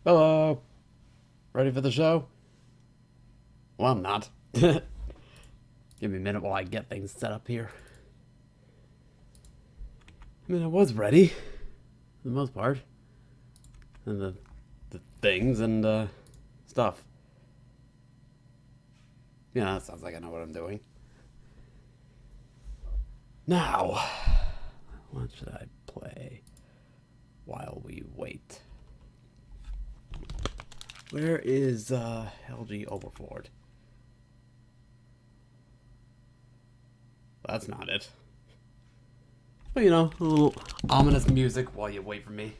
Hello. Ready for the show? Well, I'm not. Give me a minute while I get things set up here. I mean, I was ready, for the most part. And the things and, stuff. Yeah, that sounds like I know what I'm doing. Now, what should I play while we wait? Where is, LG Overford? That's not it. But, you know, a little ominous music while you wait for me.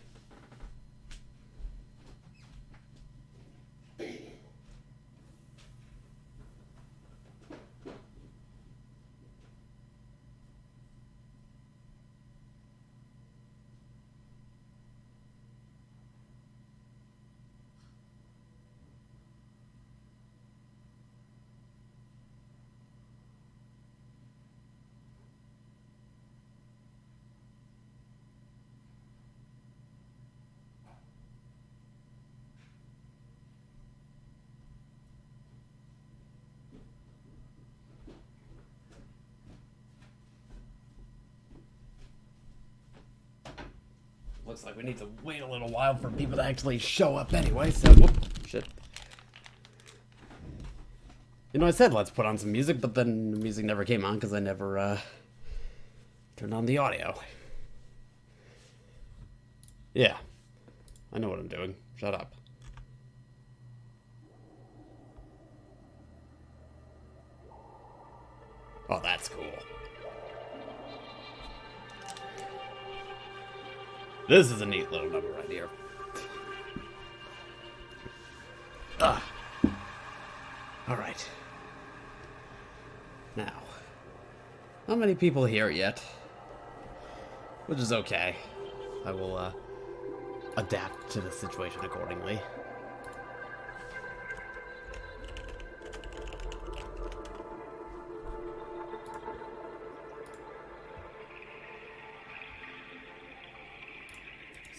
Looks like we need to wait a little while for people to actually show up anyway, so whoop, shit. You know, I said let's put on some music, but then the music never came on because I never, turned on the audio. Yeah. I know what I'm doing. Shut up. Oh, that's cool. This is a neat little number right here. Ah. Alright. Now. Not many people here yet. Which is okay. I will, adapt to the situation accordingly.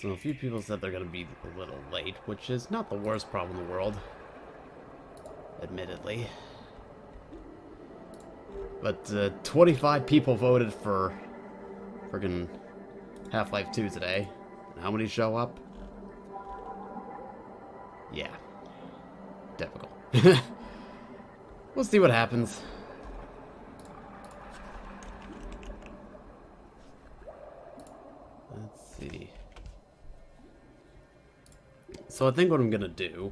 So a few people said they're going to be a little late, which is not the worst problem in the world. Admittedly. But 25 people voted for friggin' Half-Life 2 today. And how many show up? Yeah. Typical. We'll see what happens. Let's see. So I think what I'm gonna do,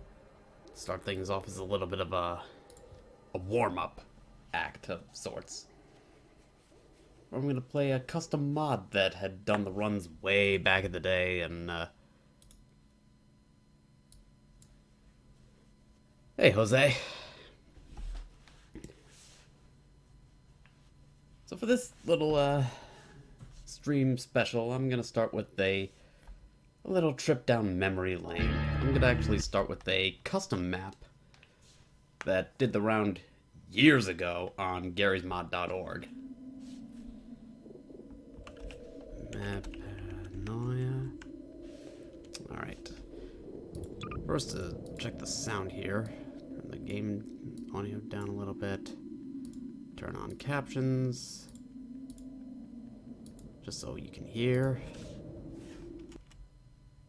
start things off as a little bit of a warm-up act of sorts. I'm gonna play a custom mod that had done the runs way back in the day, and hey, Jose. So for this little stream special, I'm gonna start with a little trip down memory lane. I'm gonna actually start with a custom map that did the round years ago on garysmod.org. Map paranoia. Alright. First, to check the sound here. Turn the game audio down a little bit. Turn on captions. Just so you can hear.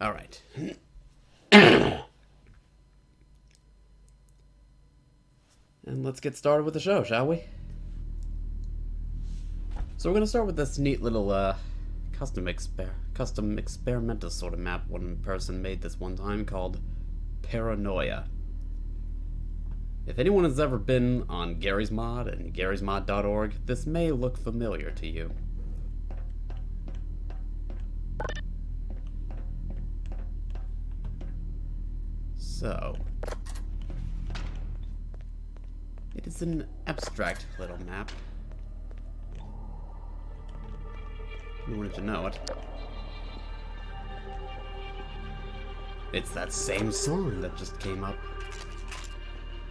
Alright. And let's get started with the show, shall we? So we're gonna start with this neat little custom experimental sort of map one person made this one time called Paranoia. If anyone has ever been on Gary's Mod and garysmod.org, this may look familiar to you. So, it is an abstract little map. You wanted to know it. It's that same song that just came up.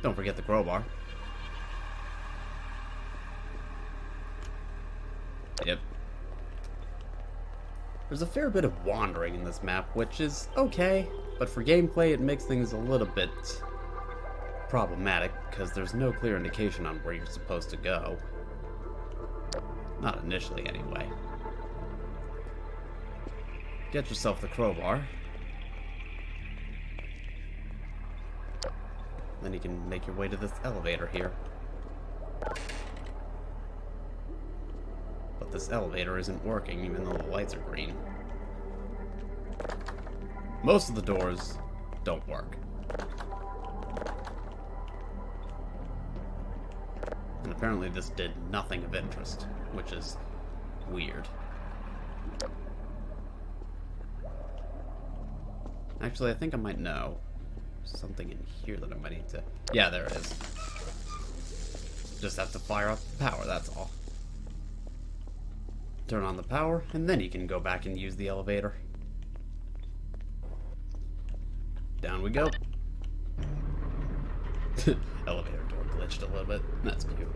Don't forget the crowbar. Yep. There's a fair bit of wandering in this map, which is okay. But for gameplay, it makes things a little bit problematic, because there's no clear indication on where you're supposed to go. Not initially, anyway. Get yourself the crowbar. Then you can make your way to this elevator here. But this elevator isn't working, even though the lights are green. Most of the doors don't work. And apparently this did nothing of interest, which is weird. Actually, I think I might know something in here that I might need to... Yeah, there it is. Just have to fire up the power, that's all. Turn on the power, and then you can go back and use the elevator. Down we go. Elevator door glitched a little bit. That's cute.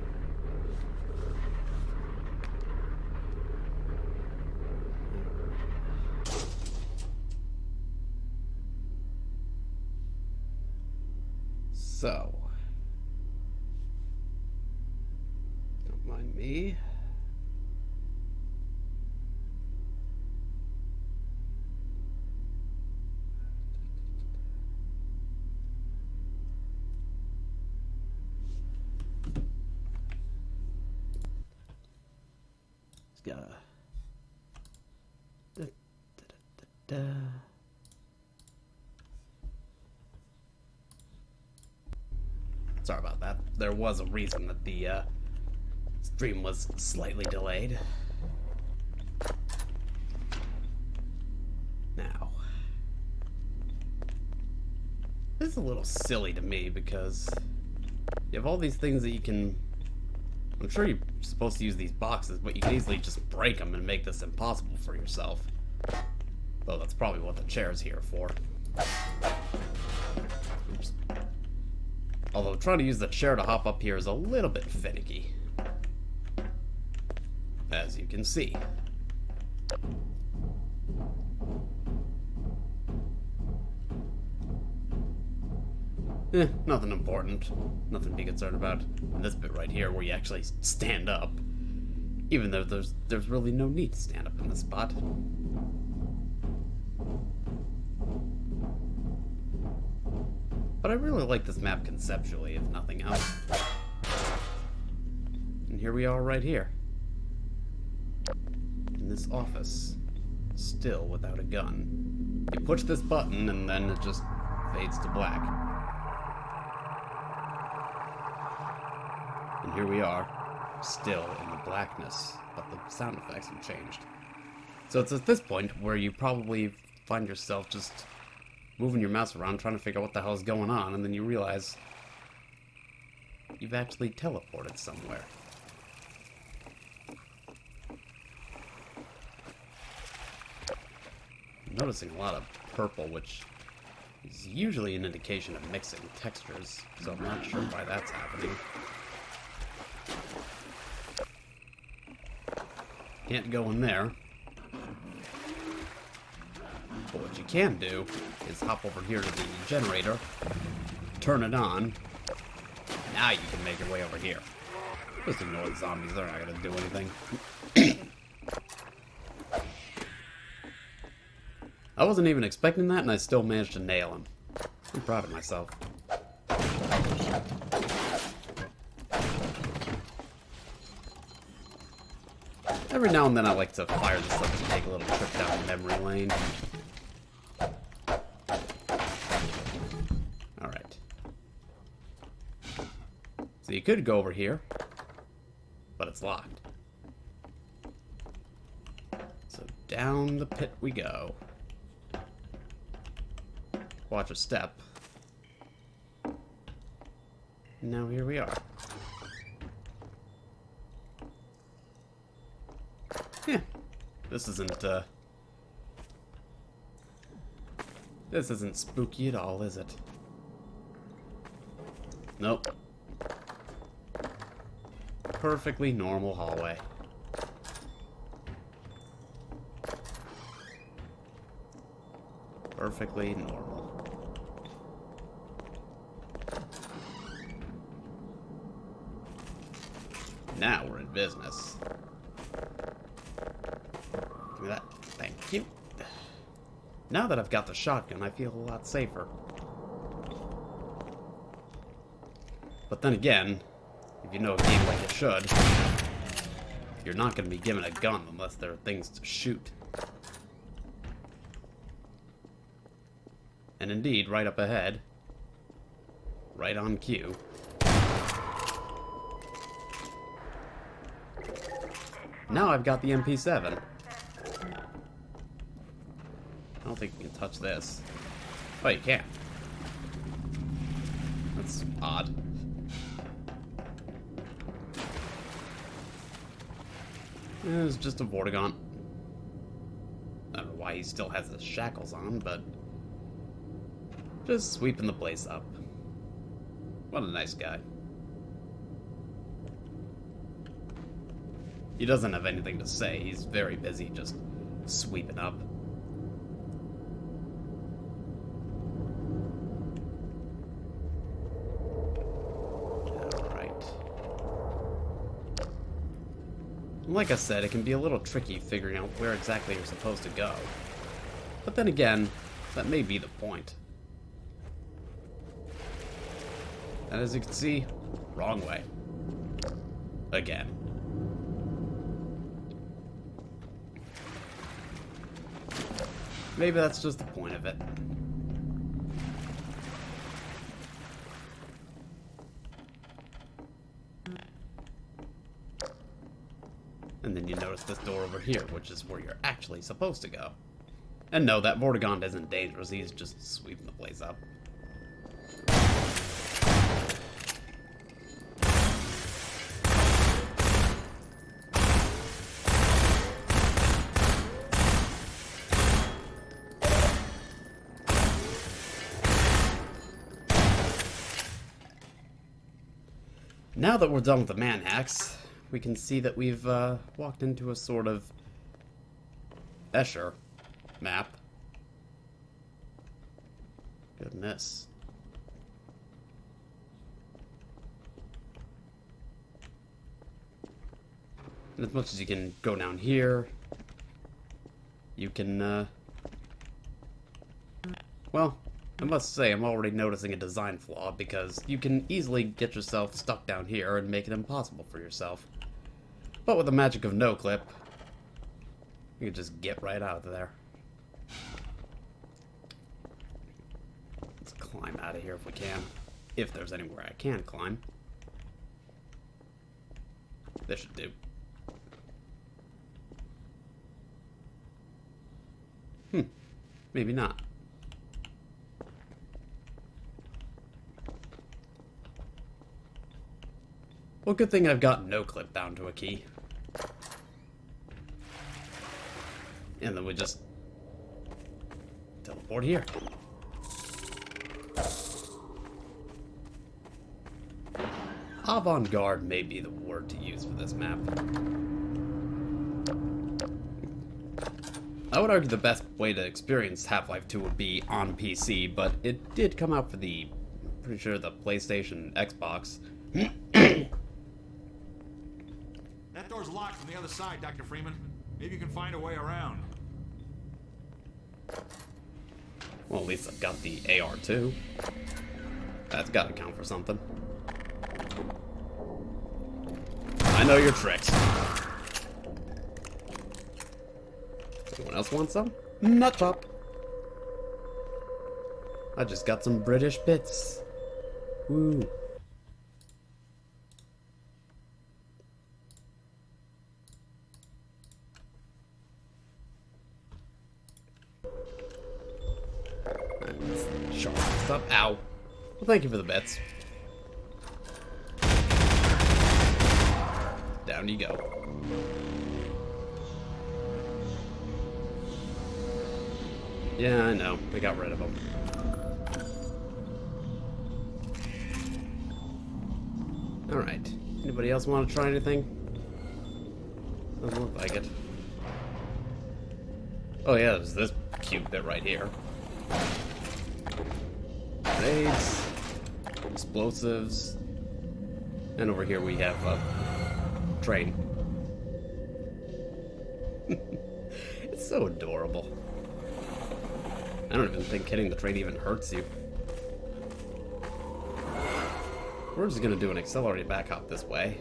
So, don't mind me. It's got a Sorry about that. There was a reason that the stream was slightly delayed. Now, this is a little silly to me because you have all these things that you can... I'm sure you're supposed to use these boxes, but you can easily just break them and make this impossible for yourself. Though that's probably what the chair's here for. Oops. Although trying to use the chair to hop up here is a little bit finicky. As you can see. Nothing important. Nothing to be concerned about. And this bit right here where you actually stand up. Even though there's really no need to stand up in this spot. But I really like this map conceptually, if nothing else. And here we are right here. In this office. Still without a gun. You push this button and then it just fades to black. And here we are, still in the blackness, but the sound effects have changed. So it's at this point where you probably find yourself just moving your mouse around trying to figure out what the hell is going on, and then you realize you've actually teleported somewhere. I'm noticing a lot of purple, which is usually an indication of mixing textures, so I'm not sure why that's happening. Can't go in there. But what you can do is hop over here to the generator, turn it on. Now you can make your way over here. Just ignore the zombies, they're not gonna do anything. I wasn't even expecting that, and I still managed to nail him. I'm proud of myself. Every now and then I like to fire this up to take a little trip down memory lane. Alright. So you could go over here, but it's locked. So down the pit we go. Watch a step. Now here we are. Yeah, this isn't spooky at all, is it? Nope. Perfectly normal hallway. Perfectly normal. Now we're in business. Give me that. Thank you. Now that I've got the shotgun, I feel a lot safer. But then again, if you know a game like you should, you're not going to be given a gun unless there are things to shoot. And indeed, right up ahead, right on cue, now I've got the MP7. I don't think you can touch this. Oh, you can. That's odd. It's just a Vortigaunt. I don't know why he still has his shackles on, but just sweeping the place up. What a nice guy. He doesn't have anything to say. He's very busy just sweeping up. Like I said, it can be a little tricky figuring out where exactly you're supposed to go. But then again, that may be the point. And as you can see, wrong way. Again. Maybe that's just the point of it. And then you notice this door over here, which is where you're actually supposed to go. And no, that Vortigaunt isn't dangerous, he's just sweeping the place up. Now that we're done with the man-hacks, we can see that we've walked into a sort of Escher map. Goodness. And as much as you can go down here, you can, well, I must say I'm already noticing a design flaw because you can easily get yourself stuck down here and make it impossible for yourself. But with the magic of no-clip, you can just get right out of there. Let's climb out of here if we can. If there's anywhere I can climb. This should do. Maybe not. Well, good thing I've got no-clip down to a key. And then we just teleport here. Avant-garde may be the word to use for this map. I would argue the best way to experience Half-Life 2 would be on PC, but it did come out for the, I'm pretty sure, the PlayStation, Xbox. That door's locked from the other side, Dr. Freeman. Maybe you can find a way around. Well, at least I've got the AR-2. That's gotta count for something. I know your tricks. Anyone else want some? Nut chop. I just got some British bits. Woo. Sharp stuff. Ow. Well, thank you for the bits. Down you go. Yeah, I know. We got rid of them. Alright. Anybody else want to try anything? Doesn't look like it. Oh yeah, there's this cute bit right here. Grenades. Explosives. And over here we have train. It's so adorable. I don't even think hitting the train even hurts you. We're just gonna do an accelerated back hop this way.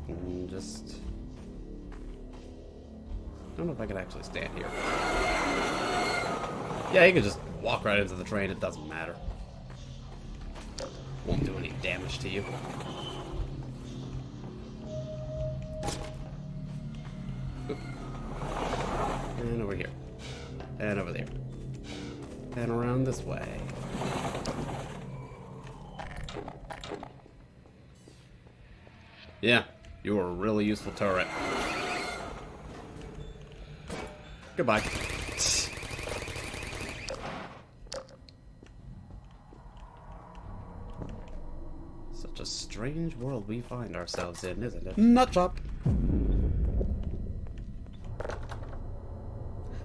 And just... I don't know if I can actually stand here. Yeah, you can just walk right into the train, it doesn't matter. Won't do any damage to you. Oop. And over here. And over there. And around this way. Yeah, you are a really useful turret. Goodbye. Such a strange world we find ourselves in, isn't it? Nut shop.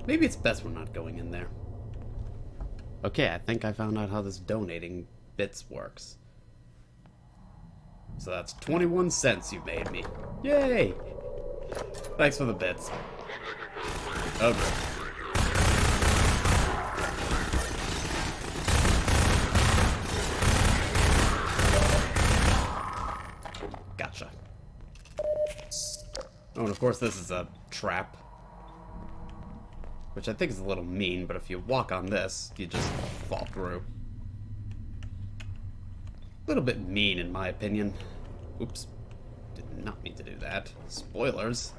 Maybe it's best we're not going in there. Okay, I think I found out how this donating bits works. So that's 21 cents you made me. Yay! Thanks for the bits. Oh, good. Gotcha. Oh, and of course this is a trap. Which I think is a little mean, but if you walk on this, you just fall through. A little bit mean, in my opinion. Oops. Did not mean to do that. Spoilers.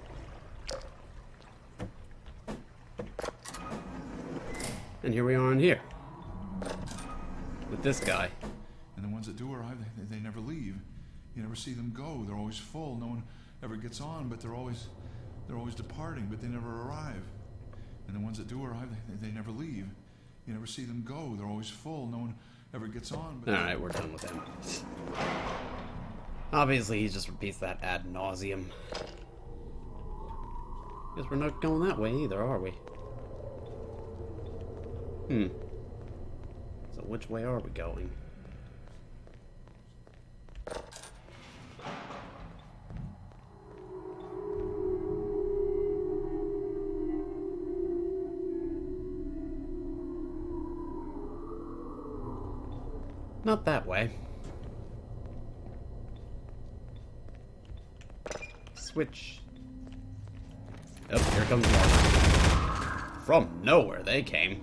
And here we are in here. With this guy. And the ones that do arrive, they never leave. You never see them go. They're always full. No one ever gets on, but they're always departing, but they never arrive. And the ones that do arrive, they never leave. You never see them go. They're always full. No one ever gets on. But alright, we're done with him. Obviously, he just repeats that ad nauseum. Guess we're not going that way either, are we? So which way are we going? Not that way. Switch. Oh, here comes more. From nowhere they came.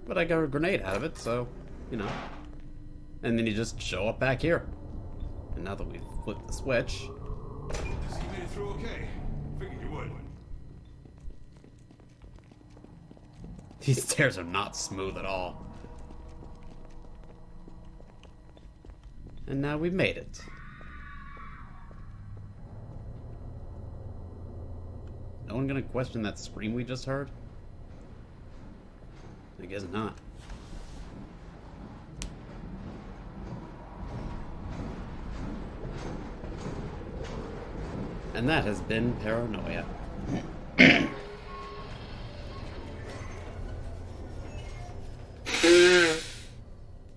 But I got a grenade out of it, so, you know. And then you just show up back here. And now that we've flipped the switch... you made it through okay. Figured you would. These stairs are not smooth at all. And now we've made it. No one gonna question that scream we just heard? I guess not. And that has been Paranoia.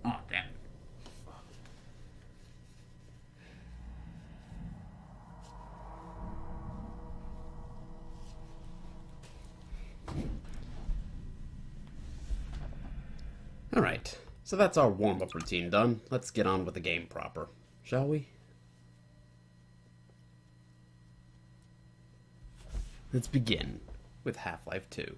Oh, damn. Alright, so that's our warm-up routine done. Let's get on with the game proper, shall we? Let's begin with Half-Life 2.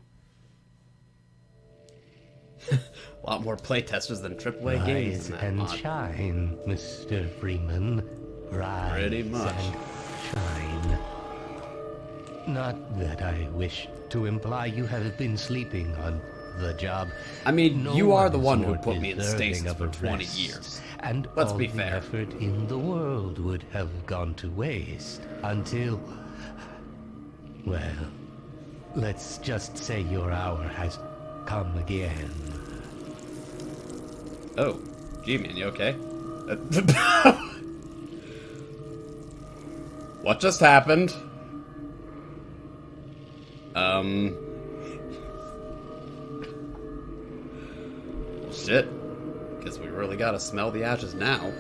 A lot more playtesters than AAA games in that and mod. shine, Mr. Freeman. Rise Pretty much. and shine. Not that I wish to imply you have been sleeping on the job. I mean, No you are the one's one who more put me in deserving stasis of for a 20 rest, years. And Let's all be the fair. effort in the world would have gone to waste until... Well, let's just say your hour has come again. Oh, G-Man, you okay? What just happened? Shit. Guess we really gotta smell the ashes now.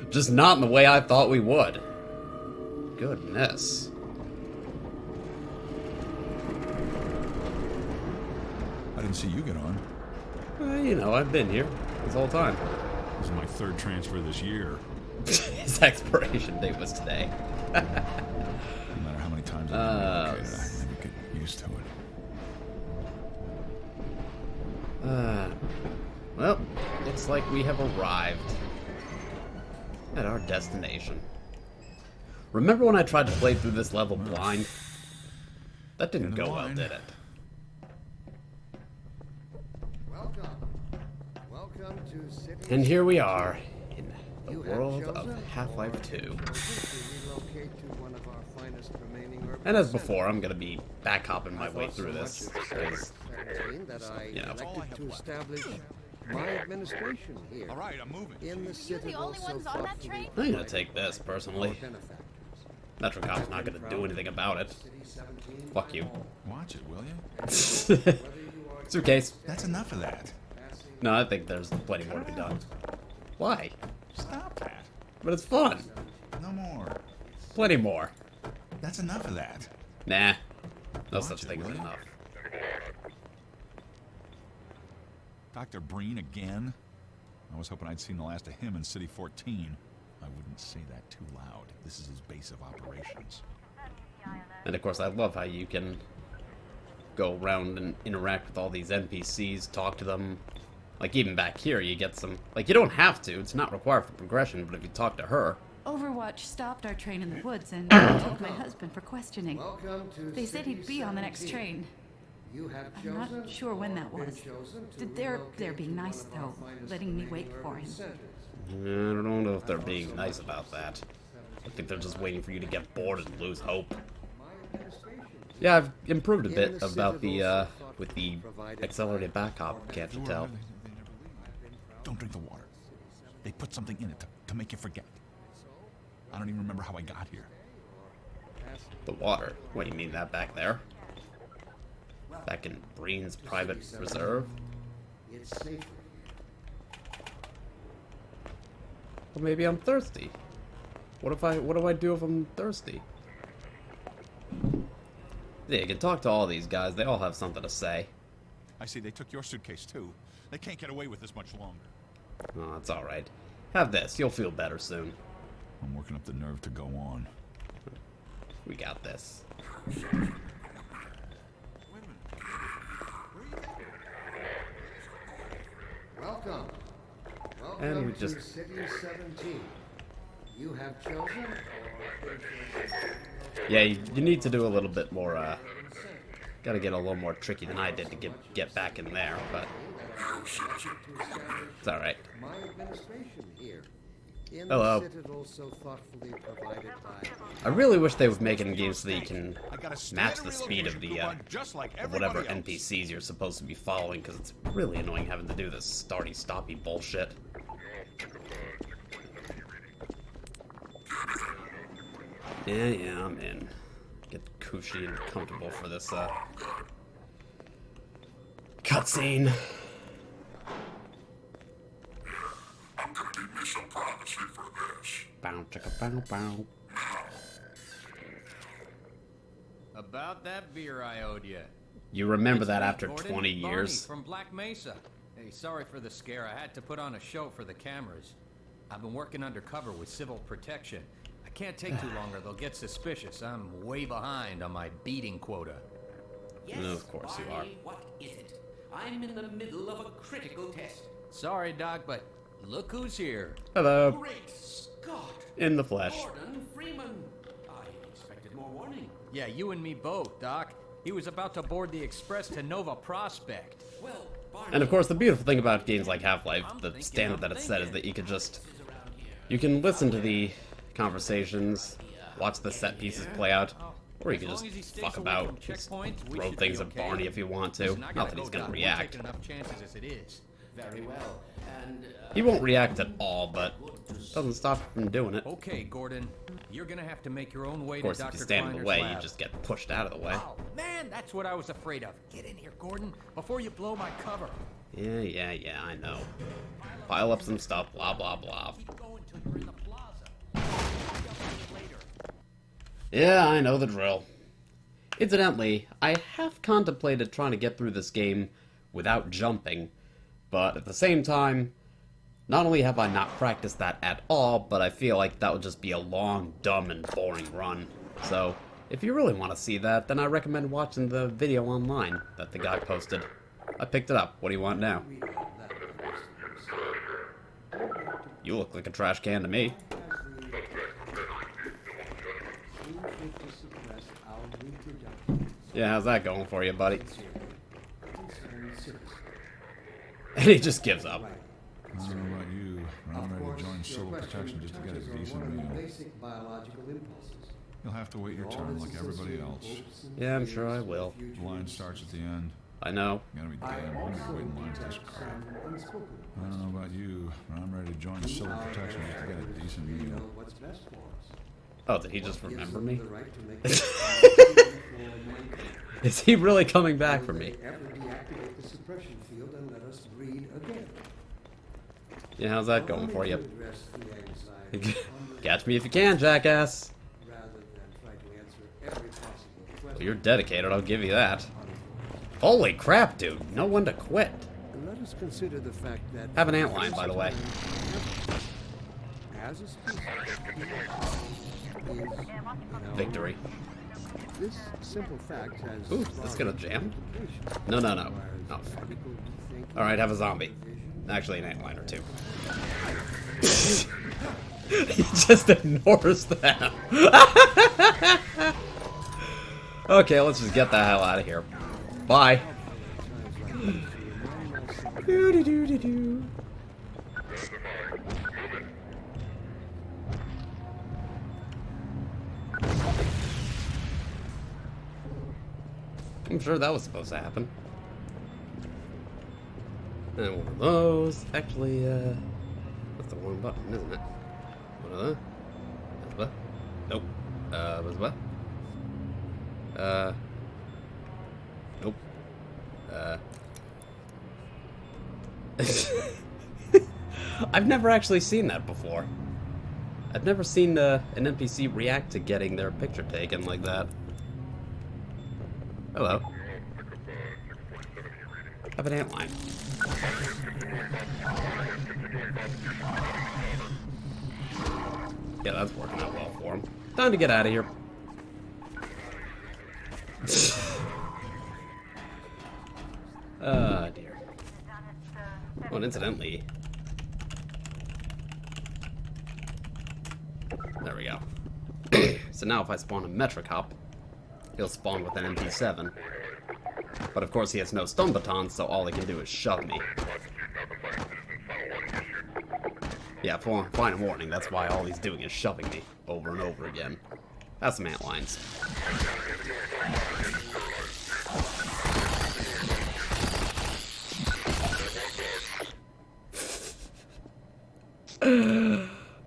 Just not in the way I thought we would. Goodness. I didn't see you get on. You know, I've been here this whole time. This is my third transfer this year. His expiration date was today. No matter how many times I never get used to it. Well, looks like we have arrived at our destination. Remember when I tried to play through this level blind? That didn't go well, did it? Welcome to City. And here we are in the world of Half-Life 2. And as before, I'm gonna be back hopping my way through this because, you know, To establish my administration here. All right, I'm moving. In the You're the only ones on that train? I'm gonna take this personally. Metrocop's not gonna do anything about it. Fuck you. Watch it, will you? Suitcase. That's enough of that. No, I think there's plenty more to be done. Why? Stop that. But it's fun. No more. Plenty more. That's enough of that. Nah. No Watch such it, thing as will you? enough. Dr. Breen again? I was hoping I'd seen the last of him in City 14. I wouldn't say that too loud. This is his base of operations. And of course, I love how you can go around and interact with all these NPCs, talk to them. Like, even back here, you get some... Like, you don't have to. It's not required for progression, but if you talk to her... Overwatch stopped our train in the woods and took my husband for questioning. Welcome to They said he'd be on the next train. You have I'm not sure when that was. They're being nice, though, letting me wait for him. I don't know if they're being nice about that. I think they're just waiting for you to get bored and lose hope. Yeah, I've improved a bit about the, with the accelerated backup, can't you tell? Don't drink the water. They put something in it to make you forget. I don't even remember how I got here. The water? What, you mean that back there? Back in Breen's private reserve? It's safer. Well, maybe I'm thirsty. What do I do if I'm thirsty? Yeah, you can talk to all these guys. They all have something to say. I see they took your suitcase too. They can't get away with this much longer. Oh, that's alright. Have this. You'll feel better soon. I'm working up the nerve to go on. We got this. Welcome. And we Welcome to just... City 17. You have chosen. Yeah, you need to do a little bit more, gotta get a little more tricky than I did to get back in there, but... It's alright. My administration here. In Hello. the citadel so thoughtfully provided by. I really wish they would make it in games so that you can I got a match standard the speed of relocation the, coupon just like of whatever everybody else. NPCs you're supposed to be following, because it's really annoying having to do this starty-stoppy bullshit. Yeah, I'm in. Get cushy and comfortable for this, cutscene. I'm gonna give me some privacy for this. Bow, chicka, bow, bow. About that beer I owed you. You remember that It's me, after Gordon. 20 Barney years? from Black Mesa. Hey, sorry for the scare. I had to put on a show for the cameras. I've been working undercover with civil protection. I can't take too long or they'll get suspicious. I'm way behind on my beating quota. Yes, Of course you Barney, what is it? I'm in the middle of a critical test. Sorry, Doc, but look who's here. Hello. Great Scott! In the flesh. Gordon Freeman! I expected more warning. Yeah, you and me both, Doc. He was about to board the express to Nova Prospect. Well, Barney, And of course, the beautiful thing about games like Half-Life, the standard that it set, is that you could just... You can listen to the conversations, watch the set pieces play out, or you As can long just as he stays fuck away about, from just checkpoints, we throw should things be at okay. Barney if you want to. Listen, I Not gotta that he's go, gonna Doc. We've react. taken enough chances as it is. very well. And, He won't react at all, but doesn't stop him from doing it. Of Okay, Gordon. You're gonna have to make your own way course, to if Dr. you stand in the Kleiner's way, lab. you just get pushed out of the way. Oh, man, that's what I was afraid of. Get in here, Gordon, before you blow my cover. Yeah, I know. Pile up some stuff, blah, blah, blah. Keep going till you're in the plaza. I'll be later. Yeah, I know the drill. Incidentally, I have contemplated trying to get through this game without jumping, but at the same time, not only have I not practiced that at all, but I feel like that would just be a long, dumb, and boring run. So, if you really want to see that, then I recommend watching the video online that the guy posted. I picked it up. What do you want now? You look like a trash can to me. Yeah, how's that going for you, buddy? And he just gives up. I don't know about you, but I'm ready to join Civil Protection just to get a decent meal. You'll have to wait your turn like everybody else. Yeah, I'm sure I will. The line starts at the end. I know. You gotta be damn hungry waiting in line for this crap. I don't know about you, but I'm ready to join Civil Protection just to get a decent meal. Oh, did he just remember me? Is he really coming back for me? Yeah, how's that going for you? Catch me if you can, jackass. Well, you're dedicated, I'll give you that. Holy crap, dude. No one to quit. Let us consider the fact that Have an antline, by the way. as a species, Victory. this simple fact has Ooh, this gonna jam? No. Oh, fuck. Alright, have a zombie. Actually, an antline or two. He just ignores them. Okay, let's just get the hell out of here. Bye. Doo-doo-doo-doo-doo. I'm sure that was supposed to happen. And one of those. Actually, that's the wrong button, isn't it? One of those. That's what? Nope. Was what? Nope. I've never actually seen that before. I've never seen an NPC react to getting their picture taken like that. Hello. Have an antline. Yeah, that's working out well for him. Time to get out of here. Oh, dear. Oh, and incidentally... There we go. So now if I spawn a metric hop, he'll spawn with an MP7. But of course he has no stun batons, so all he can do is shove me. Yeah, final warning, that's why all he's doing is shoving me over and over again. That's some antlines.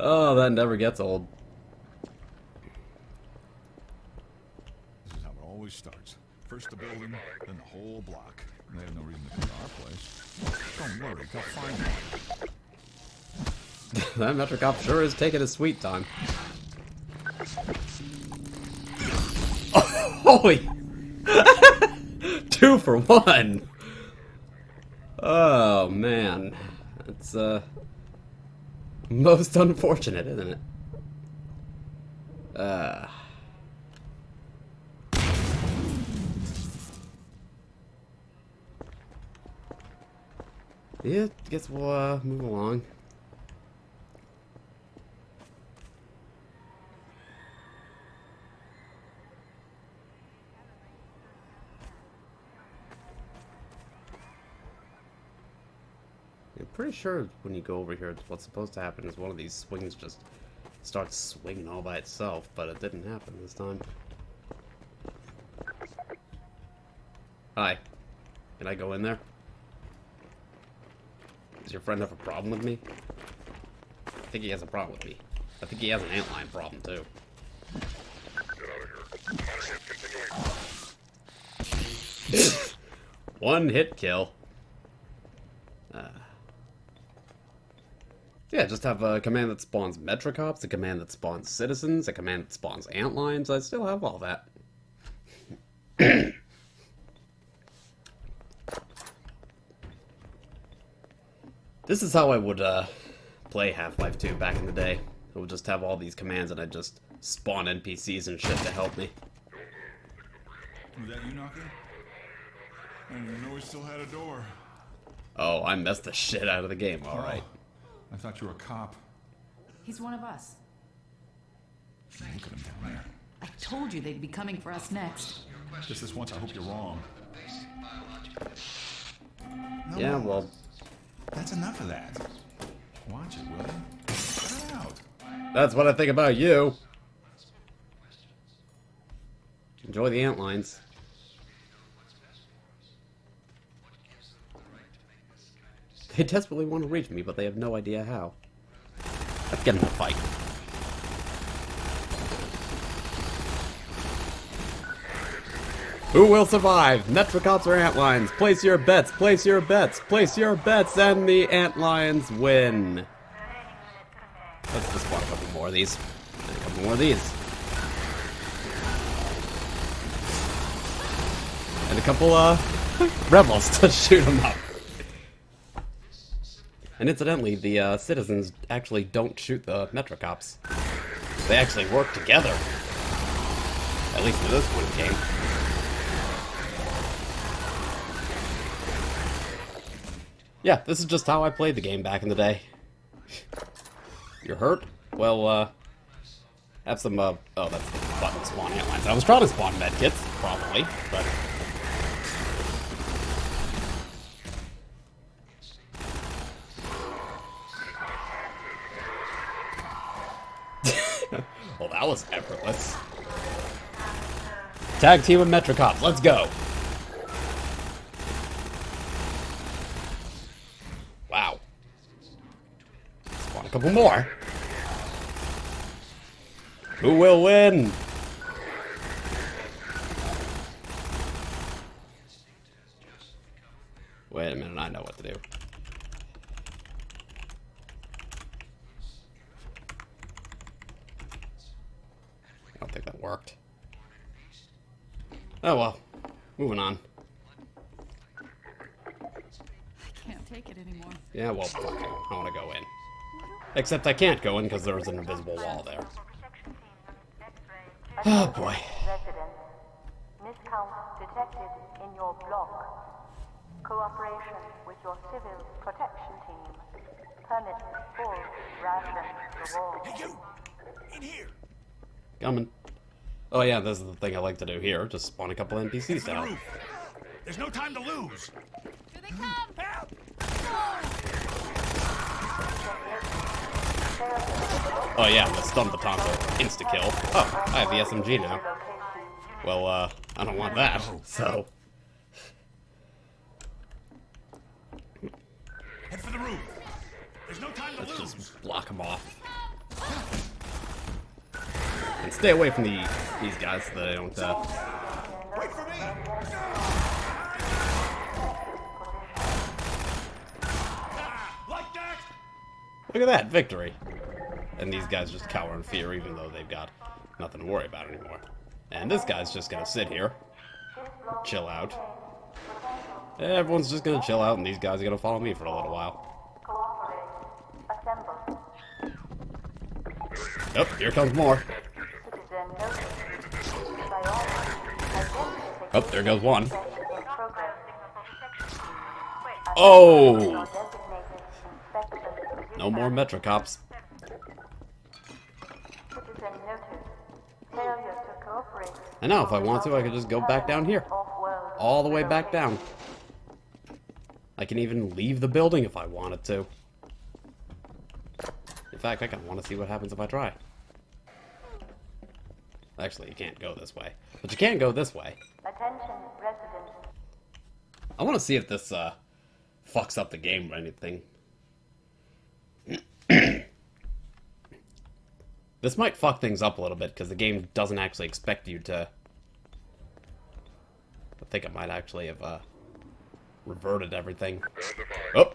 Oh, that never gets old. This is how it always starts. First the building, then the whole block. And they have no reason to come to our place. Don't worry, they'll find one. That metric cop sure is taking his sweet time. Oh, holy! 2 for 1! Oh, man. That's, most unfortunate, isn't it? Yeah, guess we'll, move along. I'm pretty sure when you go over here, what's supposed to happen is one of these swings just starts swinging all by itself, but it didn't happen this time. Hi. Can I go in there? Does your friend have a problem with me? I think he has a problem with me. I think he has an antline problem, too. One hit kill. Yeah, just have a command that spawns Metrocops, a command that spawns citizens, a command that spawns antlines. I still have all that. This is how I would play Half-Life 2 back in the day. I would just have all these commands and I'd just spawn NPCs and shit to help me. Was that you knocking? I didn't know we still had a door. Oh, I messed the shit out of the game, alright. I thought you were a cop. He's one of us. Look at him down there. I told you they'd be coming for us next. Just this once, I hope you're wrong. No, Yeah, well, that's enough of that. Watch it, will you? Cut it out. that's what I think about you. Enjoy the antlines. They desperately want to reach me, but they have no idea how. Let's get in a fight. Who will survive? Metrocops or antlines? Place your bets, place your bets, place your bets, and the antlines win. Let's just spawn a couple more of these. And a couple more of these. And a couple, rebels to shoot them up. And incidentally, the citizens actually don't shoot the Metrocops. They actually work together. At least in this one game. Yeah, this is just how I played the game back in the day. You're hurt? Well, have some, oh, that's the button spawn antlines. I was trying to spawn medkits, probably, but... Well, that was effortless. Tag team of Metrocops, let's go! Wow. Spawn a couple more. Who will win? Wait a minute, I know what to do. I don't think that worked. Oh well. Moving on. I can't take it anymore. Yeah, well, fuck it. I want to go in. Except I can't go in because there's an invisible wall there. Oh boy. Residents. Miscount detected in your block. Cooperation with your civil protection team. Permit full ration reward. Hey, you! In here! Coming. Oh yeah, this is the thing I like to do here. Just spawn a couple NPCs out. There's no time to lose! Here they come! Help! Oh yeah, the stun baton's are insta-kill. Oh, I have the SMG now. Well, I don't want that, so... Head for the roof! There's no time to Let's lose! just block them off. And stay away from these guys so that I don't, Wait for me! Like that! Look at that, victory! And these guys just cower in fear even though they've got nothing to worry about anymore. And this guy's just gonna sit here. Chill out. Everyone's just gonna chill out and these guys are gonna follow me for a little while. Oh, here comes more. Oh, there goes one. Oh! No more Metrocops. And now, if I want to, I could just go back down here. All the way back down. I can even leave the building if I wanted to. In fact, I kind of want to see what happens if I try. Actually, you can't go this way. But you can go this way. Attention, residents. I want to see if this, fucks up the game or anything. This might fuck things up a little bit, because the game doesn't actually expect you to... I think it might actually have, reverted everything. Oh!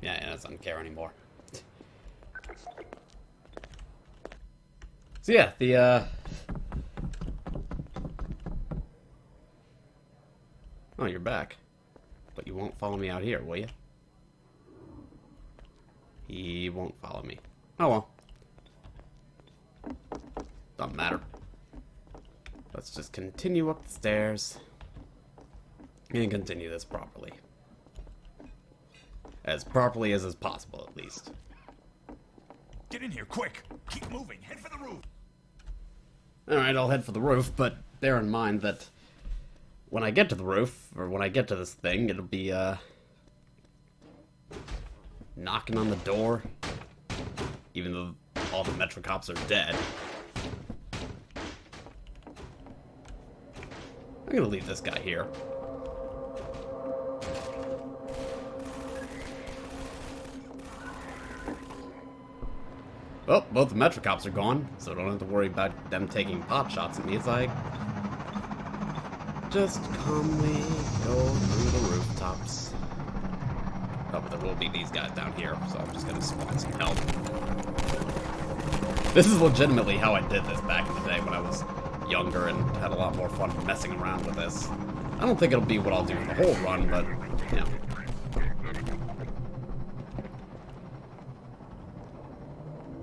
Yeah, it doesn't care anymore. So yeah, the oh, you're back. But you won't follow me out here, will you? He won't follow me. Oh well. Doesn't matter. Let's just continue up the stairs. And continue this properly. As properly as is possible, at least. Get in here, quick! Keep moving, head for the roof! Alright, I'll head for the roof, but bear in mind that when I get to the roof, or when I get to this thing, it'll be, knocking on the door, even though all the Metro cops are dead. I'm gonna leave this guy here. Well, both the Metro cops are gone, so I don't have to worry about them taking pot shots at me as I just calmly go through the rooftops. Oh, but there will be these guys down here, so I'm just gonna spawn some help. This is legitimately how I did this back in the day when I was younger and had a lot more fun messing around with this. I don't think it'll be what I'll do the whole run, but, you know.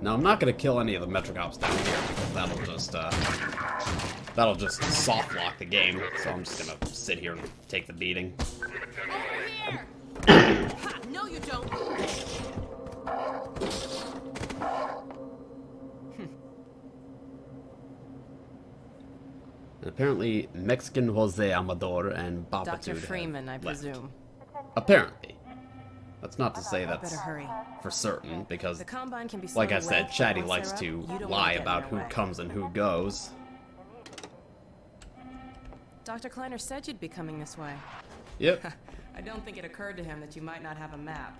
Now, I'm not gonna kill any of the Metro cops down here, because that'll just soft lock the game, so I'm just gonna sit here and take the beating. Over here! Ha, no, you don't! And apparently, Mexican Jose Amador and Bapatude Dr. Freeman, I left. presume. Apparently. That's not to say that's Better hurry. for certain, because, The Combine can be like I slowed away, said, but Chatty once likes they're to up, you don't lie wanna get in about their who way. comes and who goes. Dr. Kleiner said you'd be coming this way. Yep. I don't think it occurred to him that you might not have a map.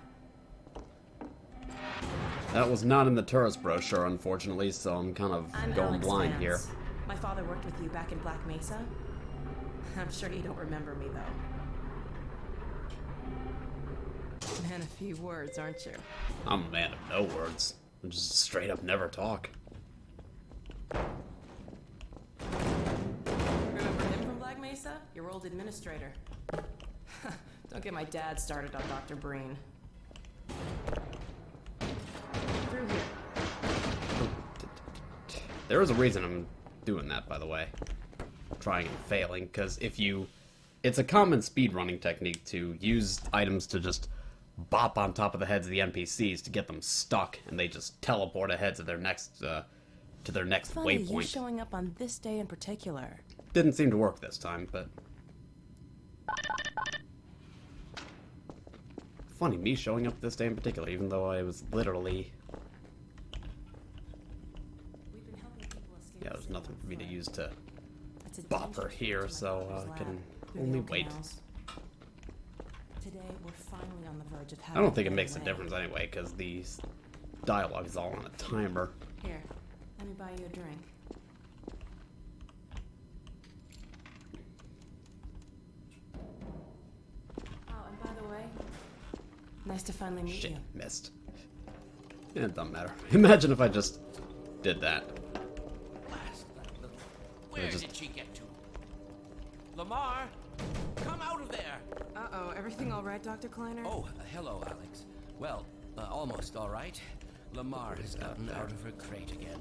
That was not in the tourist brochure, unfortunately, so I'm kind of I'm going Alex blind Vance. here. My father worked with you back in Black Mesa. I'm sure you don't remember me, though. Man, a few words, aren't you? I'm a man of no words. I just straight up never talk. Remember him from Black Mesa? Your old administrator. Don't get my dad started on Dr. Breen. Through here. There is a reason I'm doing that, by the way. Trying and failing, because it's a common speedrunning technique to use items to just bop on top of the heads of the NPCs to get them stuck, and they just teleport ahead to their next Funny, you waypoint. showing up on this day in particular. Didn't seem to work this time, but funny, me showing up this day in particular, even though I was literally... We've been helping people escape Yeah, there's the nothing for me to use to That's a bop her dangerous here, route to so my I father's can lab, through only the wait. canals. Today, we're finally on the verge of I having don't think it a makes a way. difference anyway, because the dialogue is all on a timer. Here, let me buy you a drink. Oh, and by the way, nice to finally meet Shit, you. missed. Yeah, it doesn't matter. Imagine if I just did that. Where just- did she get to? Lamar, come out of there! Uh-oh, everything all right, Dr. Kleiner? Oh, hello, Alex. Well, almost all right. Lamar has gotten out of her crate again.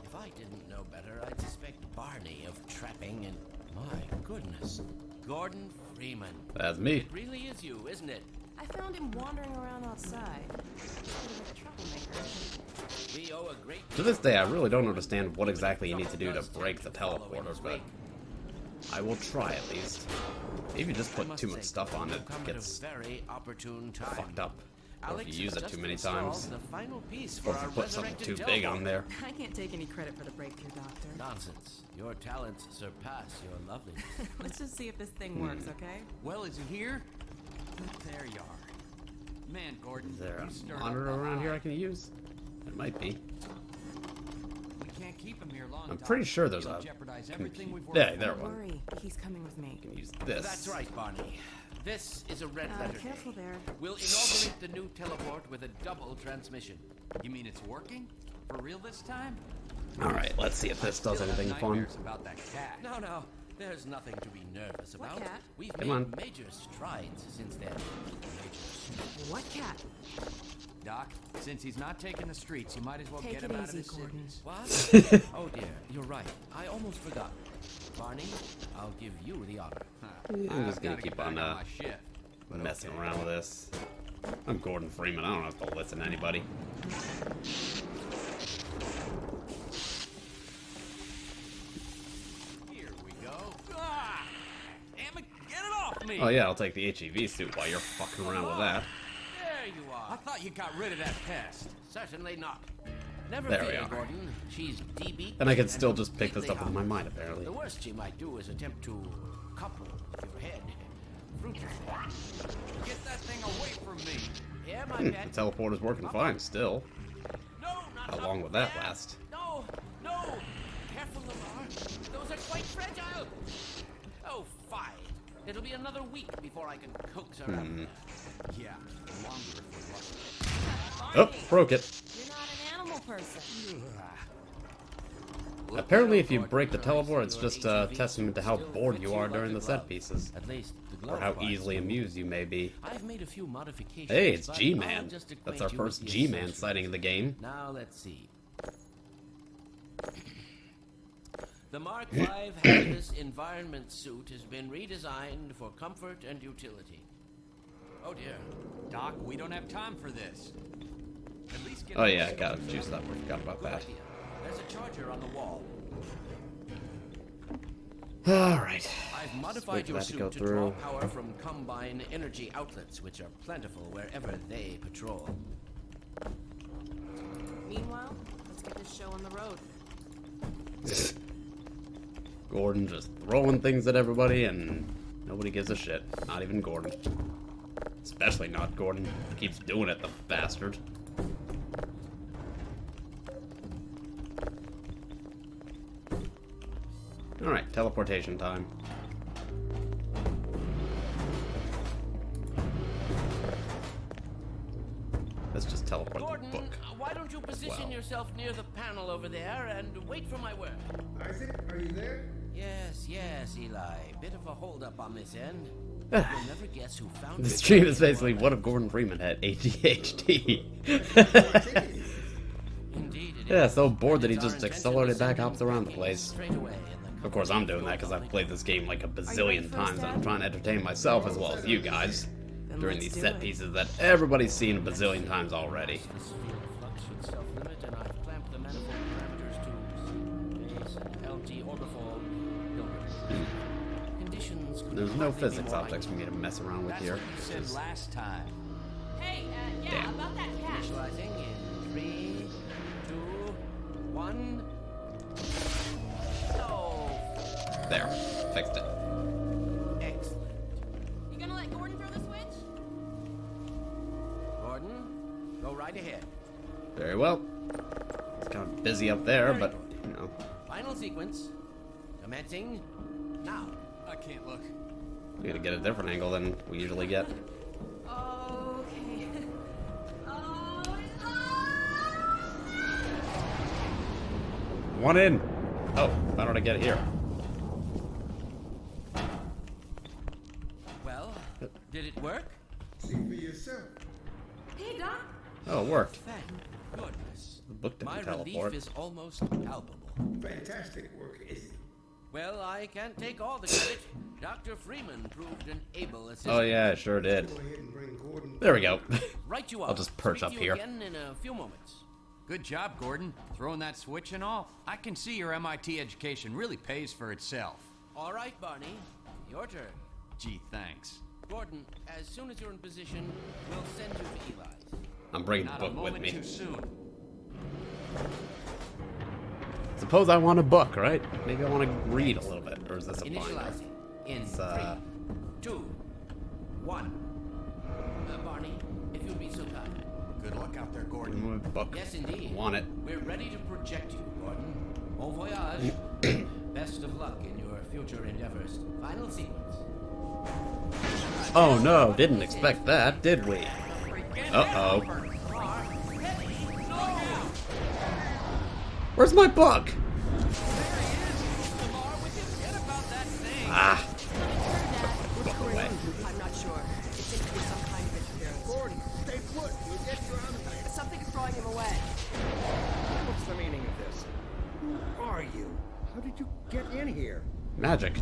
If I didn't know better, I'd suspect Barney of trapping and... My goodness. Gordon Freeman. That's me. It really is you, isn't it? I found him wandering around outside. Sort of a troublemaker. We owe a great... To this day, I really don't understand what exactly you need to do to break the teleporter, but I will try at least. If you just put too much stuff on it, it gets very opportune time. fucked up. Or Alex if you use has it too just many installed times, the final piece or for if you our put something resurrected too big on telephone. there. I can't take any credit for the breakthrough, Doctor. Nonsense. Your talents surpass your loveliness. Let's just see if this thing works, okay? Well, is he here? There you are. Man, Gordon, Is there you a stirred monitor up the around here I eye. can use? There might be. We can't keep him here long. I'm pretty sure there's He'll a... jeopardize everything we've worked Yeah, for. there Don't one. worry, he's coming with me. You can use this. That's right, Barney. This is a red letter Careful day. there. We'll inaugurate the new teleport with a double transmission. You mean it's working? For real this time? Alright, let's see if this does Still have anything fun. nightmares about that cat. No, there's nothing to be nervous What about. cat? We've Come made on. major strides since then. What cat? Doc, since he's not taking the streets, you might as well Take get it him out of easy, the Gordon. cities. What? Oh dear, you're right. I almost forgot. Barney, I'll give you the honor. I'm just gonna Gotta keep get on back on my shift. messing around with this. I'm Gordon Freeman. I don't have to listen to anybody. Here we go. Ah! Damn it, get it off me! Oh yeah, I'll take the HEV suit while you're fucking around with that. There you I are. thought you got rid of that pest. Certainly not. Never There we fear, are. Gordon. She's DB. And I can still just pick this up with my mind, apparently. The worst she might do is attempt to couple with your head. Fruitlessly. Get that thing away from me. Yeah, my The pet. teleporter's working fine still. No, not How up long will that there. last? No. Careful, Lamar. Those are quite fragile. Oh, fine. It'll be another week before I can coax her out. Yeah, longer if Oh, broke it. You're not an animal person. Apparently, if you break the teleport, it's just a testament to how bored you are during the set pieces. At least the Or how glove easily parts. amused you may be. I've made a few modifications. Hey, it's but G-Man. I'll just That's acquaint our you first with the G-Man essentials. sighting of the game. Now let's see. The Mark V hazardous environment suit has been redesigned for comfort and utility. Oh dear. Doc, we don't have time for this. At least get Oh yeah, I gotta juice that. I forgot about Good that. idea. There's a charger on the wall. Alright. I've Wait modified for your that to suit go to draw through. power from combine energy outlets, which are plentiful wherever they patrol. Meanwhile, let's get this show on the road. Gordon just throwing things at everybody and nobody gives a shit. Not even Gordon. Especially not Gordon. Keeps doing it, the bastard. Alright, teleportation time. Let's just teleport Gordon, the book. why don't you position well. yourself near the panel over there and wait for my word? Isaac, are you there? Yes, Eli. Bit of a holdup on this end. You'll never guess who found The it. stream is basically what if Gordon Freeman had ADHD. Indeed it Yeah, is. so bored that he It's our just intention accelerated to back send him hops around the packing place. straight away in the Of course, I'm doing that because I've played this game like a bazillion times and I'm trying to entertain myself as well as you guys during these set pieces that everybody's seen a bazillion times already. The sphere of flux should self-limit, and I've clamped the manifold parameters to base and LG orbifold. Conditions could There's no hardly be physics more objects for me to mess around with That's here. what you said last time. Hey, yeah, Damn. about that cat. Initializing in 3, 2, 1. Oh, There, fixed it. excellent. You gonna let Gordon throw the switch? Gordon, go right ahead. Very well. It's kind of busy up there, but, you know, Final sequence. Commencing now. I can't look. we gotta get a different angle than we usually get. Okay. One in! Oh, how did I get here? Well, did it work? See for yourself. Hey, Doc. Oh, it worked. Thank goodness. The book My didn't teleport. relief is almost palpable. Fantastic work, Izzy. Well, I can't take all the credit. Dr. Freeman proved an able assistant. Oh yeah, it sure did. Go ahead and bring Gordon. There we go. Right you are. I'll just perch Speak up to here. you again in a few moments. Good job, Gordon. Throwing that switch and all. I can see your MIT education really pays for itself. All right, Barney. Your turn. Gee, thanks. Gordon, as soon as you're in position, we'll send you to Eli's. I'm bringing the Not a book with moment me. too soon. Suppose I want a book, right? Maybe I want to read a little bit, or is this a binder? Initializing in It's, 3, 2, 1. Barney, if you'd be so kind. Good luck out there, Gordon. My book. Yes, indeed. Want it. We're ready to project you, Gordon. Bon voyage. Best of luck in your future endeavors. Final sequence. Oh no, didn't expect that, did we? Uh-oh. Where's my book? Ah. Book away. I'm not sure. It seems to be some kind of interference. Gordon, stay put. You'll get drowned. Something's throwing him away. What's the meaning of this? Who are you? How did you get in here? Magic.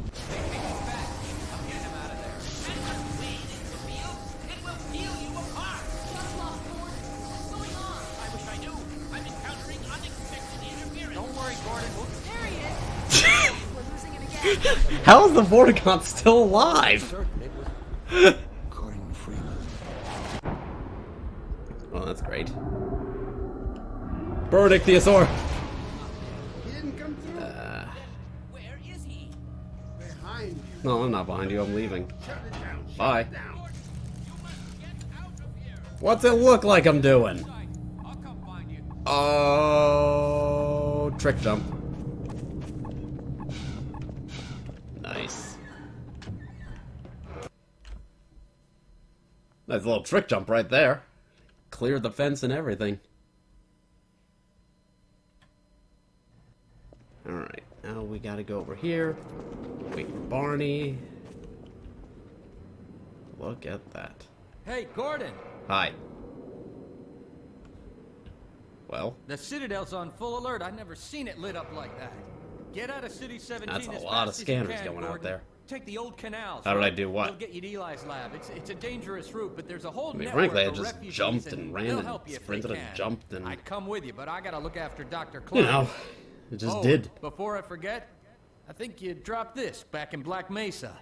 Don't worry, Gordon. There he is. We're losing him again. How is the Vorticon still alive? Certain it was Gordon Freeman. Well, that's great. Burn Ichthyosaur! He didn't come through. Where is he? Behind you. No, I'm not behind you, I'm leaving. Shut it down. Shut Bye. it down. What's it look like I'm doing? I'll come find you. Oh, trick jump. Nice. Nice little trick jump right there. Cleared the fence and everything. Alright, now we gotta go over here. Wait for Barney. Look at that. Hey, Gordon! Hi. Well, The Citadel's on full alert. I've never seen it lit up like that. Get out of City 17 That's a as lot of fast as you scanners can, going out Gordon. there. Take the old canals. How did I right? do what? They'll get you to Eli's lab. It's a dangerous route, but there's a whole I mean, network frankly, I of just refugees, jumped and ran they'll and help you if they sprinted and can. jumped and- I'd come with you, but I gotta look after Dr. you Klein. know, it just Oh, did. Before I forget, I think you dropped this back in Black Mesa.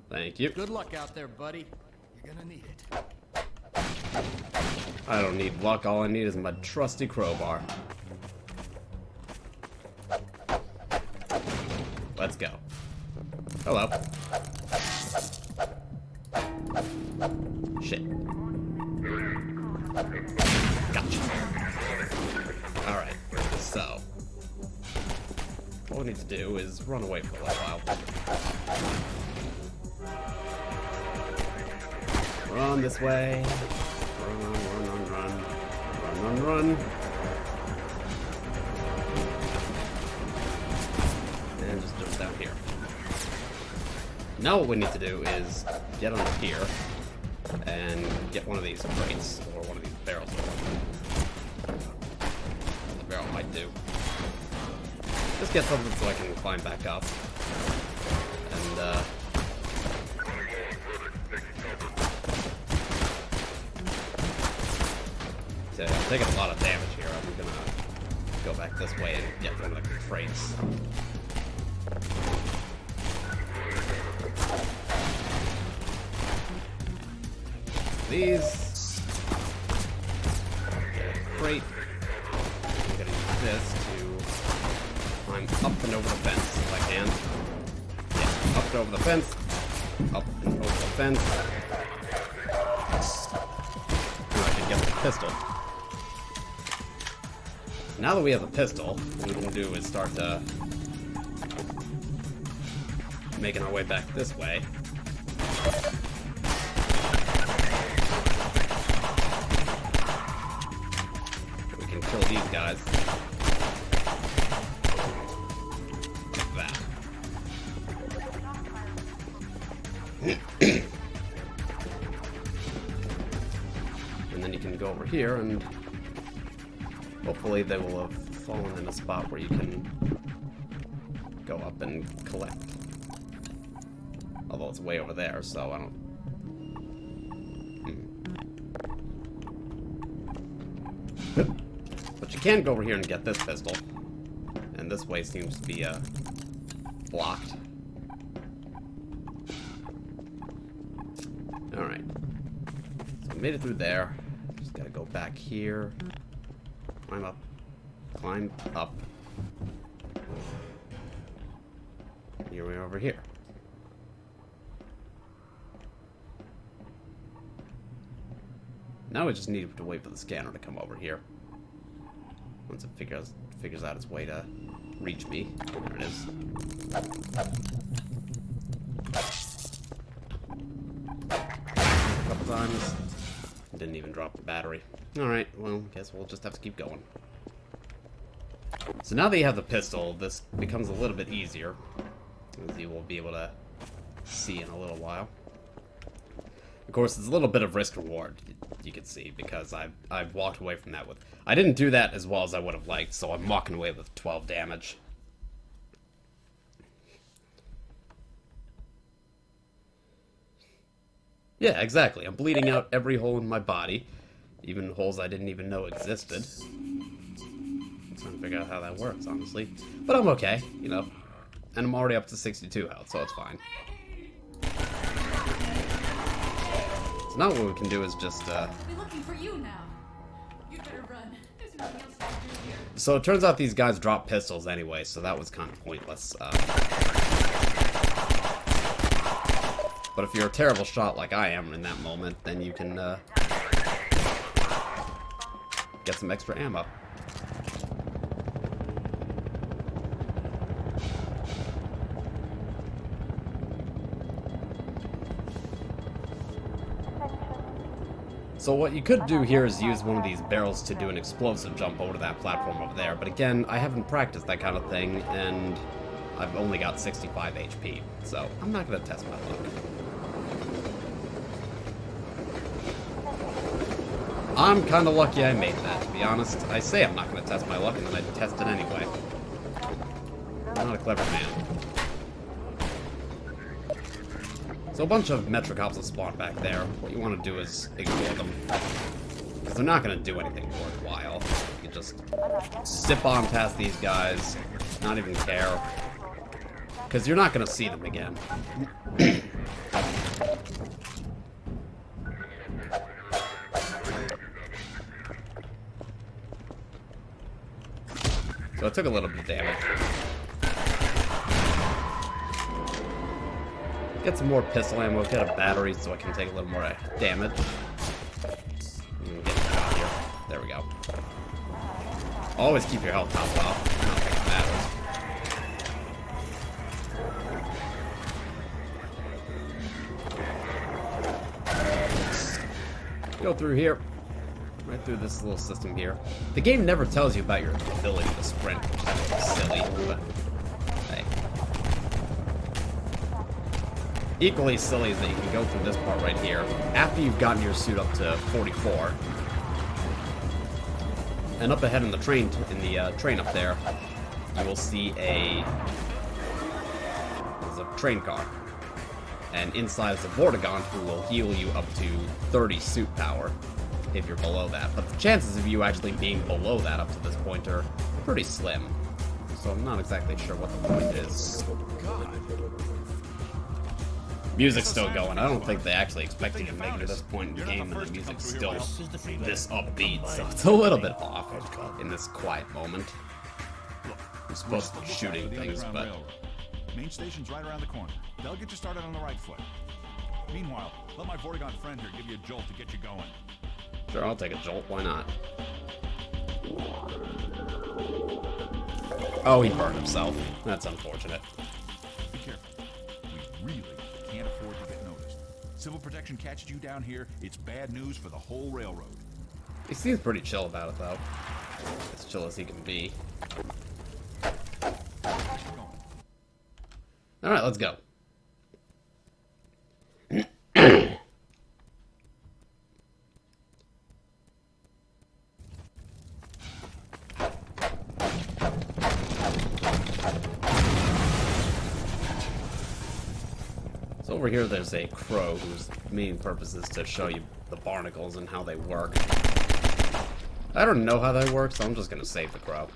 Thank you. Good luck out there, buddy. You're gonna need it. I don't need luck, all I need is my trusty crowbar. Let's go. Hello. Shit. Gotcha. Alright, so. What we need to do is run away for a little while. Run this way. Run. And just jump down here. Now what we need to do is get under here and get one of these crates or one of these barrels. The barrel might do. Just get something so I can climb back up. And so I'm taking a lot of damage here. I'm gonna go back this way and get one of the crates. These. Get a crate. I'm gonna use this to climb up and over the fence if I can. Yeah, up and over the fence. Up and over the fence. And I can get the pistol. Now that we have the pistol, what we can do is start making our way back this way. We can kill these guys. Like that. And then you can go over here and hopefully they will have fallen in a spot where you can go up and collect. Although it's way over there, so I don't... But you can go over here and get this pistol. And this way seems to be, blocked. Alright. So I made it through there. Just gotta go back here. Climb up. Climb up. Here we are over here. Now we just need to wait for the scanner to come over here. Once it figures out its way to reach me. There it is. A couple times. Didn't even drop the battery. Alright, well, guess we'll just have to keep going. So now that you have the pistol, this becomes a little bit easier. As you will be able to see in a little while. Of course, it's a little bit of risk reward, you can see, because I've walked away from that with... I didn't do that as well as I would have liked, so I'm walking away with 12 damage. Yeah, exactly. I'm bleeding out every hole in my body, even holes I didn't even know existed. I'm trying to figure out how that works, honestly. But I'm okay, you know. And I'm already up to 62 health, so it's fine. So now what we can do is just, We're looking for you now. You better run. There's nothing else to do here. So it turns out these guys drop pistols anyway, so that was kind of pointless. But if you're a terrible shot like I am in that moment, then you can get some extra ammo. So what you could do here is use one of these barrels to do an explosive jump over to that platform over there, but again, I haven't practiced that kind of thing, and I've only got 65 HP, so I'm not going to test my luck. I'm kind of lucky I made that, to be honest. I say I'm not going to test my luck, and then I test it anyway. I'm not a clever man. So a bunch of Metrocops will spawn back there. What you want to do is ignore them. Because they're not going to do anything worthwhile. You can just zip on past these guys, not even care. Because you're not going to see them again. So it took a little bit of damage. Get some more pistol ammo, get a battery so I can take a little more damage. Get a shot here. There we go. Always keep your health topped off. Not like it matters. Go through here. Right through this little system here. The game never tells you about your ability to sprint, which is silly, but hey. Equally silly is that you can go through this part right here after you've gotten your suit up to 44. And up ahead in the train, train up there, you will see there's a train car. And inside is a Vortigaunt who will heal you up to 30 suit power if you're below that. But the chances of you actually being below that up to this point are pretty slim. So I'm not exactly sure what the point is. Music's still going. I don't think they actually expected you to make it to this point in the game, and the music's still this upbeat, so it's a little bit off in this quiet moment. I'm supposed to be shooting things, but... Main station's right around the corner. They'll get you started on the right foot. Meanwhile, let my Vortigaunt friend here give you a jolt to get you going. Sure, I'll take a jolt. Why not? Oh, he burned himself. That's unfortunate. Be careful. We really can't afford to get noticed. Civil protection catches you down here, it's bad news for the whole railroad. He seems pretty chill about it, though. As chill as he can be. Alright, let's go. So over here there's a crow whose main purpose is to show you the barnacles and how they work. I don't know how that works, so I'm just gonna save the crow.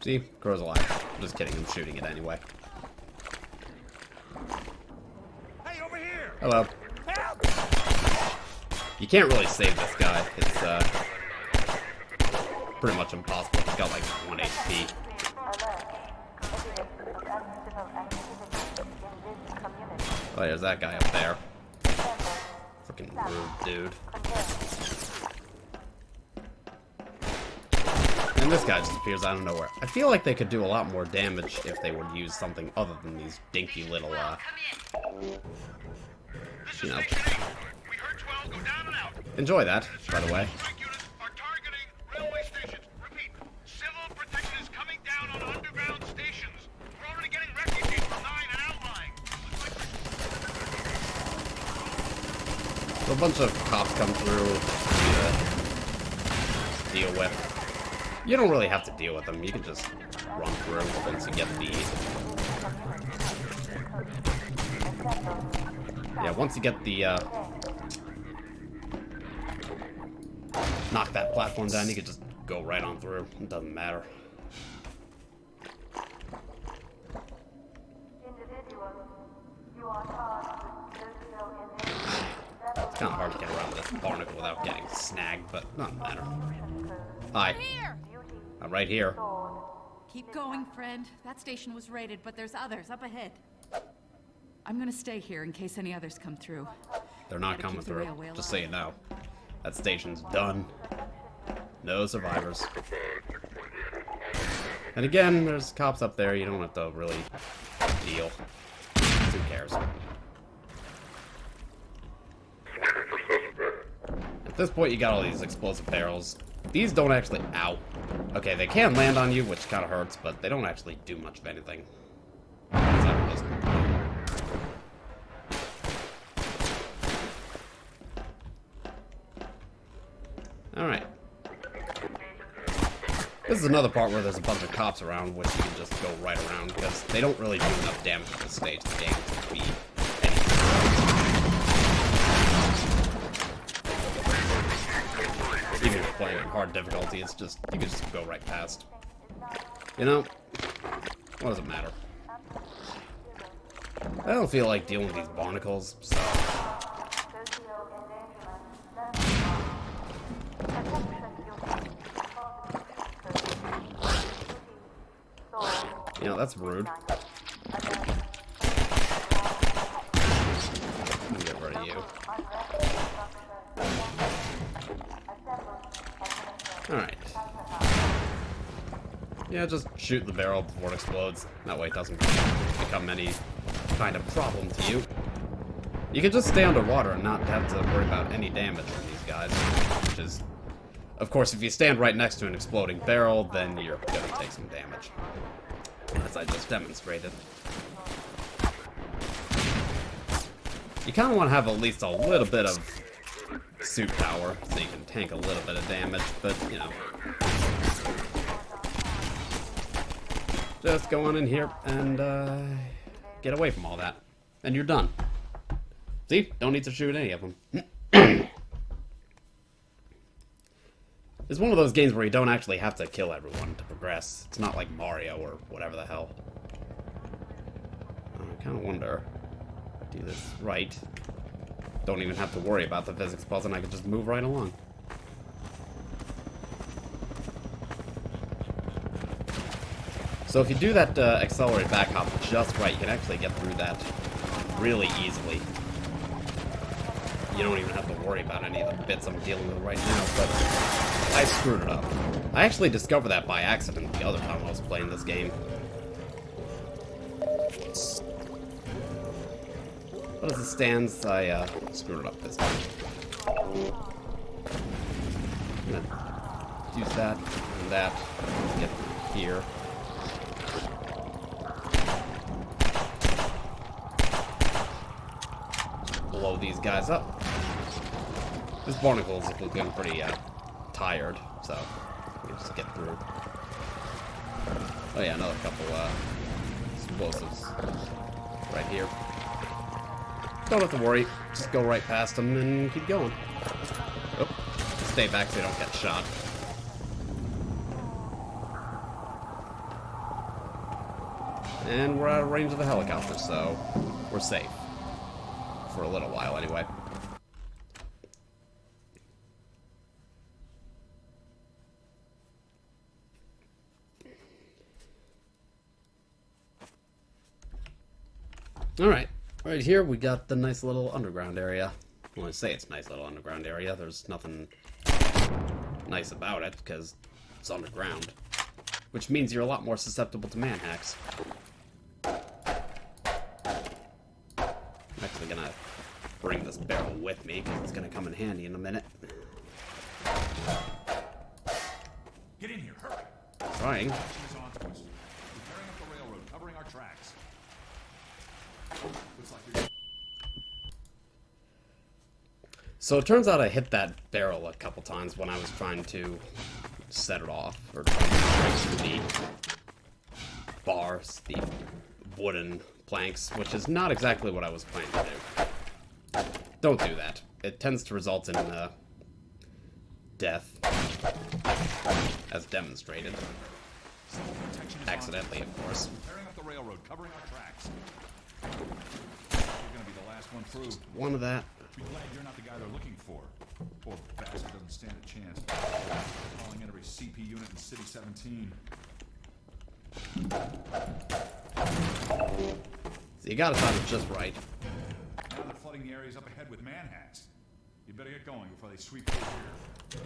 See? Crow's alive. I'm just kidding, I'm shooting it anyway. Hey, over here! Hello. Help! You can't really save this guy. It's pretty much impossible. He's got like 1 HP. Alert. Evidence of uncivil activity in this community. Oh, there's that guy up there. Freaking rude dude. And this guy just appears out of nowhere. I feel like they could do a lot more damage if they would use something other than these dinky little, you know. Enjoy that, by the way. So a bunch of cops come through to deal with. You don't really have to deal with them. You can just run through once you get the... Yeah, once you get the, knock that platform down, you can just go right on through. It doesn't matter. It's kind of hard to get around this barnacle without getting snagged, but doesn't matter. Hi. I'm right here. Keep going, friend. That station was raided, but there's others up ahead. I'm gonna stay here in case any others come through. They're not coming through, just so you know. That station's done. No survivors. And again, there's cops up there. You don't have to really deal. Who cares? At this point, you got all these explosive barrels. These don't actually... Ow. Okay, they can land on you, which kind of hurts, but they don't actually do much of anything. Alright. This is another part where there's a bunch of cops around, which you can just go right around, because they don't really do enough damage at this stage of the game to be even if playing on hard difficulty, it's just, you can just go right past. You know, what does it matter? I don't feel like dealing with these barnacles, so... You know, that's rude. Let me get rid of you. Alright. Yeah, just shoot the barrel before it explodes. That way it doesn't become any kind of problem to you. You can just stay underwater and not have to worry about any damage from these guys. Which is... Of course, if you stand right next to an exploding barrel, then you're gonna take some damage. As I just demonstrated. You kind of want to have at least a little bit of suit power, so you can tank a little bit of damage, but, you know. Just go on in here and, get away from all that. And you're done. See? Don't need to shoot any of them. It's one of those games where you don't actually have to kill everyone to progress. It's not like Mario or whatever the hell. I kind of wonder if I do this right. Don't even have to worry about the physics puzzle, and I can just move right along. So if you do that accelerated back hop just right, you can actually get through that really easily. You don't even have to worry about any of the bits I'm dealing with right now, but I screwed it up. I actually discovered that by accident the other time I was playing this game. But as it stands, I screwed it up this time. I'm gonna use that and that to get through here. Blow these guys up. This barnacle is looking pretty tired, so we can just get through. Oh yeah, another couple explosives right here. Don't have to worry, just go right past them and keep going. Oh, stay back so you don't get shot. And we're out of range of the helicopter, so we're safe. For a little while, anyway. Alright. Right here, we got the nice little underground area. Well, I say it's a nice little underground area. There's nothing nice about it, because it's underground. Which means you're a lot more susceptible to man hacks. I'm actually gonna bring this barrel with me, because it's gonna come in handy in a minute. Get in here, hurry! Trying. Action is on to us. We're tearing up the railroad, covering our tracks. Looks like you're... So it turns out I hit that barrel a couple times when I was trying to set it off, or trying to break through the bars, the wooden planks, which is not exactly what I was planning to do. Don't do that. It tends to result in death, as demonstrated. Accidentally, of course. Tearing up the railroad, covering our tracks. You're gonna be the last one through. One of that. Be glad you're not the guy they're looking for. Poor bastard doesn't stand a chance. Calling in every CP unit in City 17. So you gotta time it just right. Now they're flooding the areas up ahead with manhacks. You better get going before they sweep through here.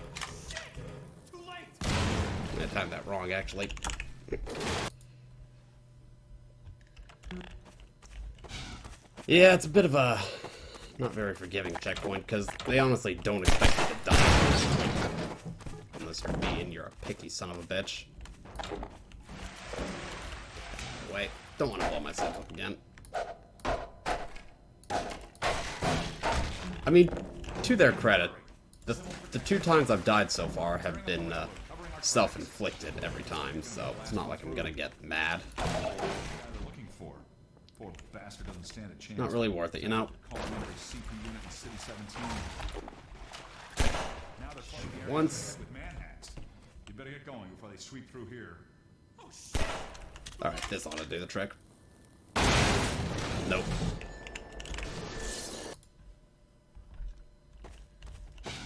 Too late! I timed that wrong, actually. Yeah, it's a bit of a not very forgiving checkpoint, because they honestly don't expect you to die. Unless you're me and you're a picky son of a bitch. Wait, don't want to blow myself up again. I mean, to their credit, the 2 times I've died so far have been self-inflicted every time, so it's not like I'm gonna get mad. Poor bastard doesn't stand a chance. Not really worth it, you know. Calling in every CP unit in City 17. Now they're flooding the areas Once. with manhacks. You better get going before they sweep through here. Alright, this ought to do the trick. Nope.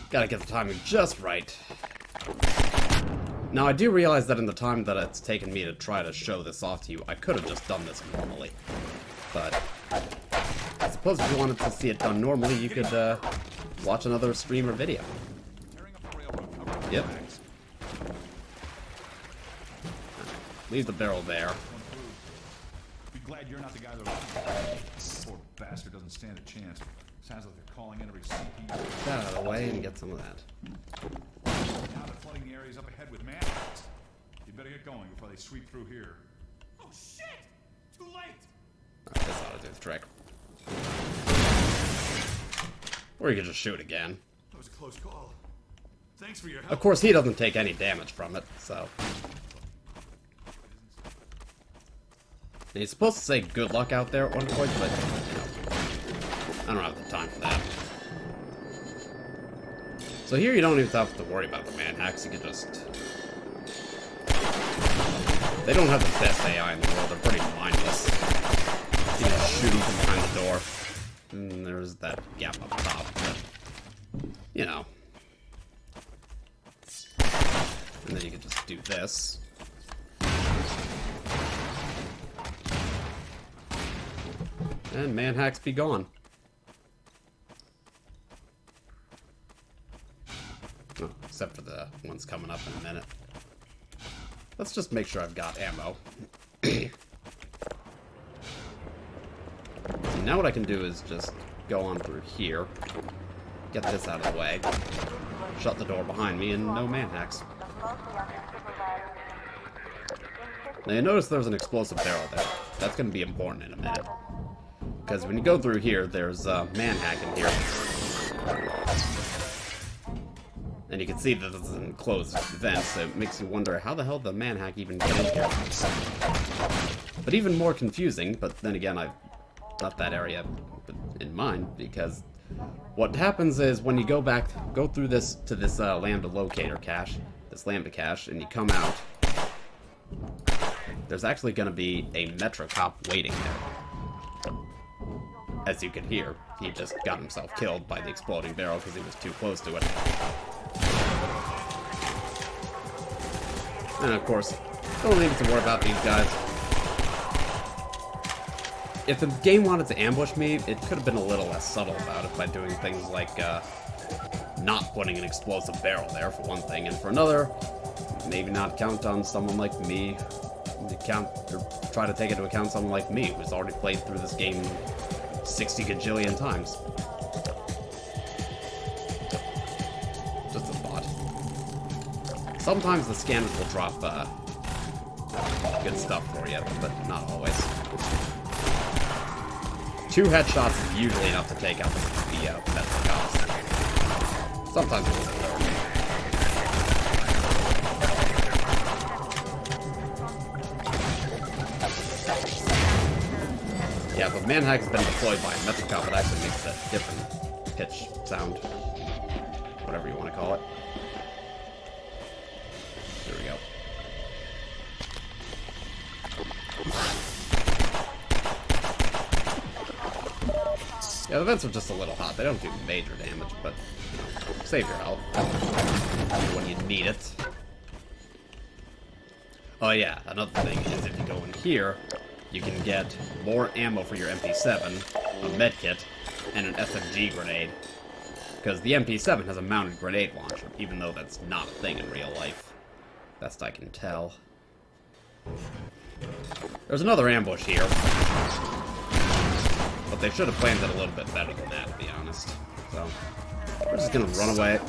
Gotta get the timing just right. Now, I do realize that in the time that it's taken me to try to show this off to you, I could have just done this normally. But I suppose if you wanted to see it done normally, you could watch another stream or video. Yep. Leave the barrel there. Be glad you're not the guy they're looking for. Poor bastard doesn't stand a chance. Sounds like they're calling in every CP. Get that out of the way and get some of that. Now they're flooding the areas up ahead with manhacks. You better get going before they sweep through here. Oh shit! Too late! Alright, this ought to do the trick. Or you could just shoot again. That was a close call. Thanks for your help. Of course, he doesn't take any damage from it, so... And he's supposed to say good luck out there at one point, but, you know, I don't have the time for that. So here you don't even have to worry about the manhacks, you can just... They don't have the best AI in the world, they're pretty mindless. You can shoot them from behind the door. And there's that gap up top, but, you know. And then you can just do this. And manhacks be gone. Oh, except for the ones coming up in a minute. Let's just make sure I've got ammo. See, now what I can do is just go on through here, get this out of the way, shut the door behind me, and no manhacks. Now you notice there's an explosive barrel there. That's going to be important in a minute. Because when you go through here, there's a manhack in here. And you can see that this is an enclosed vent, so it makes you wonder how the hell did the manhack even get in here. But even more confusing, but then again, I've got that area in mind, because what happens is when you go through this to this Lambda locator cache, this Lambda cache, and you come out, there's actually going to be a Metro cop waiting there. As you can hear, he just got himself killed by the exploding barrel because he was too close to it. And of course, don't need to worry about these guys. if the game wanted to ambush me, it could have been a little less subtle about it by doing things like not putting an explosive barrel there, for one thing, and for another, maybe not count on someone like me to count, or try to take into account someone like me who's already played through this game 60 gajillion times. Just a thought. Sometimes the scanners will drop good stuff for you, but not always. 2 headshots is usually enough to take out the metal cops. Sometimes it's a third. Yeah, but Manhack has been deployed by a Metrocop, it actually makes a different pitch sound. Whatever you want to call it. There we go. Yeah, the vents are just a little hot. They don't do major damage, but, you know, save your health when you need it. Oh yeah, another thing is if you go in here, you can get more ammo for your MP7, a medkit, and an SMG grenade. Because the MP7 has a mounted grenade launcher, even though that's not a thing in real life. Best I can tell. There's another ambush here. But they should have planned it a little bit better than that, to be honest. So, we're just gonna run away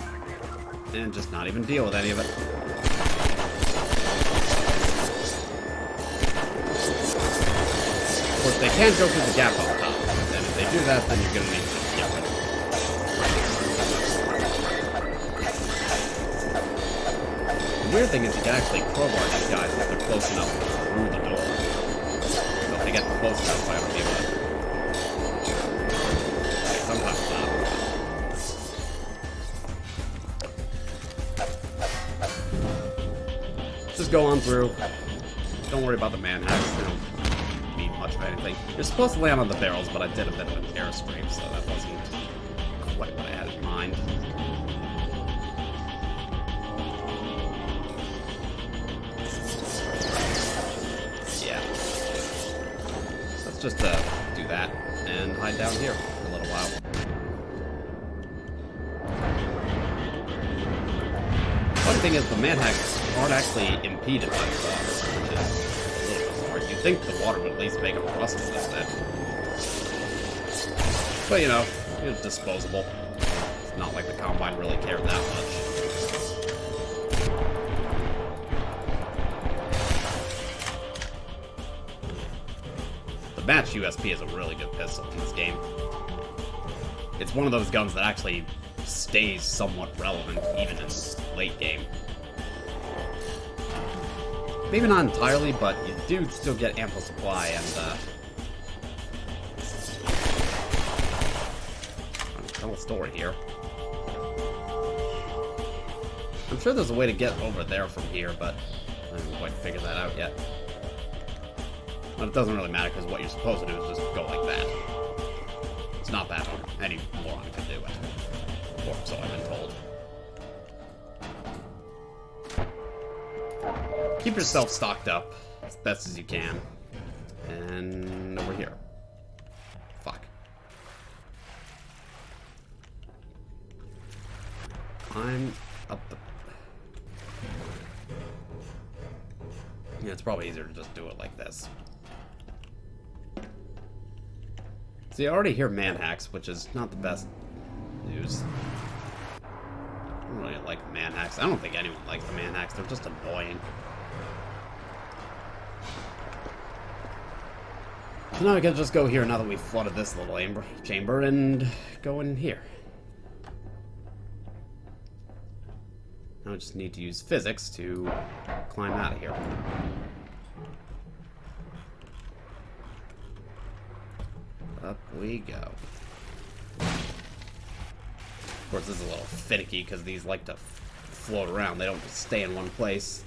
and just not even deal with any of it. Of course, they can't go through the gap on top, and if they do that, then you're gonna need to get rid of it. The weird thing is you can actually crowbar these guys if they're close enough through the door. So if they get close enough, I don't be able to. Sometimes not. Just go on through. Don't worry about the manhacks. They don't mean much of anything. You're supposed to land on the barrels, but I did a bit of an airstream, so that wasn't quite what I had in mind. Yeah. So let's just do that and hide down here for a little while. One thing is the manhacks aren't actually impeded by the water, which is a little bizarre. You'd think the water would at least make them rust a little bit. But you know, it's disposable. It's not like the Combine really cared that much. The Match USP is a really good pistol in this game. It's one of those guns that actually stays somewhat relevant, even in late game. Maybe not entirely, but you do still get ample supply, and I'll tell a story here. I'm sure there's a way to get over there from here, but I haven't quite figured that out yet. But it doesn't really matter, because what you're supposed to do is just go like that. It's not that hard. Any moron can do it. Or so I've been told. Keep yourself stocked up as best as you can. And over here. Fuck. I'm up the... Yeah, it's probably easier to just do it like this. See, I already hear manhacks, which is not the best news. I don't really like manhacks. I don't think anyone likes the manhacks. They're just annoying. So now we can just go here now that we've flooded this little chamber and go in here. Now I just need to use physics to climb out of here. Up we go. Of course, this is a little finicky because these like to float around. They don't just stay in one place.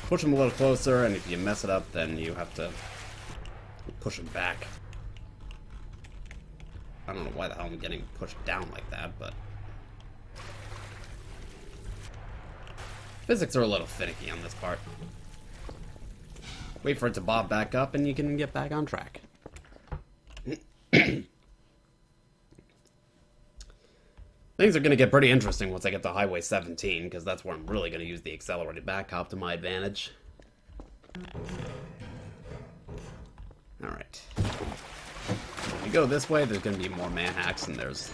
Push them a little closer, and if you mess it up, then you have to push them back. I don't know why the hell I'm getting pushed down like that, but... Physics are a little finicky on this part. Wait for it to bob back up, and you can get back on track. Things are going to get pretty interesting once I get to Highway 17, because that's where I'm really going to use the accelerated back hop to my advantage. Alright. If we go this way, there's going to be more man-hacks, and there's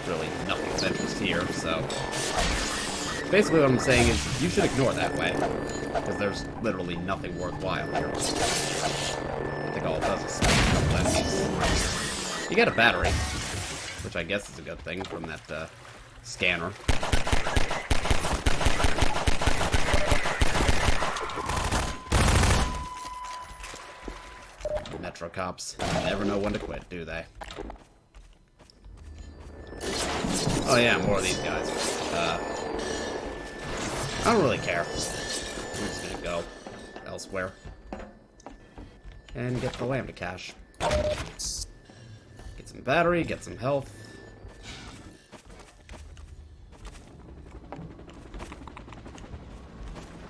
really nothing of interest here, so... Basically what I'm saying is, you should ignore that way, because there's literally nothing worthwhile here. I think all it does is spam a couple enemies. You get a battery, which I guess is a good thing from that scanner. Metro cops never know when to quit, do they? Oh yeah, more of these guys. I don't really care. I'm just gonna go elsewhere. And get the Lambda cache. Get some battery, get some health.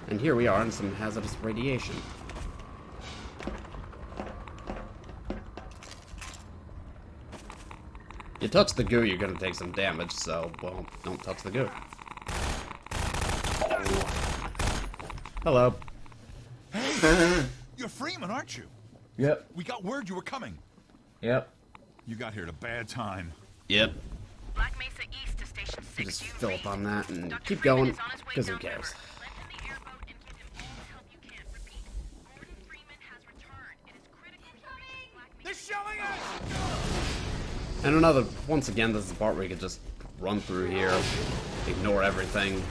And here we are in some hazardous radiation. You touch the goo, you're gonna take some damage, so, well, don't touch the goo. Hello. Hey! You're Freeman, aren't you? Yep. We got word you were coming. Yep. You got here at a bad time. Yep. Black Mesa East to Station 6. Just fill up on that and keep going, because who cares? They're showing us! And another, once again, this is the part where you can just run through here, ignore everything.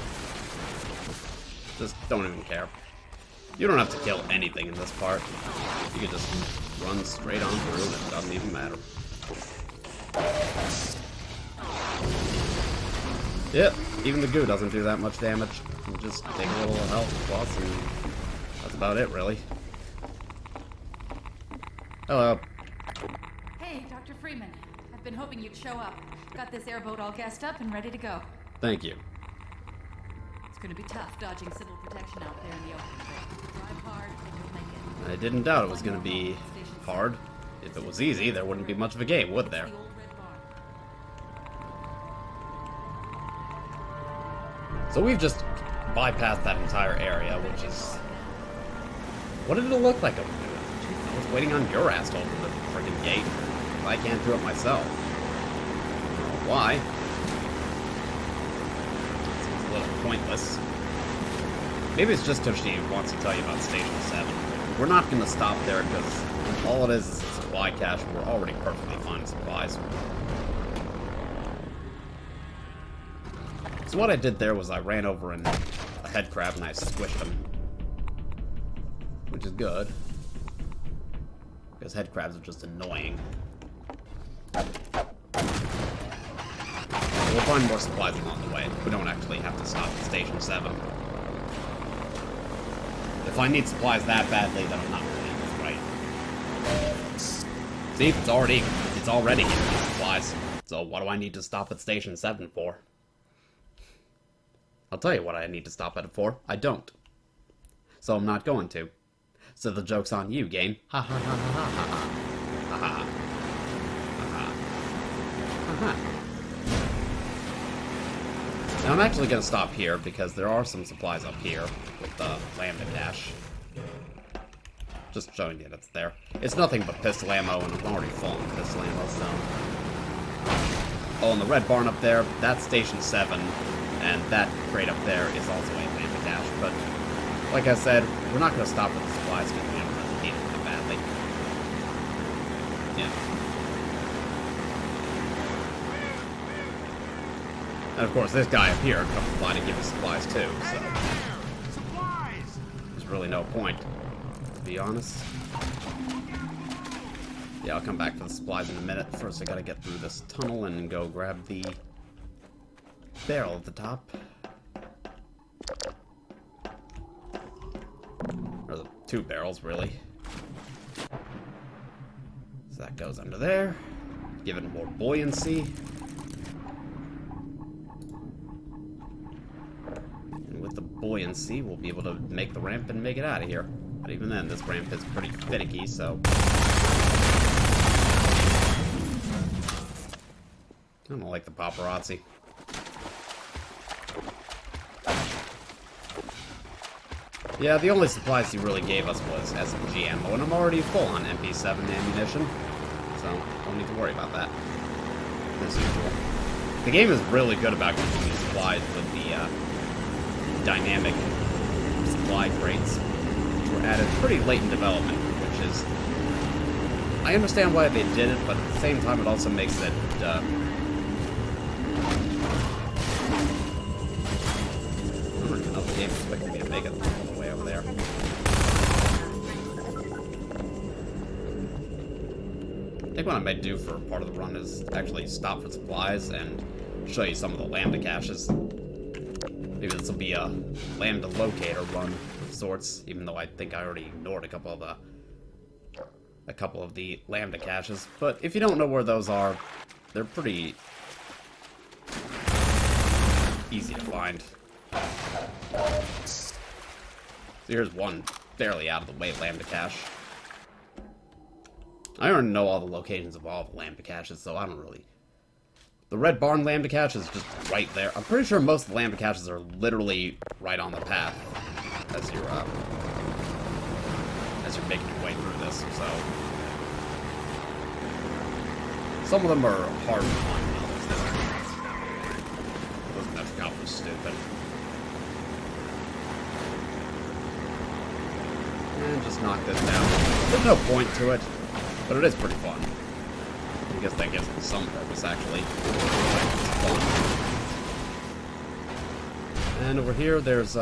Just don't even care. You don't have to kill anything in this part. You can just run straight on through and it doesn't even matter. Yep, even the goo doesn't do that much damage. You just take a little health plus and that's about it, really. Hello. Hey, Dr. Freeman. I've been hoping you'd show up. Got this airboat all gassed up and ready to go. Thank you. It's gonna be tough dodging civil protection out there in the open. Drive hard and you'll make it. I didn't doubt it was going to be hard. If it was easy, there wouldn't be much of a game, would there? So we've just bypassed that entire area, which is... What did it look like over there? Jeez, I was waiting on your ass to open the friggin' gate. I can't do it myself. I don't know why. Seems a little pointless. Maybe it's just because she wants to tell you about Station 7. We're not going to stop there because all it is a supply cache. We're already perfectly fine with supplies. So what I did there was I ran over a head crab and I squished him. Which is good. Because head crabs are just annoying. We'll find more supplies along the way. We don't actually have to stop at Station 7. If I need supplies that badly, then I'm not really right. See, it's already here, these supplies. So what do I need to stop at Station 7 for? I'll tell you what I need to stop at it for. I don't. So I'm not going to. So the joke's on you, game. Ha ha ha ha ha ha. Ha ha. Ha ha. Ha ha. Now I'm actually going to stop here because there are some supplies up here with the Lambda cache. Just showing you that it's there. It's nothing but pistol ammo, and I'm already full on pistol ammo, so... Oh, and the red barn up there, that's Station 7, and that crate up there is also a Lambda cache, but like I said, we're not going to stop with the supplies because we don't really need it that badly. Yeah. And of course, this guy up here comes by to give us supplies too, so... Supplies! There's really no point, to be honest. Yeah, I'll come back for the supplies in a minute. First, I gotta get through this tunnel and go grab the barrel at the top. Or the two barrels, really. So that goes under there. Give it more buoyancy. And with the buoyancy, we'll be able to make the ramp and make it out of here. But even then, this ramp is pretty finicky, so... I don't like the paparazzi. Yeah, the only supplies he really gave us was SMG ammo, and I'm already full on MP7 ammunition, so don't need to worry about that, as usual. The game is really good about keeping these supplies with the dynamic supply crates, which were added pretty late in development, which is... I understand why they did it, but at the same time it also makes it... enough the game expecting me to make it all the way over there. I think what I might do for part of the run is actually stop for supplies and show you some of the Lambda caches. Maybe this will be a Lambda locator run of sorts, even though I think I already ignored a couple of the Lambda caches. But if you don't know where those are, they're pretty easy to find. So here's one fairly out of the way Lambda cache. I already know all the locations of all the Lambda caches, so I don't really... The Red Barn Lambda cache is just right there. I'm pretty sure most of the Lambda caches are literally right on the path as you're making your way through this, so... Some of them are harder to find than others. Those metric out was stupid. And just knock this down. There's no point to it, but it is pretty fun. I guess that gives it some purpose, actually. It's fun. And over here, there's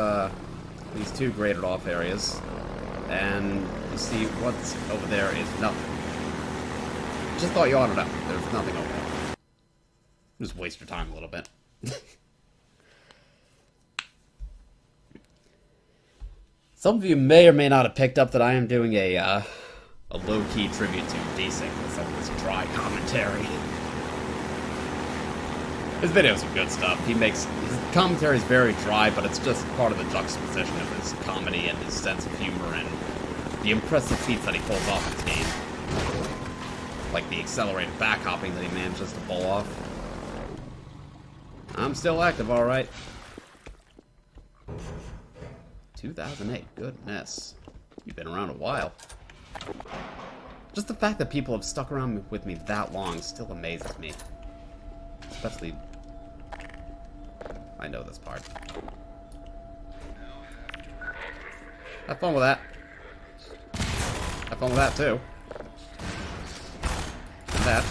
these two graded off areas. And you see what's over there is nothing. Just thought you ought to know. There's nothing over there. Just waste your time a little bit. Some of you may or may not have picked up that I am doing a low-key tribute to Desync with some of this dry commentary. His videos are good stuff. His commentary is very dry, but it's just part of the juxtaposition of his comedy and his sense of humor and the impressive feats that he pulls off in his game. Like the accelerated backhopping that he manages to pull off. I'm still active, alright. 2008, goodness. You've been around a while. Just the fact that people have stuck around with me that long still amazes me. Especially... I know this part. Have fun with that. Have fun with that, too. And that.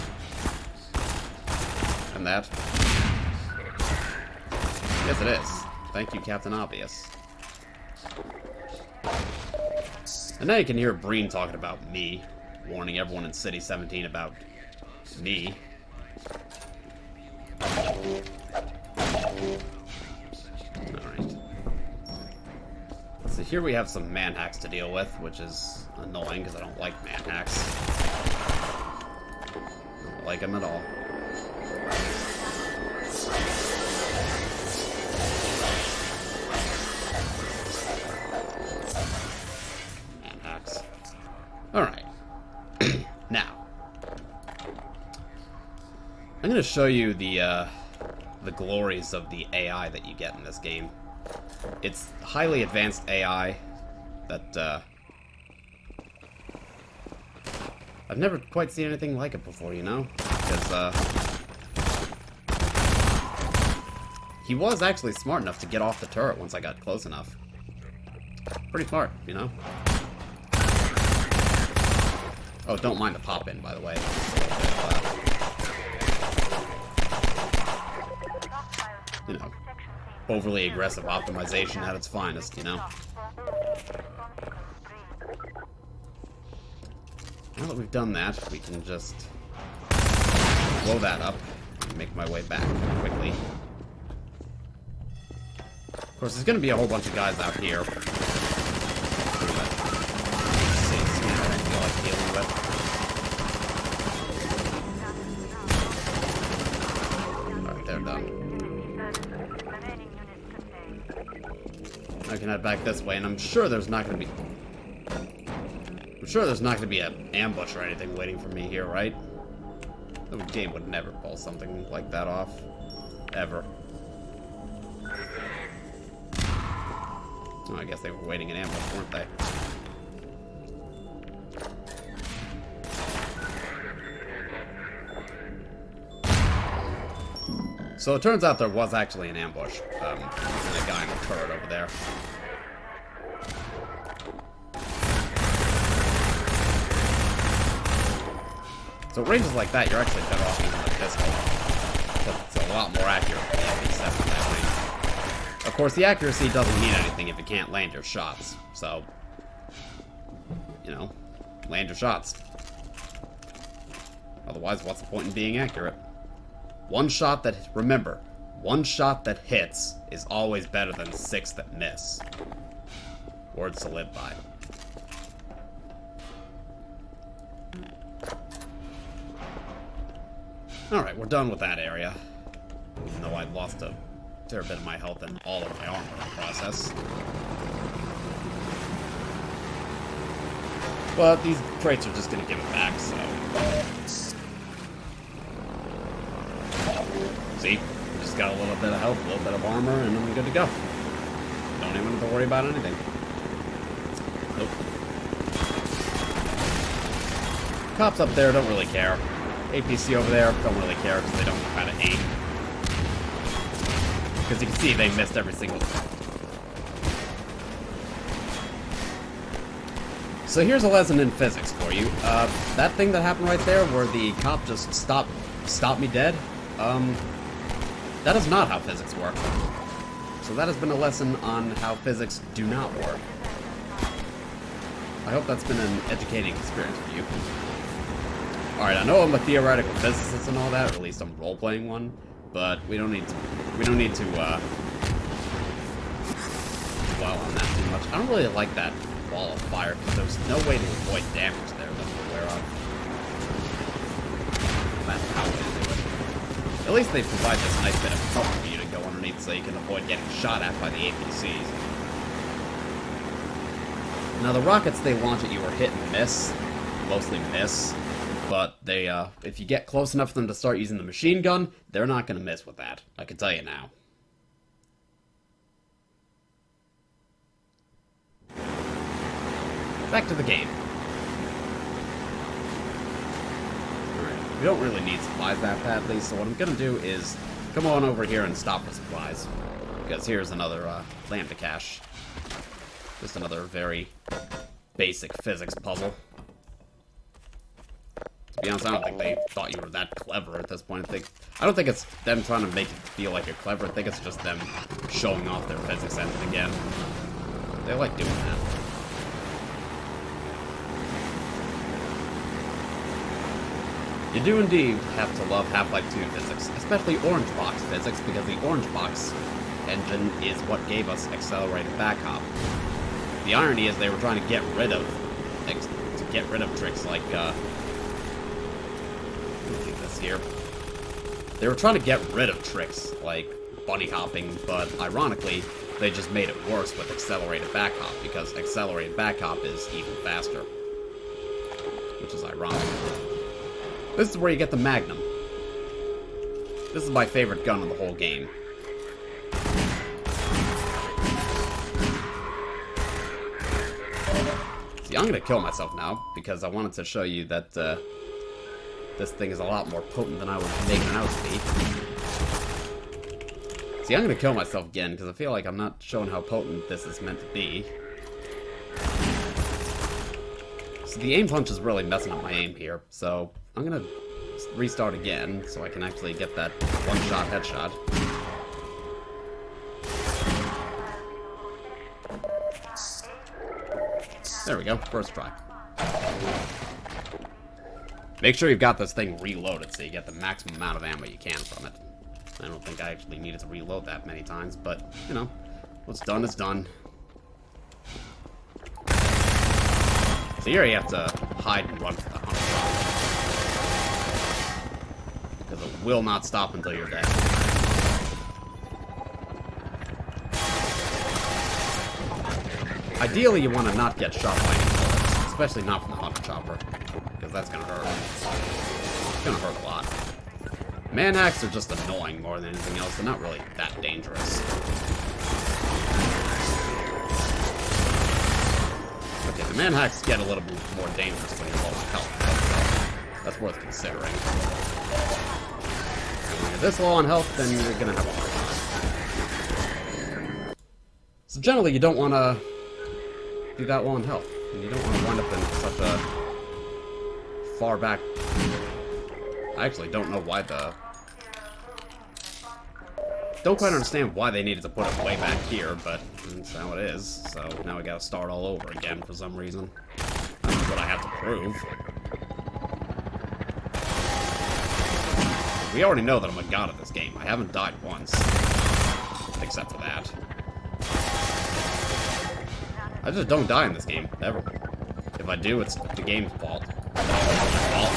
And that. Yes, it is. Thank you, Captain Obvious. And now you can hear Breen talking about me, warning everyone in City 17 about me. Alright. So here we have some man-hacks to deal with, which is annoying because I don't like man-hacks. I don't like them at all. Man-hacks. Alright. Now. I'm going to show you the glories of the AI that you get in this game. It's highly advanced AI that, I've never quite seen anything like it before, you know? Because, he was actually smart enough to get off the turret once I got close enough. Pretty smart, you know? Oh, don't mind the pop-in, by the way. You know, overly aggressive optimization at its finest, you know? Now that we've done that, we can just blow that up and make my way back quickly. Of course, there's going to be a whole bunch of guys out here. Alright, they're done. I can head back this way, and I'm sure there's not going to be... I'm sure there's not going to be an ambush or anything waiting for me here, right? The game would never pull something like that off. Ever. Oh, I guess they were waiting in ambush, weren't they? So it turns out there was actually an ambush. There's a guy in the turret over there. So ranges like that, you're actually better off using the pistol. Because it's a lot more accurate than the MP7 that range. Of course, the accuracy doesn't mean anything if you can't land your shots. So, you know, land your shots. Otherwise, what's the point in being accurate? One shot that, remember, one shot that hits is always better than 6 that miss. Words to live by. Alright, we're done with that area. Even though I lost a fair bit of my health and all of my armor in the process. But these traits are just gonna give it back, so... See? Just got a little bit of health, a little bit of armor, and I'm good to go. Don't even have to worry about anything. Nope. Cops up there don't really care. APC over there don't really care because they don't know how to aim. Because you can see they missed every single one. So here's a lesson in physics for you. That thing that happened right there where the cop just stopped me dead, that is not how physics work. So that has been a lesson on how physics do not work. I hope that's been an educating experience for you. Alright, I know I'm a theoretical physicist and all that, or at least I'm role-playing one, but we don't need to dwell on that too much. I don't really like that wall of fire, because there's no way to avoid damage there that I'm aware of. That's how they do it. At least they provide this nice bit of cover for you to go underneath so you can avoid getting shot at by the APCs. Now the rockets they launch at you are hit and miss, mostly miss. But they, if you get close enough for them to start using the machine gun, they're not going to miss with that. I can tell you now. Back to the game. Alright, we don't really need supplies that badly, so what I'm going to do is come on over here and stop for supplies. Because here's another lambda cache. Just another very basic physics puzzle. To be honest, I don't think they thought you were that clever at this point. I don't think it's them trying to make it feel like you're clever. I think it's just them showing off their physics engine again. They like doing that. You do indeed have to love Half-Life 2 physics, especially Orange Box physics, because the Orange Box engine is what gave us accelerated backhop. The irony is they were trying to get rid of tricks like here. They were trying to get rid of tricks like bunny hopping, but ironically, they just made it worse with accelerated backhop, because accelerated backhop is even faster. Which is ironic. This is where you get the Magnum. This is my favorite gun in the whole game. See, I'm gonna kill myself now, because I wanted to show you that, this thing is a lot more potent than I was making it out to be. See, I'm gonna kill myself again, because I feel like I'm not showing how potent this is meant to be. So the aim punch is really messing up my aim here, so I'm gonna restart again, so I can actually get that one-shot headshot. There we go, first try. Make sure you've got this thing reloaded so you get the maximum amount of ammo you can from it. I don't think I actually needed to reload that many times, but, you know, what's done is done. So here you have to hide and run for the hunter. Because it will not stop until you're dead. Ideally, you want to not get shot by any bullets, especially not from the hunter chopper. Because that's gonna hurt. It's gonna hurt a lot. Man-hacks are just annoying more than anything else. They're not really that dangerous. manhacks get a little bit more dangerous when you're low on health. That's worth considering. And when you're this low on health, then you're gonna have a hard time. So generally, you don't want to be that low on health. And you don't want to wind up in such a far back... I actually don't know why the... Don't quite understand why they needed to put it way back here, but that's how it is. So now we gotta start all over again for some reason. That's what I have to prove. We already know that I'm a god at this game. I haven't died once. Except for that. I just don't die in this game, ever. If I do, it's the game's fault. It's not my fault.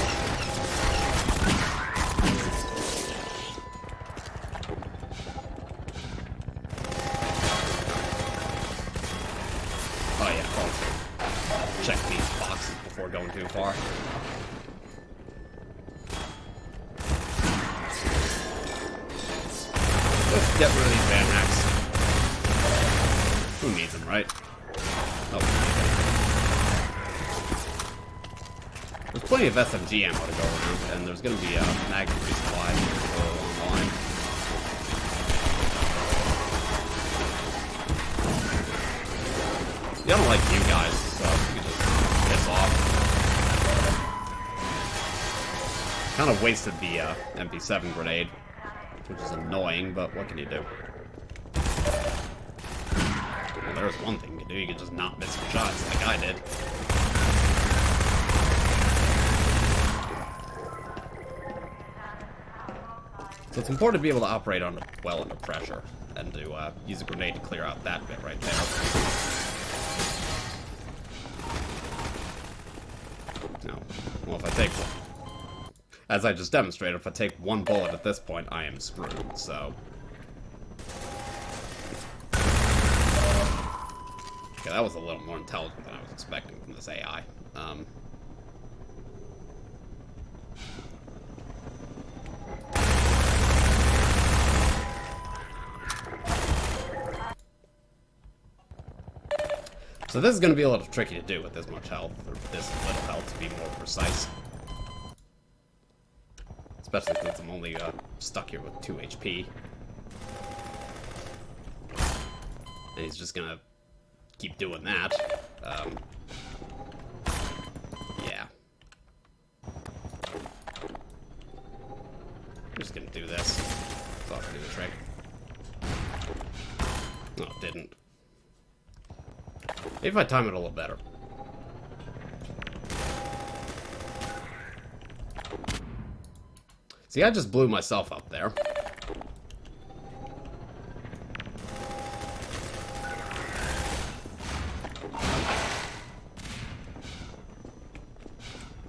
Oh yeah, also check these boxes before going too far. Let's get rid of these manhacks. Who needs them, right? Oh. There's plenty of SMG ammo to go around, and there's going to be a mag resupply along the line. Yeah, I don't like you guys, so you can just piss off. Kind of wasted the MP7 grenade, which is annoying, but what can you do? Well, there's one thing you can do. You can just not miss your shots like I did. So it's important to be able to operate well under pressure, and to use a grenade to clear out that bit right there. No. Well, if I take... As I just demonstrated, if I take one bullet at this point, I am screwed, so... Okay, that was a little more intelligent than I was expecting from this AI. So this is going to be a little tricky to do with this much health, or this little health to be more precise. Especially since I'm only stuck here with 2 HP. And he's just gonna keep doing that. Yeah. I'm just gonna do this. Thought I'd do the trick. No, it didn't. Maybe if I time it a little better. See, I just blew myself up there.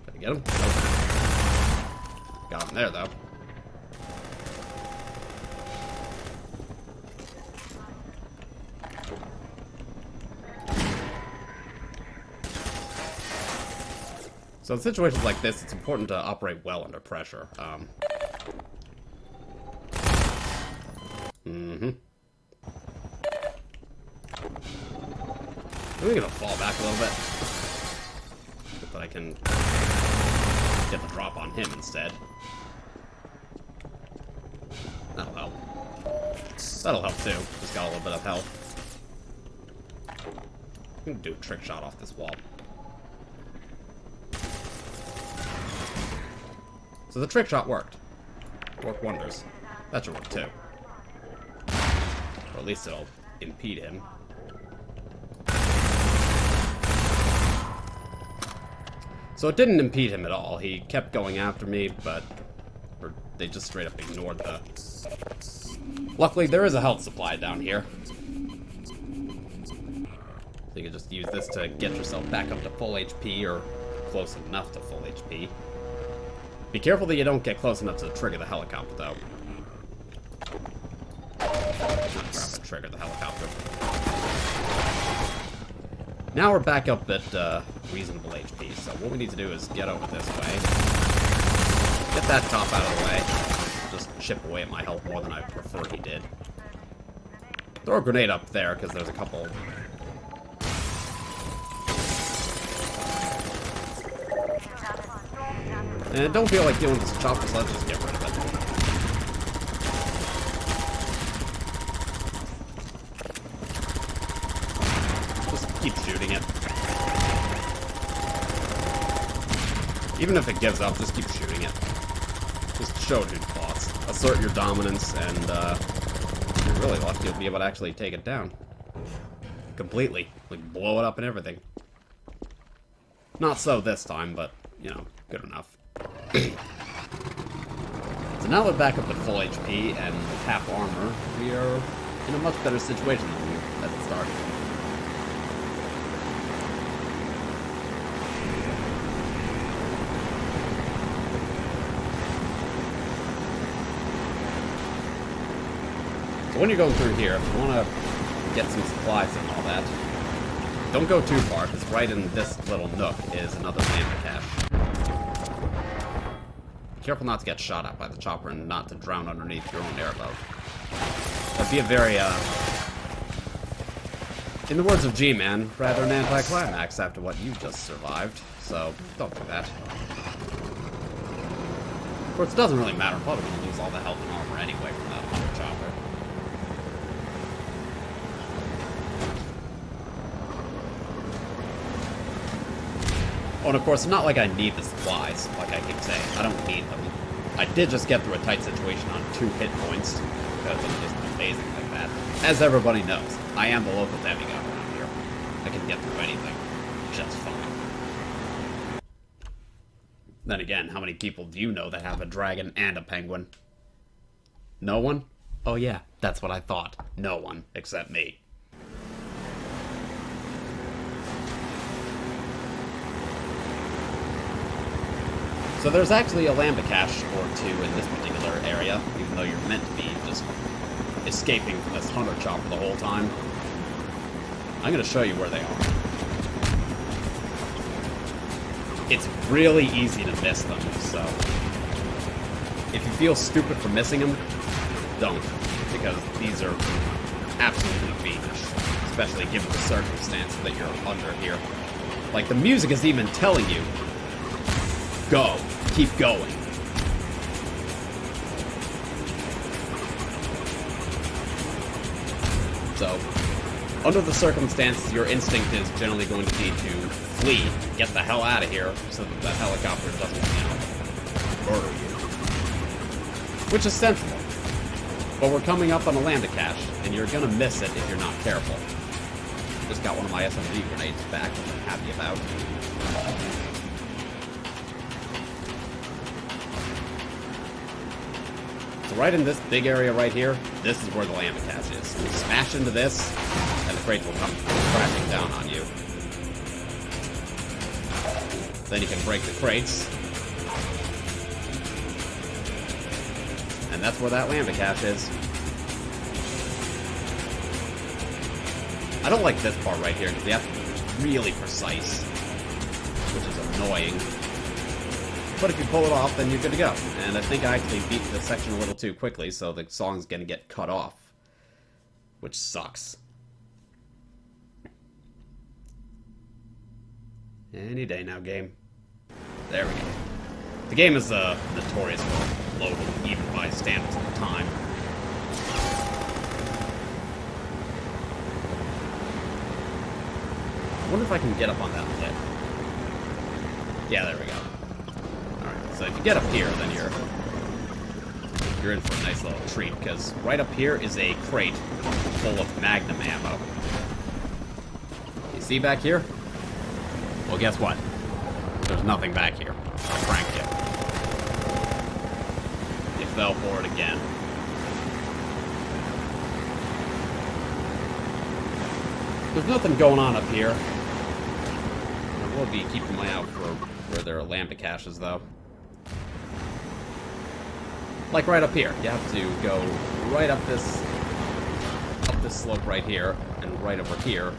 Did I get him? Nope. Got him there, though. So in situations like this, it's important to operate well under pressure. I'm gonna fall back a little bit. But I can get the drop on him instead. That'll help. That'll help too. Just got a little bit of health. I'm gonna do a trick shot off this wall. So the trick shot worked. Worked wonders. That should work too. Or at least it'll impede him. So it didn't impede him at all. He kept going after me, but they just straight up ignored the... Luckily, there is a health supply down here. So you can just use this to get yourself back up to full HP, or close enough to full HP. Be careful that you don't get close enough to trigger the helicopter, though. Oh, crap, I triggered the helicopter. Now we're back up at reasonable HP, so what we need to do is get over this way. Get that top out of the way. Just chip away at my health more than I prefer he did. Throw a grenade up there, because there's a couple And don't feel like dealing with this chopper, so let's just get rid of it. Just keep shooting it. Even if it gives up, just keep shooting it. Just show it who's boss. Assert your dominance, and if you're really lucky, you'll be able to actually take it down. Completely. Like, blow it up and everything. Not so this time, but, you know, good enough. So now we're back up to full HP and half armor. We are in a much better situation than we were at the start. So when you're going through here, if you want to get some supplies and all that, don't go too far, because right in this little nook is another lambda cache. Be careful not to get shot at by the chopper and not to drown underneath your own airboat. That'd be a very, in the words of G-Man, rather an anticlimax after what you just survived, so don't do that. Of course, it doesn't really matter. I'm probably going to lose all the health and armor anyway from that other chopper. Oh, and of course, it's not like I need the supplies, like I keep saying. I don't need them. I did just get through a tight situation on 2 hit points, because I'm just amazing like that. As everybody knows, I am the local demigod around here. I can get through anything just fine. Then again, how many people do you know that have a dragon and a penguin? No one? Oh yeah, that's what I thought. No one, except me. So there's actually a lambda cache or 2 in this particular area, even though you're meant to be just escaping from this hunter chopper the whole time. I'm going to show you where they are. It's really easy to miss them, so if you feel stupid for missing them, don't, because these are absolutely fiendish, especially given the circumstance that you're under here. Like, the music is even telling you, go. Keep going. So, under the circumstances, your instinct is generally going to be to flee, get the hell out of here, so that the helicopter doesn't, you know, murder you. Which is sensible. But we're coming up on a lambda cache, and you're gonna miss it if you're not careful. Just got one of my SMG grenades back, which I'm happy about. So right in this big area right here, this is where the lambda cache is. You smash into this, and the crates will come crashing down on you. Then you can break the crates. And that's where that lambda cache is. I don't like this part right here, because you have to be really precise, which is annoying. But if you pull it off, then you're good to go. And I think I actually beat this section a little too quickly, so the song's gonna get cut off. Which sucks. Any day now, game. There we go. The game is notorious for loading, even by standards of the time. I wonder if I can get up on that lip. Yeah, there we go. Alright, so if you get up here, then you're in for a nice little treat, because right up here is a crate full of Magnum ammo. You see back here? Well, guess what? There's nothing back here. I pranked you. You fell for it again. There's nothing going on up here. I will be keeping my eye out for where there are lambda caches, though. Like right up here. You have to go right up this slope right here, and right over here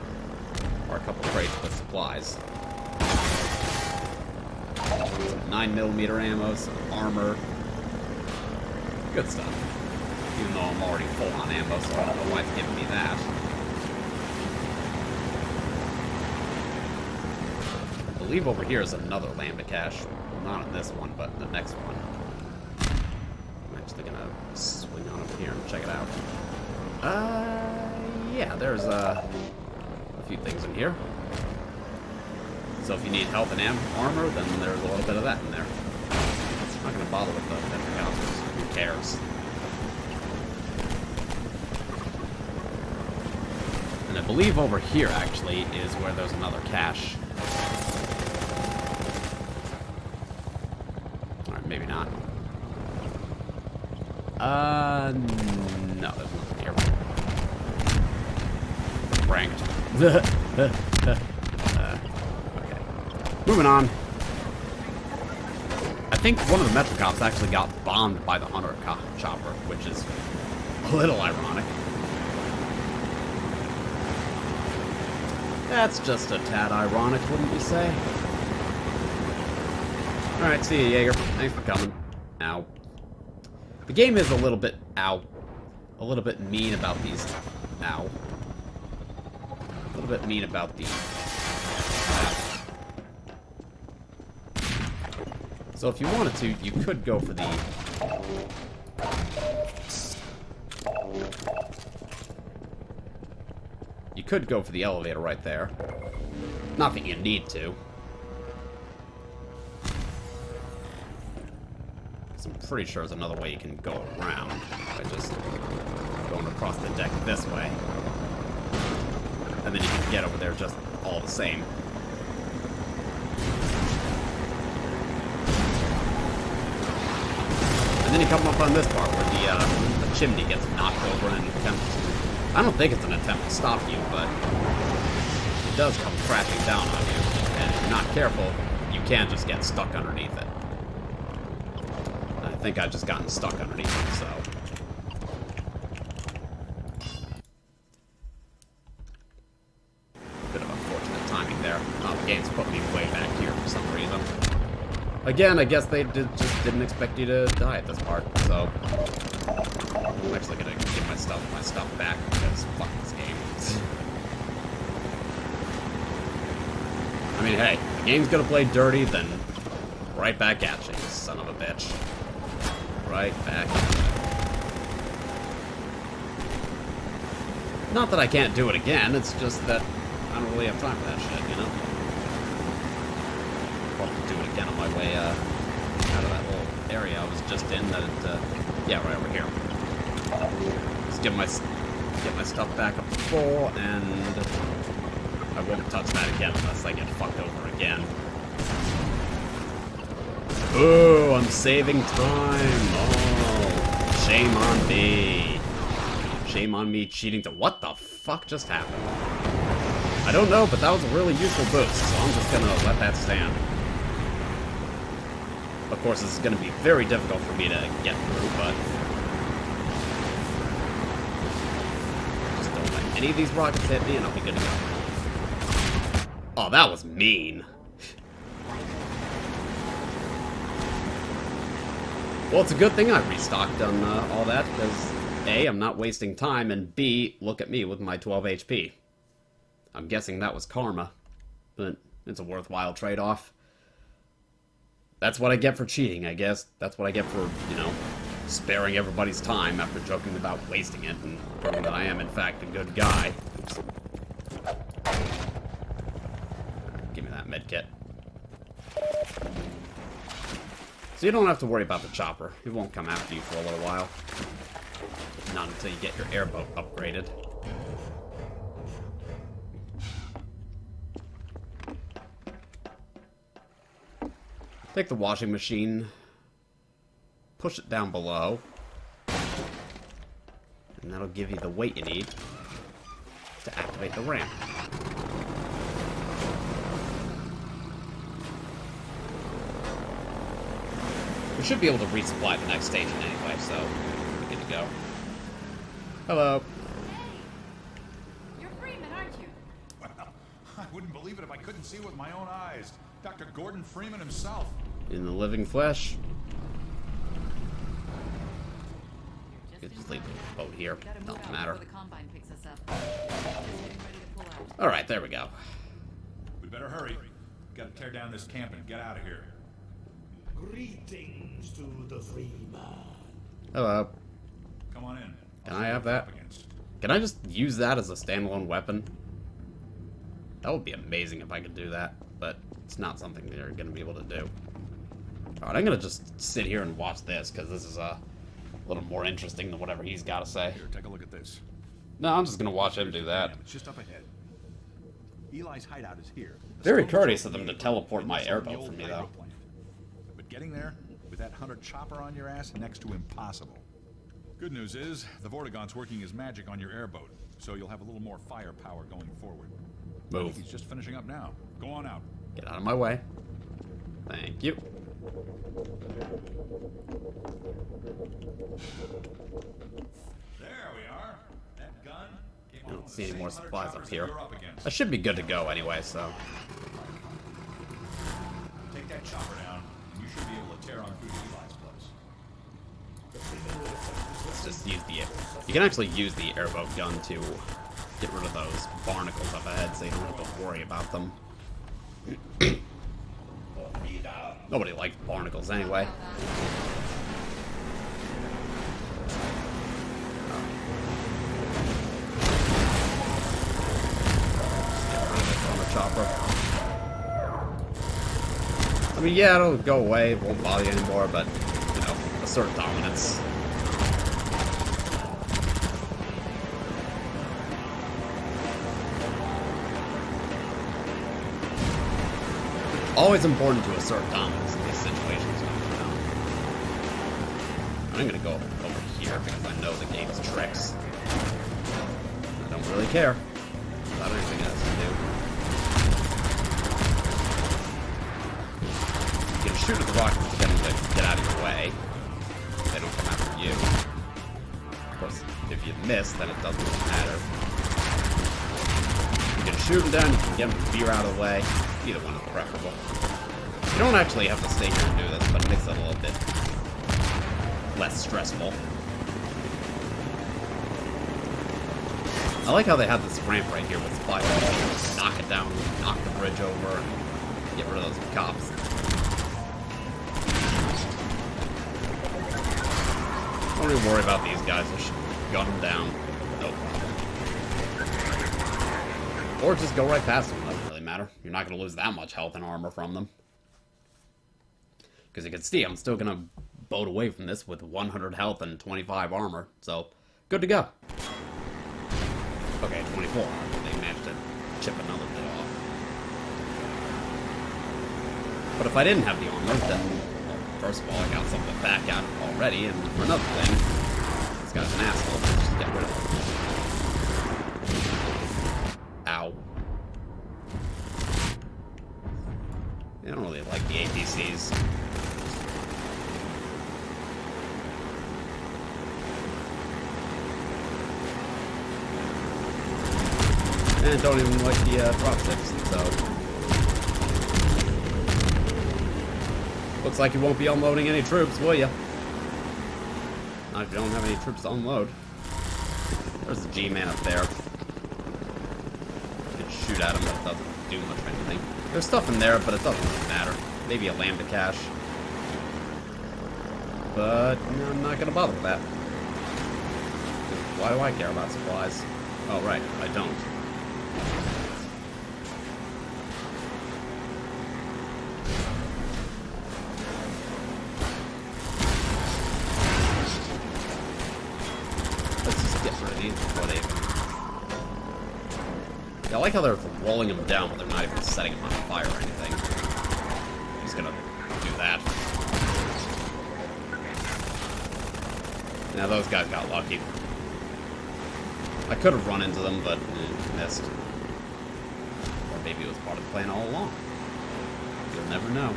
are a couple crates with supplies. 9mm ammo, some armor. Good stuff. Even though I'm already full on ammo, so I don't know why it's giving me that. believe over here is another lambda cache. Not in this one, but the next one. I'm actually gonna swing on over here and check it out. Yeah, there's a few things in here. So if you need health and armor, then there's a little bit of that in there. I'm not gonna bother with the helicopters. Who cares? And I believe over here actually is where there's another cache. Alright, maybe not. No, there's nothing here. Pranked. Okay. Moving on. I think one of the Metrocops actually got bombed by the Hunter chopper, which is a little ironic. That's just a tad ironic, wouldn't you say? Alright, see you, Jaeger. Thanks for coming. Ow. The game is a little bit, a little bit mean about these, a little bit mean about these. So if you wanted to, you could go for the... You could go for the elevator right there. Not that you need to. I'm pretty sure there's another way you can go around by just going across the deck this way. And then you can get over there just all the same. And then you come up on this part where the chimney gets knocked over and attempts. I don't think it's an attempt to stop you, but it does come crashing down on you. And if you're not careful, you can just get stuck underneath it. I think I've just gotten stuck underneath it, so. Bit of unfortunate timing there. Oh, the game's put me way back here for some reason. Again, I guess they just didn't expect you to die at this part, so. I'm actually gonna give my stuff back because fuck this game. I mean, hey, the game's gonna play dirty, then right back at you, son of a bitch. Right back. Not that I can't do it again, it's just that I don't really have time for that shit, you know? I'll have to do it again on my way out of that little area I was just in. Yeah, right over here. Just get my stuff back up to full, and I won't touch that again unless I get fucked over again. Ooh, I'm saving time. Oh, shame on me. Shame on me cheating to... What the fuck just happened? I don't know, but that was a really useful boost, so I'm just gonna let that stand. Of course, this is gonna be very difficult for me to get through, but... Just don't let any of these rockets hit me, and I'll be good to go. Oh, that was mean. Well, it's a good thing I restocked on all that, because A, I'm not wasting time, and B, look at me with my 12 HP. I'm guessing that was karma, but it's a worthwhile trade-off. That's what I get for cheating, I guess. That's what I get for, you know, sparing everybody's time after joking about wasting it, and proving that I am, in fact, a good guy. Oops. Give me that medkit. So you don't have to worry about the chopper. It won't come after you for a little while. Not until you get your airboat upgraded. Take the washing machine, push it down below, and that'll give you the weight you need to activate the ramp. We should be able to resupply the next station anyway, so we're good to go. Hello. You're Freeman, aren't you? Well, I wouldn't believe it if I couldn't see it with my own eyes. Dr. Gordon Freeman himself. In the living flesh. Just leave the boat here. Doesn't matter. Alright, there we go. We better hurry. Got a tear down this camp and get out of here. Greetings to the free man. Hello. Come on in. Can I have that? Can I just use that as a standalone weapon? That would be amazing if I could do that, but it's not something they're going to be able to do. Alright, I'm going to just sit here and watch this, because this is a little more interesting than whatever he's got to say. Here, take a look at this. No, I'm just going to watch him do that. It's just up ahead. Eli's hideout is here. Very courteous of them to teleport my airboat for me, though. But getting there, with that hunter chopper on your ass, next to impossible. Good news is, the Vortigaunt's working his magic on your airboat, so you'll have a little more firepower going forward. Move. I think he's just finishing up now. Go on out. Get out of my way. Thank you. There we are. That gun. I don't see any more supplies up here. I should be good to go anyway, so. Take that chopper down, and you should be able to tear on through Eli's place. Let's just use the... You can actually use the airboat gun to get rid of those barnacles up ahead, so you don't have to worry about them. Nobody likes barnacles anyway. Chopper. I mean, yeah, it'll go away, it won't bother you anymore, but, you know, assert dominance. Always important to assert dominance in these situations. You know? I'm gonna go over here because I know the game's tricks. I don't really care about anything else to do. You can shoot at the rockets to get them to get out of your way. They don't come after you. Of course, if you miss, then it doesn't really matter. You can shoot them down, you can get them to veer out of the way. Either one is preferable. You don't actually have to stay here and do this, but it makes it a little bit less stressful. I like how they have this ramp right here with fire. Just knock it down, knock the bridge over, and get rid of those cops. Don't even worry about these guys. Just gun them down. No problem. Or just go right past them. Doesn't really matter. You're not going to lose that much health and armor from them. Because you can see, I'm still going to boat away from this with 100 health and 25 armor. So, good to go. Okay, 24. They managed to chip another bit off. But if I didn't have the armor, then, well, first of all, I got something back out already, and for another thing, this guy's an asshole. Just get rid of him. Ow. I don't really like the APCs. And don't even like the drop sticks, so. Looks like you won't be unloading any troops, will ya? Not if you don't have any troops to unload. There's the G-Man up there. You can shoot at him, but it doesn't do much of anything. There's stuff in there, but it doesn't really matter. Maybe a lambda cache. But no, I'm not gonna bother with that. Why do I care about supplies? Oh, right, I don't. Let's just get rid of these before they... Yeah, I like how they're rolling them down, but they're not even setting them on fire or anything. I'm just gonna do that. Now those guys got lucky. I could have run into them, but missed. Or maybe it was part of the plan all along. You'll never know.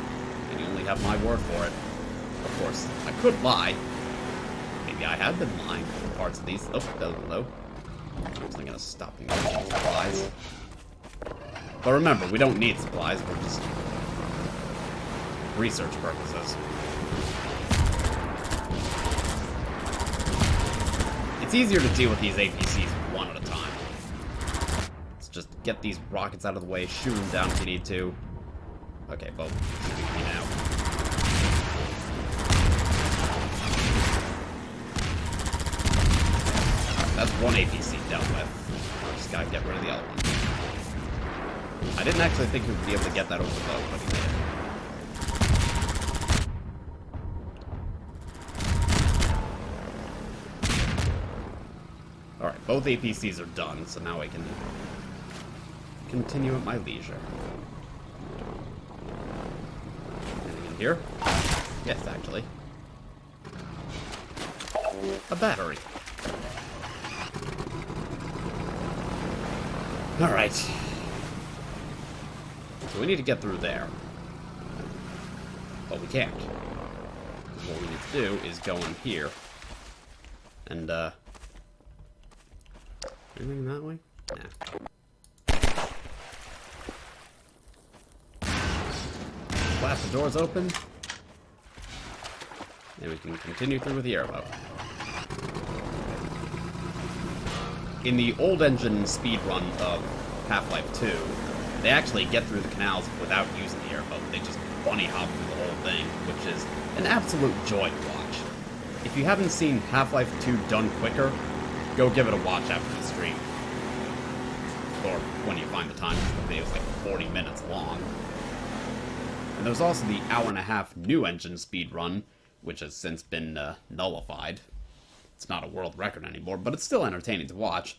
And you only have my word for it. Of course, I could lie. Maybe I have been lying for parts of these. Oh, hello. I'm just gonna stop and get supplies. But remember, we don't need supplies. We're just research purposes. It's easier to deal with these APCs one at a time. Let's just get these rockets out of the way, shoot them down if you need to. Okay, both. Now. That's one APC dealt with. Just gotta get rid of the other one. I didn't actually think he would be able to get that over the boat, but he did. Alright, both APCs are done, so now I can continue at my leisure. Anything in here? Yes, actually. A battery. Alright. So we need to get through there. But we can't. Because what we need to do is go in here. And, anything that way? Nah. Blast the doors open. And we can continue through with the airboat. In the old engine speedrun of Half-Life 2, they actually get through the canals without using the airboat. They just bunny hop through the whole thing, which is an absolute joy to watch. If you haven't seen Half-Life 2 done quicker, go give it a watch after the stream. Or when you find the time, the video's like 40 minutes long. And there's also the hour-and-a-half new engine speedrun, which has since been nullified. It's not a world record anymore, but it's still entertaining to watch.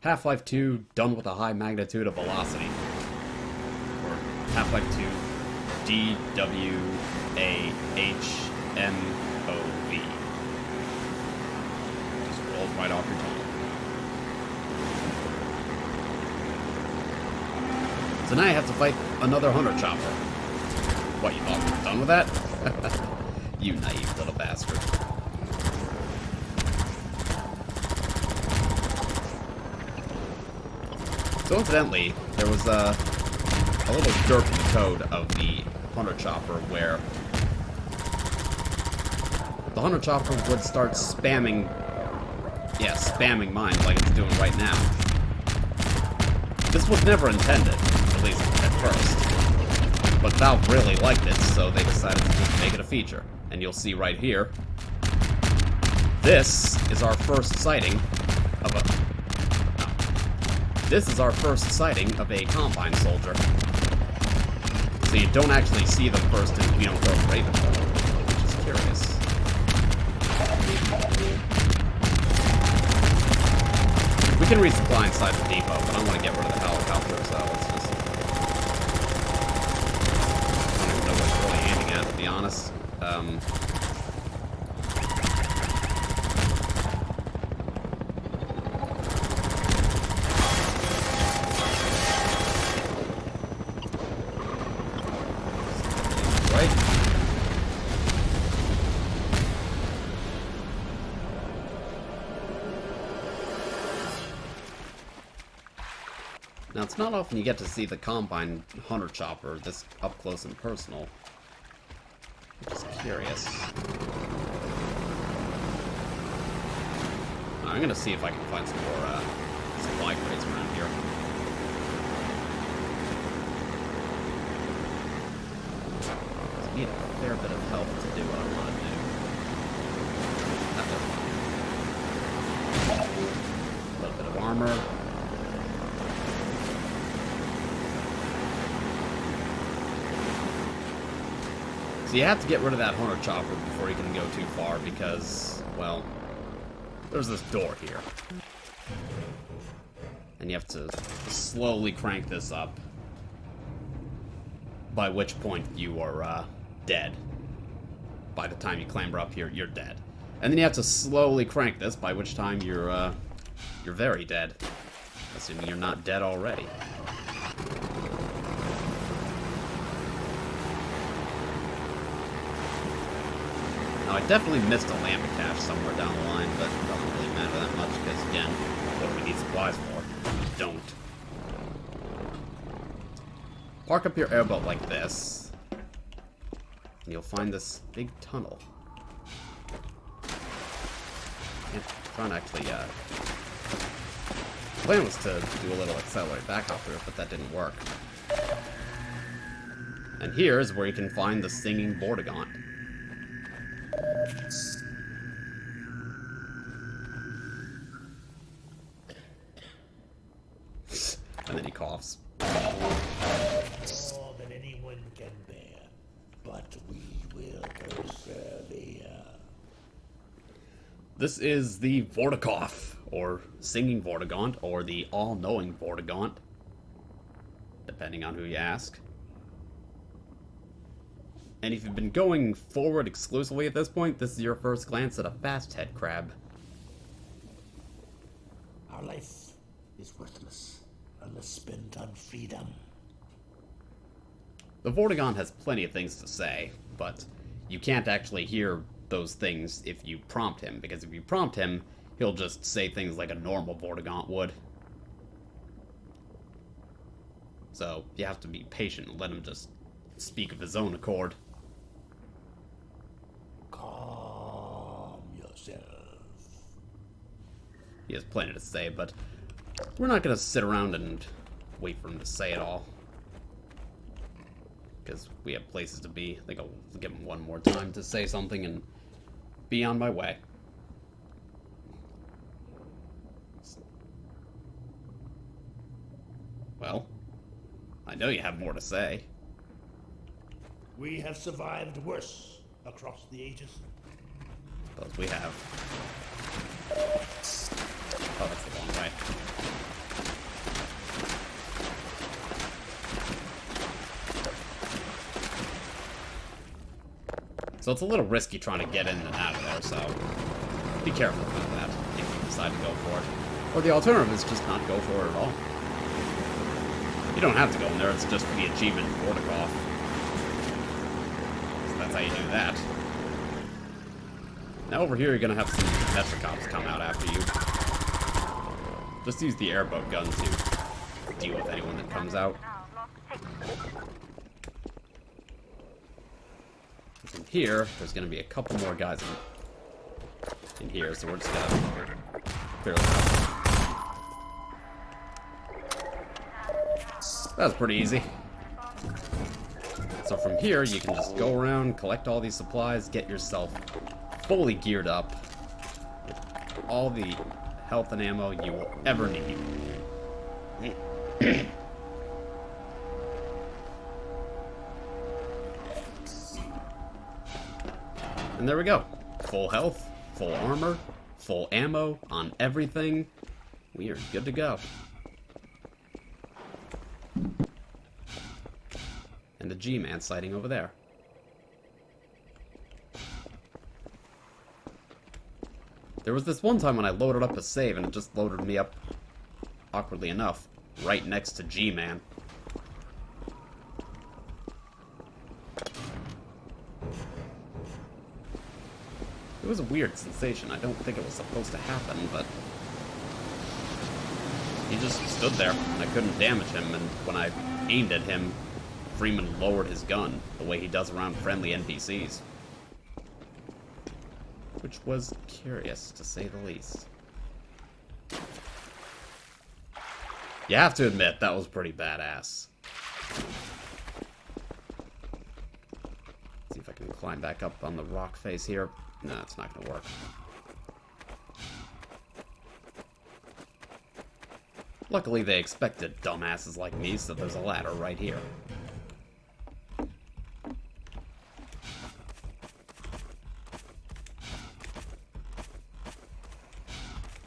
Half-Life 2 done with a high magnitude of velocity. Or Half-Life 2 DWAHMOV. Just rolls right off your tongue. So now you have to fight another hunter chopper. What, you thought we were done with that? You naive little bastard. So incidentally, there was a little derp in the code of the hunter chopper where the hunter chopper would start spamming mines like it's doing right now. This was never intended, at least at first. But Valve really liked it, so they decided to just make it a feature. And you'll see right here, this is our first sighting of a... This is our first sighting of a Combine soldier. So you don't actually see them first and we don't throw Raven, which is curious. We can resupply inside the depot, but I want to get rid of the helicopter, so let's just... I don't even know what it's really aiming at, to be honest. Now, it's not often you get to see the Combine Hunter Chopper this up close and personal. I'm just curious. I'm gonna see if I can find some more supply crates around here. I need a fair bit of help to do what I want to do. A little bit of armor. So you have to get rid of that hunter chopper before you can go too far because, well, there's this door here. And you have to slowly crank this up. By which point you are dead. By the time you clamber up here, you're dead. And then you have to slowly crank this, by which time you're very dead. Assuming you're not dead already. Now, I definitely missed a lamp cache somewhere down the line, but it doesn't really matter that much, because, again, what do we need supplies for? We don't. Park up your airboat like this, and you'll find this big tunnel. I'm trying to actually, the plan was to do a little accelerate back up through it, but that didn't work. And here is where you can find the singing Vortigaunt. And then he coughs. More than anyone can bear, but we will persevere. This is the Vortigaunt, or singing Vortigaunt, or the all-knowing Vortigaunt, depending on who you ask. And if you've been going forward exclusively at this point, this is your first glance at a fast-head crab. Our life is worthless unless spent on freedom. The Vortigaunt has plenty of things to say, but you can't actually hear those things if you prompt him, because if you prompt him, he'll just say things like a normal Vortigaunt would. So you have to be patient and let him just speak of his own accord. Calm yourself. He has plenty to say, but we're not going to sit around and wait for him to say it all. Because we have places to be. I think I'll give him one more time to say something and be on my way. Well, I know you have more to say. We have survived worse across the ages. Suppose we have. Oh, that's the wrong way. So it's a little risky trying to get in and out of there, so be careful about that if you decide to go for it. Or the alternative is just not go for it at all. You don't have to go in there, it's just for the achievement Vortigaunt. So that's how you do that. Now over here you're gonna have some Metrocops come out after you. Just use the airboat gun to deal with anyone that comes out. From here, there's gonna be a couple more guys in here, so we're just gonna clear them out. That was pretty easy. So from here, you can just go around, collect all these supplies, get yourself fully geared up with all the health and ammo you will ever need. And there we go. Full health, full armor, full ammo on everything. We are good to go. And the G-Man sighting over there. There was this one time when I loaded up a save and it just loaded me up, awkwardly enough, right next to G-Man. It was a weird sensation. I don't think it was supposed to happen, but he just stood there and I couldn't damage him, and when I aimed at him, Freeman lowered his gun the way he does around friendly NPCs. Which was curious, to say the least. You have to admit, that was pretty badass. See if I can climb back up on the rock face here. No, it's not gonna work. Luckily, they expected dumbasses like me, so there's a ladder right here.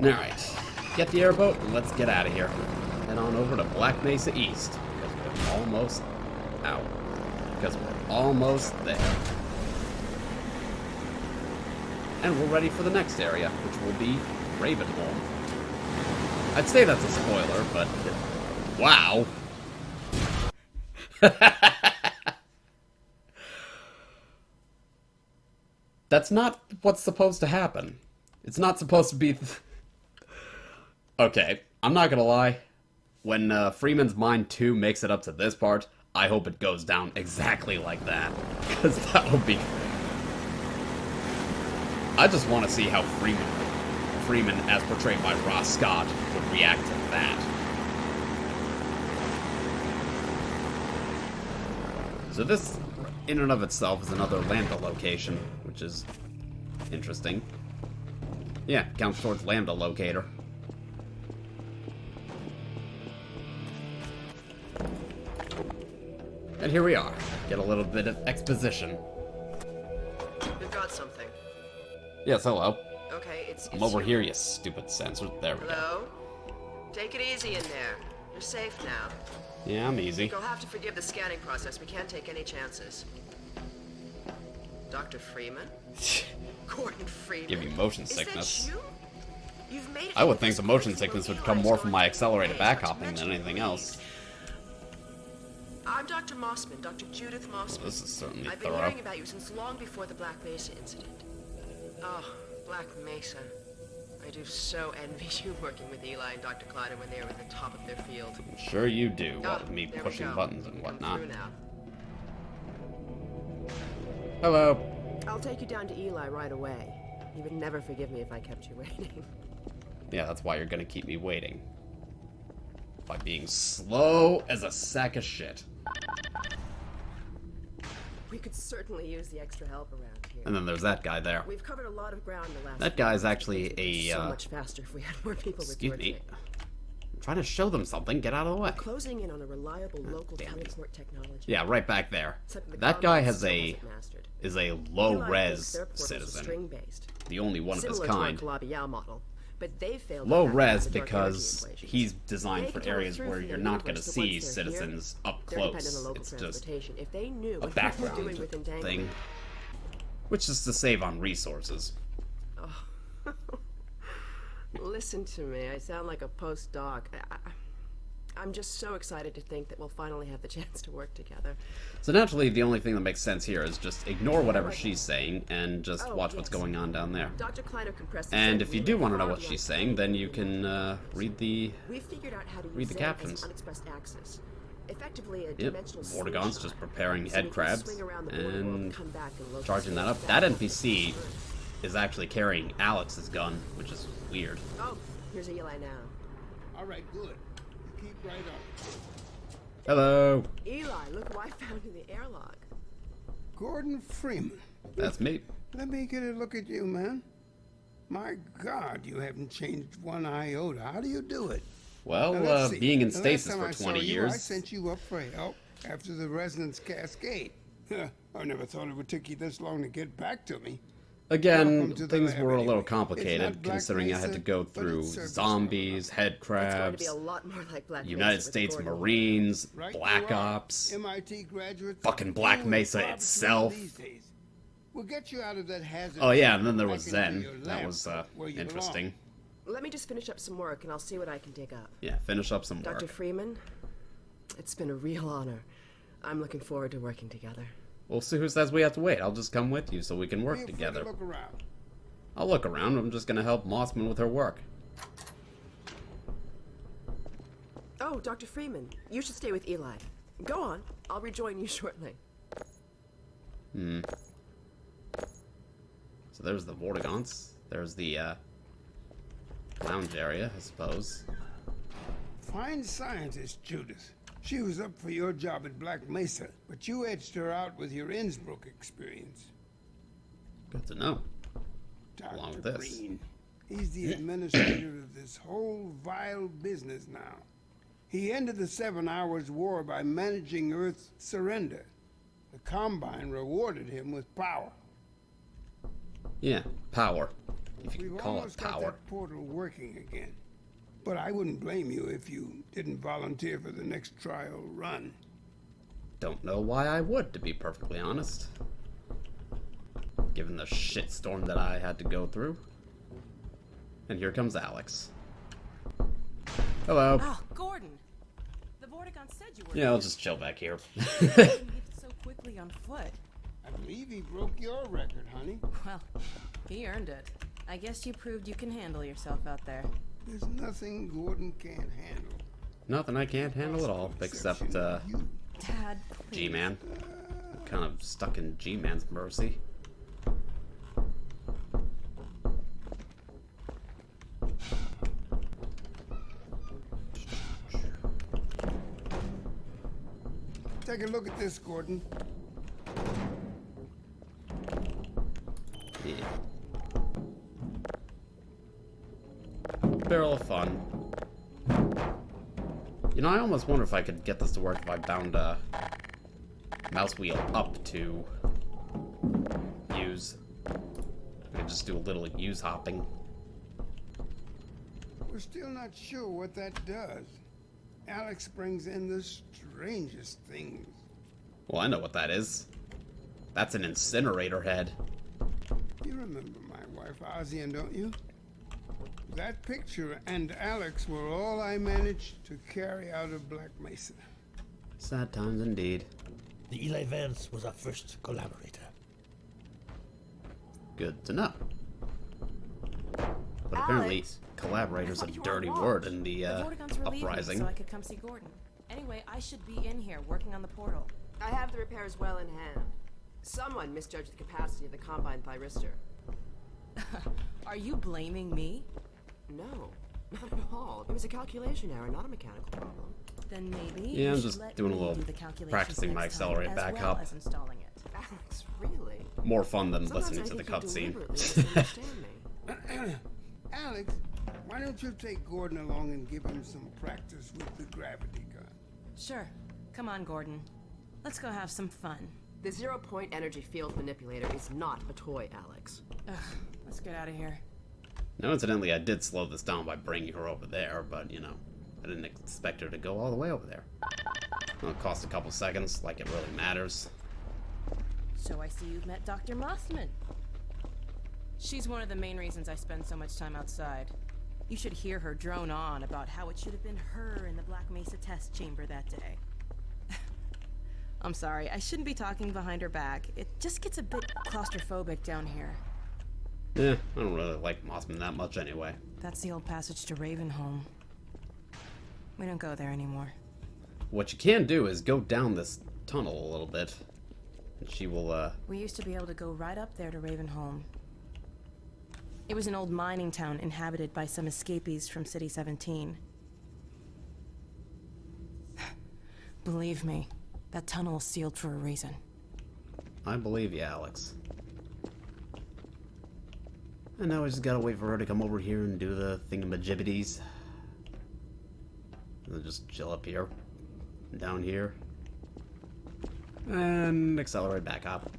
Alright, get the airboat and let's get out of here. Head on over to Black Mesa East, because we're almost out. Because we're almost there. And we're ready for the next area, which will be Ravenholm. I'd say that's a spoiler, but wow. That's not what's supposed to happen. It's not supposed to be... Okay, I'm not gonna lie. When Freeman's Mind 2 makes it up to this part, I hope it goes down exactly like that. Because that would be... I just want to see how Freeman, as portrayed by Ross Scott, would react to that. So this, in and of itself, is another Lambda location, which is interesting. Yeah, counts towards Lambda locator. And here we are. Get a little bit of exposition. We've got something. Yes, hello. Okay, it's I'm over here, you stupid sensor. There we go. Hello? Take it easy in there. You're safe now. Yeah, I'm easy. You'll have to forgive the scanning process. We can't take any chances. Dr. Freeman? Gordon Freeman? Give you motion Is sickness. that you? You've made it I would to think this the motion point sickness where would come Eli's more from my going accelerated to waste, back not to hopping than mention anything Louise. else. I'm Dr. Mossman, Dr. Judith Mossman. This is certainly I've been thorough. hearing about you since long before the Black Mesa incident. Oh, Black Mesa. I do so envy you working with Eli and Dr. Kleider when they were at the top of their field. Sure you do, Ah, what with me there we pushing go. buttons and Come whatnot. through now. Hello. I'll take you down to Eli right away. He would never forgive me if I kept you waiting. Yeah, that's why you're gonna keep me waiting. By being slow as a sack of shit. We could certainly use the extra help around here. And then there's that guy there. We've covered a lot of ground in the last. That guy's actually a, so much faster if we had more people with excuse your me. tape. I'm trying to show them something. Get out of the way. We're closing in on a reliable local teleport technology. Yeah, right back there. Something the That guy Commonwealth has still a hasn't mastered. is a Eli low thinks res their portals are citizen. string-based, The only one of his similar kind. to our Calabi-Yau model, but they failed. Low to res factor the dark energy because equations. he's designed They for can tell areas through where from you're the not going to universe that once see they're here, citizens up they're dependent close. on local It's just transportation. If they knew a what we were background doing with entanglement. thing. Which is to save on resources. Oh. Listen to me. I sound like a postdoc. I'm just so excited to think that we'll finally have the chance to work together. So naturally, the only thing that makes sense here is just ignore whatever she's saying and just watch what's going on down there. Dr. Kleider compressed. And if you do want to know what she's saying, then you can read the We figured out how to read use the Zen as captions. an unexpressed axis. Effectively a Yep, dimensional Vortigaunt's slingshot. just preparing So head we can crabs swing around the border world and come back and locate charging that up. space That back. NPC is actually carrying Alex's gun, which is weird. Oh, here's Eli now. All right, good. You keep right up. Hello. Eli, look what I found in the airlock. Gordon Freeman. That's me. Let me get a look at you, man. My God, you haven't changed one iota. How do you do it? Well, Now, let's see. being in The last stasis time for I saw 20 you, years. I sent you up for help after the resonance cascade. I never thought it would take you this long to get back to me. Again, Welcome to the things lab, were a little anyway. It's complicated not Black considering I had to Mesa, go but through it's service zombies, head It's going to crabs, be a lot more like Black Mesa United with States Gordon. Marines, Right you Black are. Ops, MIT graduates. fucking Black You and Mesa Bob's itself. these days. We'll get you out of that hazard. Oh yeah, and then there back was into Zen. your That lab, was where you interesting. Let me just finish up some work and I'll see what I can dig up. Yeah, finish up some Dr. work. Freeman, it's been a real honor. I'm looking forward to working together. We'll see who says we have to wait. I'll just come with you so we can work Feel free to together. look around. I'll look around. I'm just gonna help Mossman with her work. Oh, Dr. Freeman, you should stay with Eli. Go on, I'll rejoin you shortly. Hmm. So there's the Vortigaunts. There's the lounge area, I suppose. Fine scientist, Judith. She was up for your job at Black Mesa, but you edged her out with your Innsbruck experience. Good to know. Dr. Along with this. Green. He's the administrator of this whole vile business now. He ended the 7 Hours War by managing Earth's surrender. The Combine rewarded him with power. Yeah, power. If you We've can call it almost got power. that portal working again. But I wouldn't blame you if you didn't volunteer for the next trial run. Don't know why I would, to be perfectly honest. Given the shitstorm that I had to go through. And here comes Alex. Hello. Oh, Gordon. The Vortigaunt said you were. Yeah, I'll just chill back here. You made it so quickly on foot. I believe he broke your record, honey. Well, he earned it. I guess you proved you can handle yourself out there. There's nothing Gordon can't handle. Nothing I can't handle at all, except, Dad, please. G-Man. I'm kind of stuck in G-Man's mercy. Take a look at this, Gordon. Yeah. Barrel of fun. You know, I almost wonder if I could get this to work if I bound a mouse wheel up to use. I could just do a little use hopping. We're still not sure what that does. Alex brings in the strangest things. Well, I know what that is. That's an incinerator head. You remember my wife, Ozian, don't you? That picture and Alex were all I managed to carry out of Black Mesa. Sad times indeed. The Eli Vance was our first collaborator. Good to know. But apparently, collaborator's a dirty word in the Vortigon's relieved me uprising. so I could come see Gordon. Anyway, I should be in here working on the portal. I have the repairs well in hand. Someone misjudged the capacity of the Combine thyristor. Are you blaming me? No, not at all. It was a calculation error, not a mechanical problem. Then maybe Yeah, you I'm should just let doing a me little do the calculations practicing my next time, accelerate as back well up. as installing it. Alex, really? More fun than Sometimes listening I to the think you cutscene. deliberately misunderstand me. Alex, why don't you take Gordon along and give him some practice with the gravity gun? Sure. Come on, Gordon. Let's go have some fun. The zero-point energy field manipulator is not a toy, Alex. Ugh, let's get out of here. Now, incidentally, I did slow this down by bringing her over there, but, you know, I didn't expect her to go all the way over there. Well, it cost a couple seconds, like it really matters. So I see you've met Dr. Mossman. She's one of the main reasons I spend so much time outside. You should hear her drone on about how it should have been her in the Black Mesa test chamber that day. I'm sorry, I shouldn't be talking behind her back. It just gets a bit claustrophobic down here. Yeah, I don't really like Mossman that much anyway. That's the old passage to Ravenholm. We don't go there anymore. What you can do is go down this tunnel a little bit. And she will, We used to be able to go right up there to Ravenholm. It was an old mining town inhabited by some escapees from City 17. Believe me, that tunnel is sealed for a reason. I believe you, Alex. And now I just gotta wait for her to come over here and do the thingamajibbities. And then just chill up here. Down here. And accelerate back up.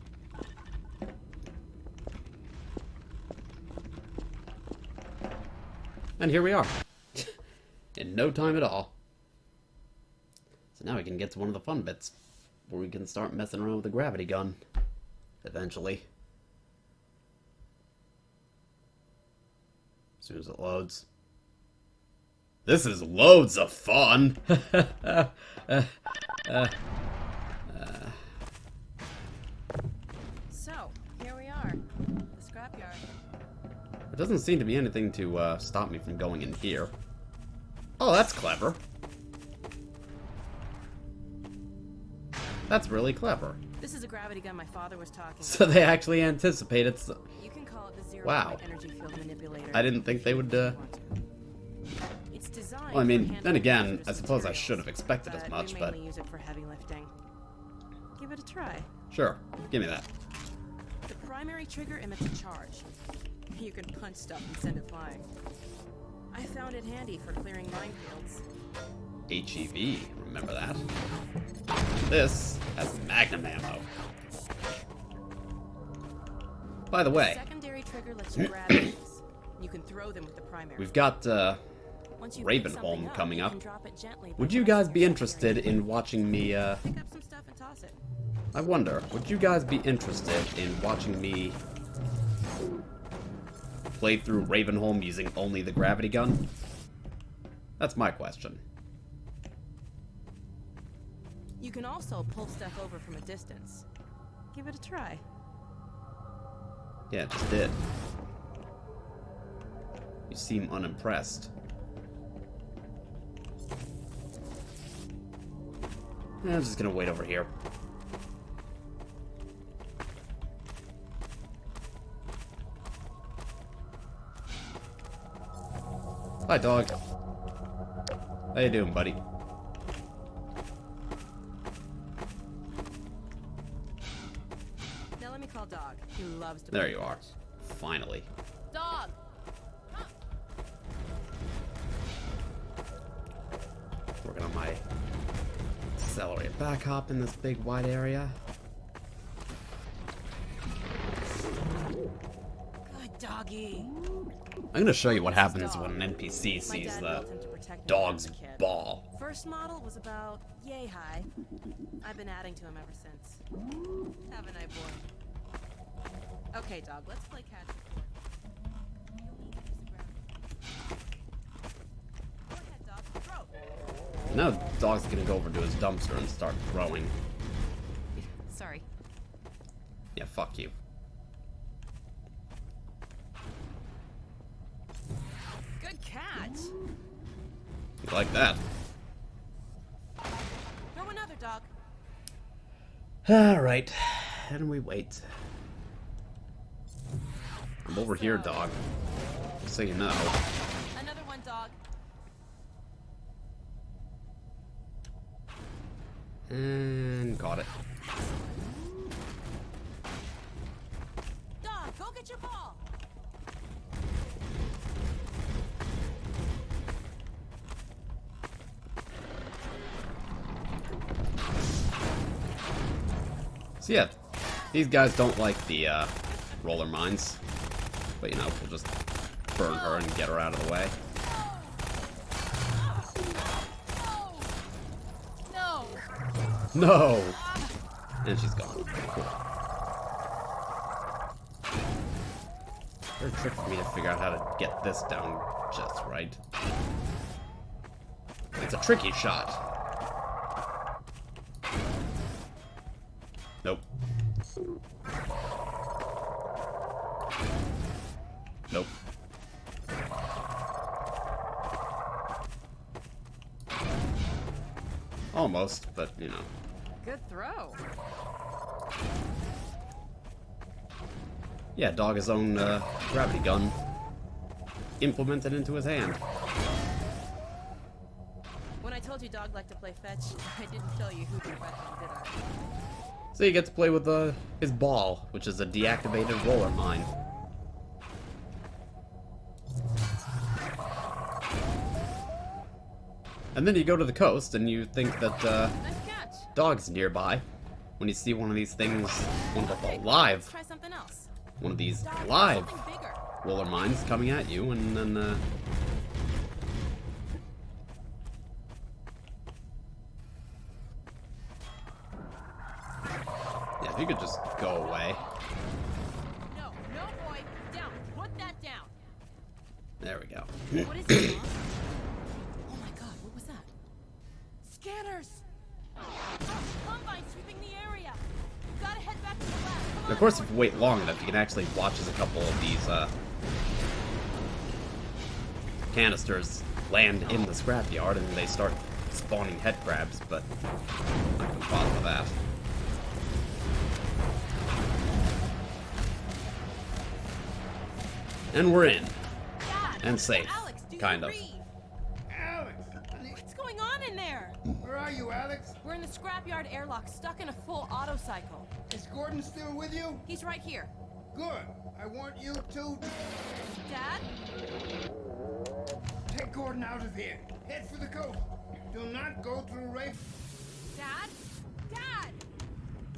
And here we are. In no time at all. So now we can get to one of the fun bits. Where we can start messing around with the gravity gun. Eventually. As soon as it loads. This is loads of fun! So, here we are. The scrapyard. There doesn't seem to be anything to stop me from going in here. Oh, that's clever. That's really clever. This is a gravity gun my father was talking So about. they actually anticipated. You can call it the zero Wow. point energy field manipulator. I didn't think they would. It's designed Well, I mean, for then handling again, hazardous I suppose I materials, should have expected as but much, we but mainly use it for heavy lifting. Give it a try. sure, give me that. The primary trigger emits a charge. You can punch stuff and send it flying. I found it handy for clearing minefields. HEV, remember that? This has magnum ammo. By the way, Secondary trigger lets you grab things. You can throw them with the primary. we've got Once you pick something Ravenholm up, coming you up. can drop it gently by Would you pressing guys be your interested in watching me, Pick up some stuff and toss it. I wonder, would you guys be interested in watching me play through Ravenholm using only the gravity gun? That's my question. You can also pull stuff over from a distance. Give it a try. Yeah, it just did. You seem unimpressed. Yeah, I'm just gonna wait over here. Hi, dog. How you doing, buddy? He loves to There play you are. fetch. Finally. Dog! Working on my accelerated back hop in this big wide area. Good doggy. I'm gonna show you what happens when an NPC sees the dog's ball. First model was about yay high. I've been adding to him ever since. Haven't I, boy? Okay, dog, let's play catch the fort. Go ahead, dog. Throw. Now dog's gonna go over to his dumpster and start throwing. Sorry. Yeah, fuck you. Good catch. You like that? Throw another, dog. Alright. And we wait. I'm over here, dog. Just so you know. Another one, dog. And got it. Dog, go get your ball. So yeah, these guys don't like the roller mines. But you know, we'll just burn her and get her out of the way. No. No! And she's gone. Cool. Very trick for me to figure out how to get this down just right. It's a tricky shot. Nope. Nope. Almost, but you know. Good throw. Yeah, dog his own gravity gun implemented into his hand. When I told you dog liked to play fetch, I didn't tell you who could fetch him, did I? So you get to play with his ball, which is a deactivated roller mine. And then you go to the coast and you think that Nice catch. dog's nearby. When you see one of these things, one of the live, Let's try something else. one of these Dog, live something bigger. roller mines coming at you, and then yeah, if you could just go away. No, no, boy. Down. Put that down. There we go. What is it, Mom? Oh my god, what was that? Scanners! Combine sweeping the area. Gotta head back to the lab. Come on, Of course, if Gordon. you wait long enough, you can actually watch as a couple of these canisters land in the scrapyard and they start spawning head crabs, but I'm not gonna bother with that. And we're in. Dad, And safe. Alex, do you Kind of. read? Alex! Honey, What's going on in there? where are you, Alex? We're in the scrapyard airlock, stuck in a full auto cycle. Is Gordon still with you? He's right here. Good. I want you to Dad? take Gordon out of here. Head for the coast. Do not go through Rafe. Dad? Dad!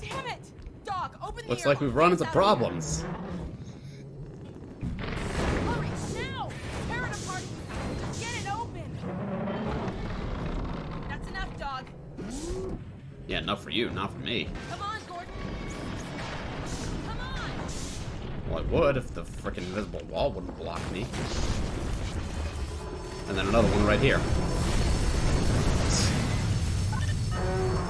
Damn it! Dog, open the Looks like airlock. we've run Get into us out of here. problems. Hurry, now! Tear it apart. Just get it open. That's enough, dog. Yeah, enough for you, not for me. Come on, Gordon. Come on. Well, it would if the frickin' invisible wall wouldn't block me. And then another one right here.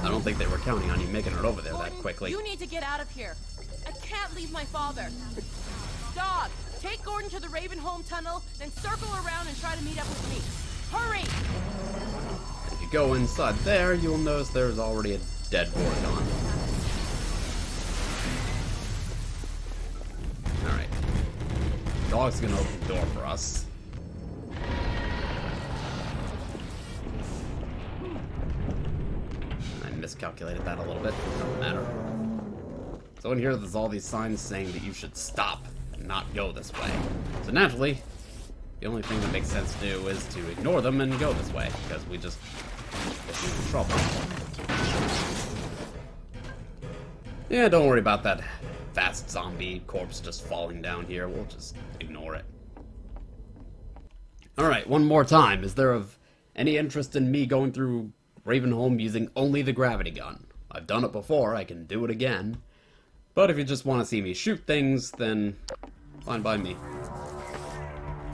I don't think they were counting on you making it over there that quickly. You need to get out of here. I can't leave my father. Dog, take Gordon to the Ravenholm tunnel, then circle around and try to meet up with me. Hurry! If you go inside there, you'll notice there's already a dead Gorgon. Alright. Dog's gonna open the door for us. I miscalculated that a little bit. Doesn't matter. So in here, there's all these signs saying that you should stop and not go this way. So naturally, the only thing that makes sense to do is to ignore them and go this way, because we just get into trouble. Yeah, don't worry about that fast zombie corpse just falling down here. We'll just ignore it. Alright, one more time. Is there of any interest in me going through Ravenholm using only the gravity gun? I've done it before, I can do it again. But if you just want to see me shoot things, then fine by me.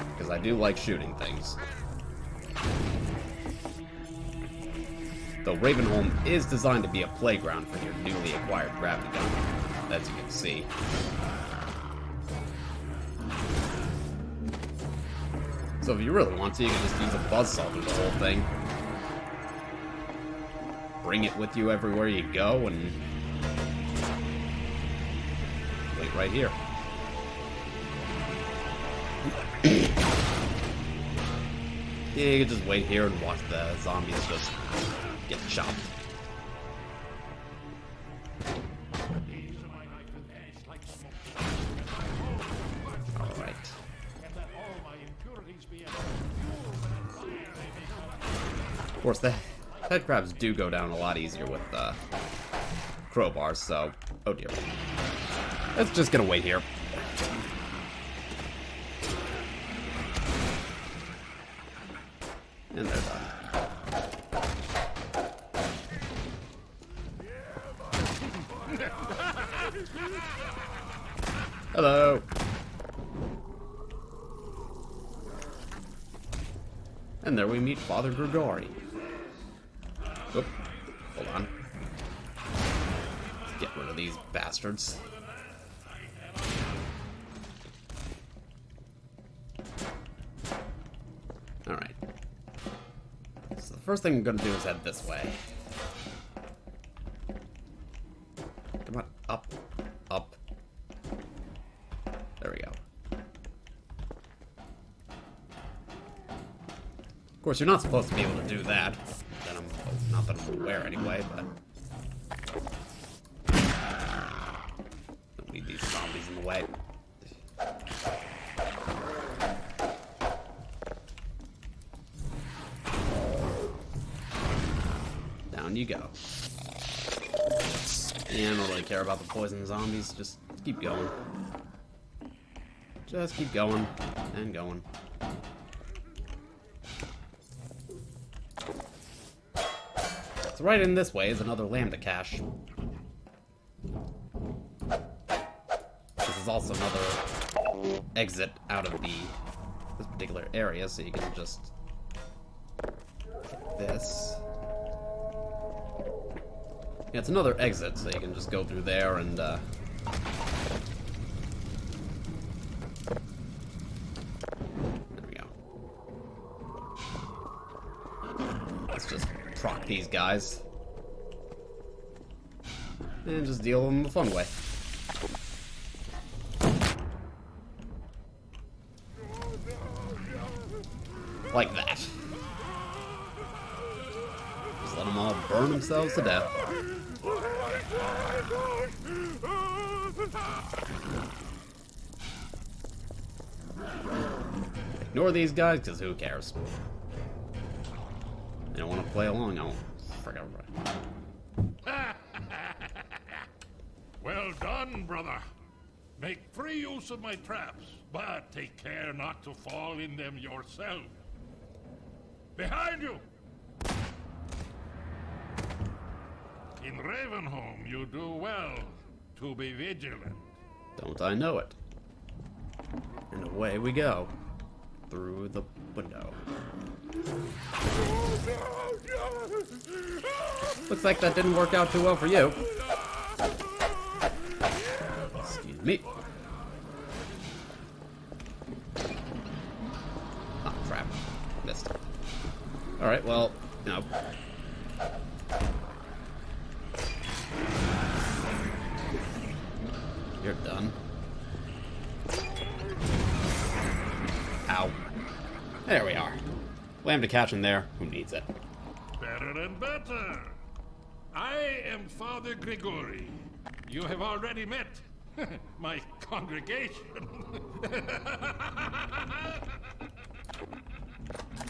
Because I do like shooting things. Though Ravenholm is designed to be a playground for your newly acquired gravity gun, as you can see. So if you really want to, you can just use a buzzsaw through the whole thing. Bring it with you everywhere you go, and wait right here. Yeah, you can just wait here and watch the zombies just get chopped. Alright. Of course, the head crabs do go down a lot easier with crowbars, so... Oh dear. That's just gonna wait here. And they're done. Hello. And there we meet Father Grigori. Oop. Hold on. Let's get rid of these bastards. Alright. So the first thing I'm gonna do is head this way. Come on, up, up. There we go. Of course, you're not supposed to be able to do that. Not that I'm aware anyway, but... Don't need these zombies in the way. Down you go. Yeah, I don't really care about the poison zombies. Just keep going. Just keep going and going. So right in this way is another lambda cache. This is also another exit out of this particular area, so you can just get this. Yeah, it's another exit, so you can just go through there and there we go. Let's just proc these guys. And just deal with them the fun way. Like that. Just let them all burn themselves to death. Ignore these guys, because who cares? They don't want to play along, I won't forget about it. Well done, brother. Make free use of my traps, but take care not to fall in them yourself. Behind you! In Ravenholm, you do well to be vigilant. Don't I know it? And away we go. Through the window. Looks like that didn't work out too well for you. Excuse me. Ah, crap. Missed. Alright, well, you know. You're done. Ow. There we are. Lambda catch in there. Who needs it? Better and better. I am Father Grigori, You have already met my congregation.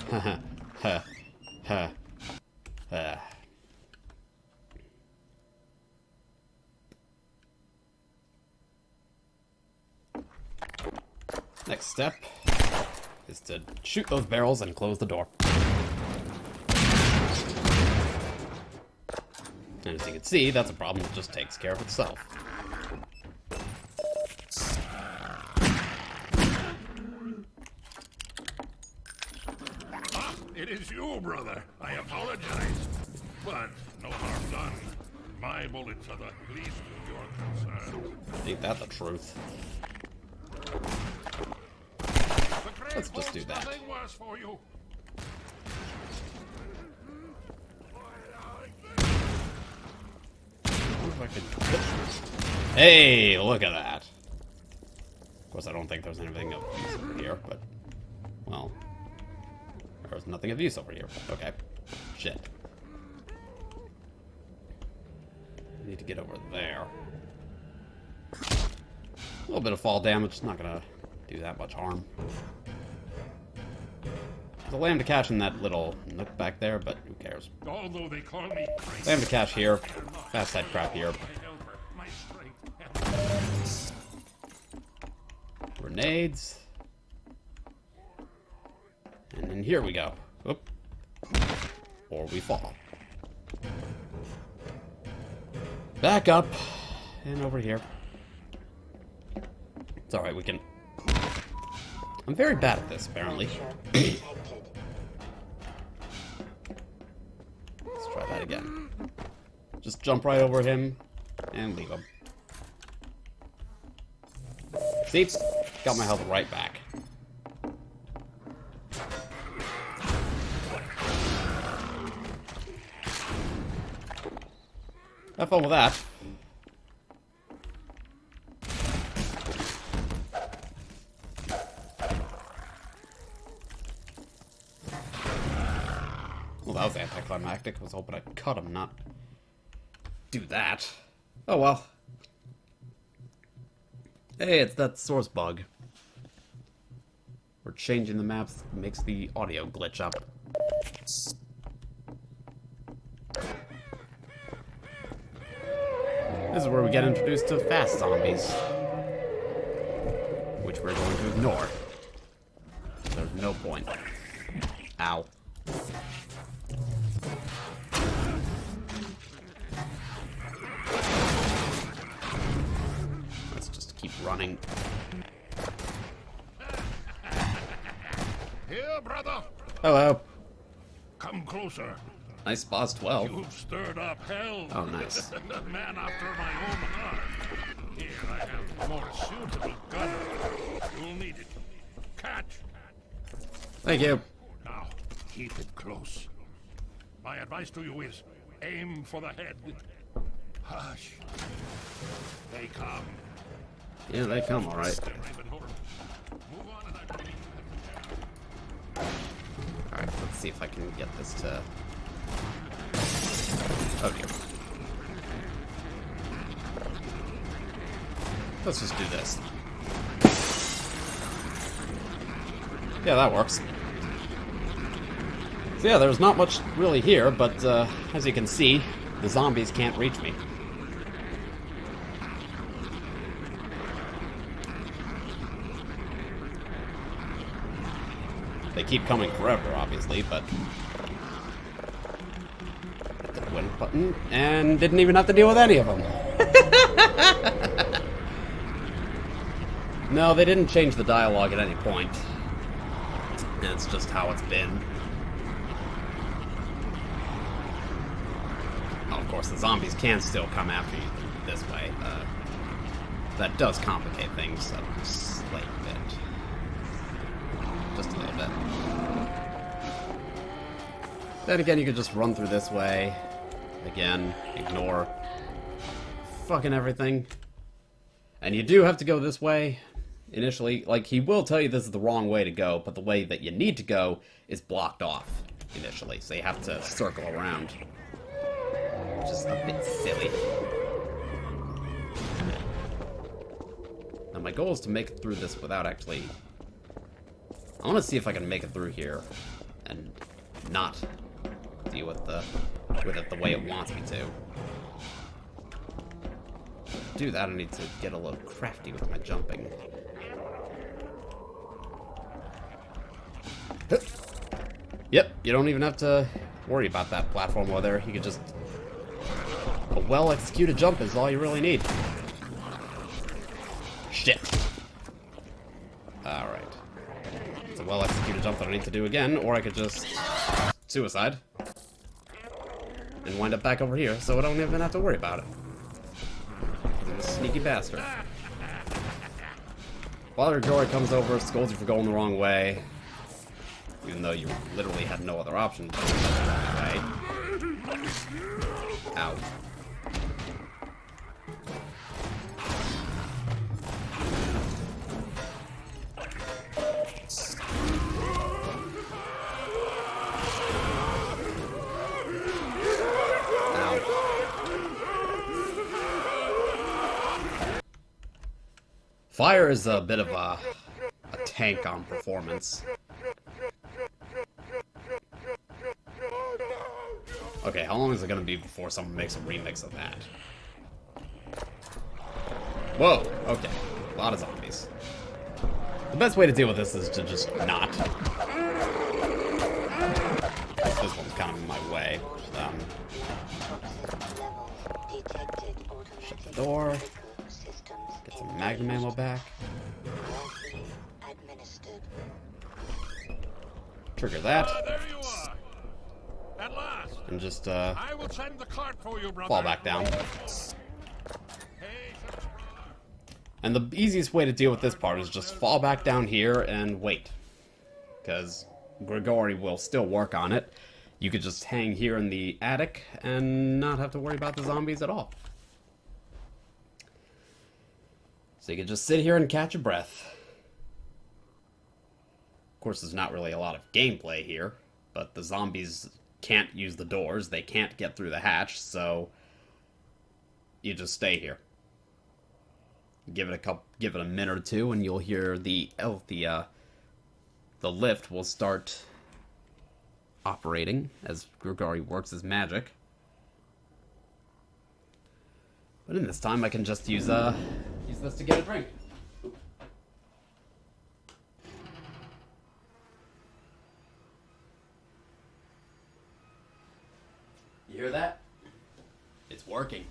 Ha ha ha ha. Next step is to shoot those barrels and close the door. And as you can see, that's a problem that just takes care of itself. Ah, it is you, brother. I apologize. But no harm done. My bullets are the least of your concerns. Ain't that the truth? Let's just do that. Nothing worse for you. Hey, look at that. Of course, I don't think there's anything of use over here, but... Well... There's nothing of use over here. Okay. Shit. I need to get over there. A little bit of fall damage, not gonna do that much harm. There's a lamb to catch in that little nook back there, but who cares? Although they call me Lamb to catch here. Fast head crap here. Grenades. And then here we go. Oop. Or we fall. Back up. And over here. It's alright, we can... I'm very bad at this, apparently. Let's try that again. Just jump right over him and leave him. See? Got my health right back. Have fun with that. Well, that was anticlimactic. I was hoping I'd cut him, not do that. Oh well. Hey, it's that source bug. We're changing the maps, makes the audio glitch up. This is where we get introduced to fast zombies, which we're going to ignore. There's no point. Ow. Let's just keep running. Here, brother. Hello. Come closer. Nice boss 12. You've stirred up hell. Oh, nice. Man after my own heart. Here, I have a more suitable gun. You'll need it. Catch. Thank you. Now, keep it close. My advice to you is aim for the head. Hush. They come. Yeah, they come, alright. Alright, let's see if I can get this to... Oh dear. Let's just do this. Yeah, that works. So yeah, there's not much really here, but as you can see, the zombies can't reach me. They keep coming forever, obviously, but... Hit the win button, and didn't even have to deal with any of them. No, they didn't change the dialogue at any point. And it's just how it's been. Oh, of course, the zombies can still come after you this way. That does complicate things a slight bit. Just a little bit. Then again, you could just run through this way. Again, ignore fucking everything. And you do have to go this way initially. Like, he will tell you this is the wrong way to go, but the way that you need to go is blocked off initially. So you have to circle around. Which is a bit silly. my goal is to make it through this without actually... I want to see if I can make it through here and not deal with it the way it wants me to. To do that, I need to get a little crafty with my jumping. Yep, you don't even have to worry about that platform over there. You can just... A well-executed jump is all you really need. Shit. Alright. It's a well-executed jump that I need to do again, or I could just... suicide. And wind up back over here, so I don't even have to worry about it. I'm a sneaky bastard. Father Gory comes over, scolds you for going the wrong way. Even though you literally had no other option but to go the wrong way. Ow. Fire is a bit of a tank on performance. Okay, how long is it gonna be before someone makes a remix of that? Whoa, okay. A lot of zombies. The best way to deal with this is to just not. This one's kind of in my way. Shut the door. Get some magnum ammo back. Trigger that. There you are. At last. And just I will send the cart for you, brother. fall back down. And the easiest way to deal with this part is just fall back down here and wait. Because Grigori will still work on it. You could just hang here in the attic and not have to worry about the zombies at all. So you can just sit here and catch your breath. Of course, there's not really a lot of gameplay here, but the zombies can't use the doors, they can't get through the hatch, so you just stay here. Give it a minute or two, and you'll hear the lift will start operating as Grigori works his magic. But in this time, I can just use this to get a drink. You hear that? It's working.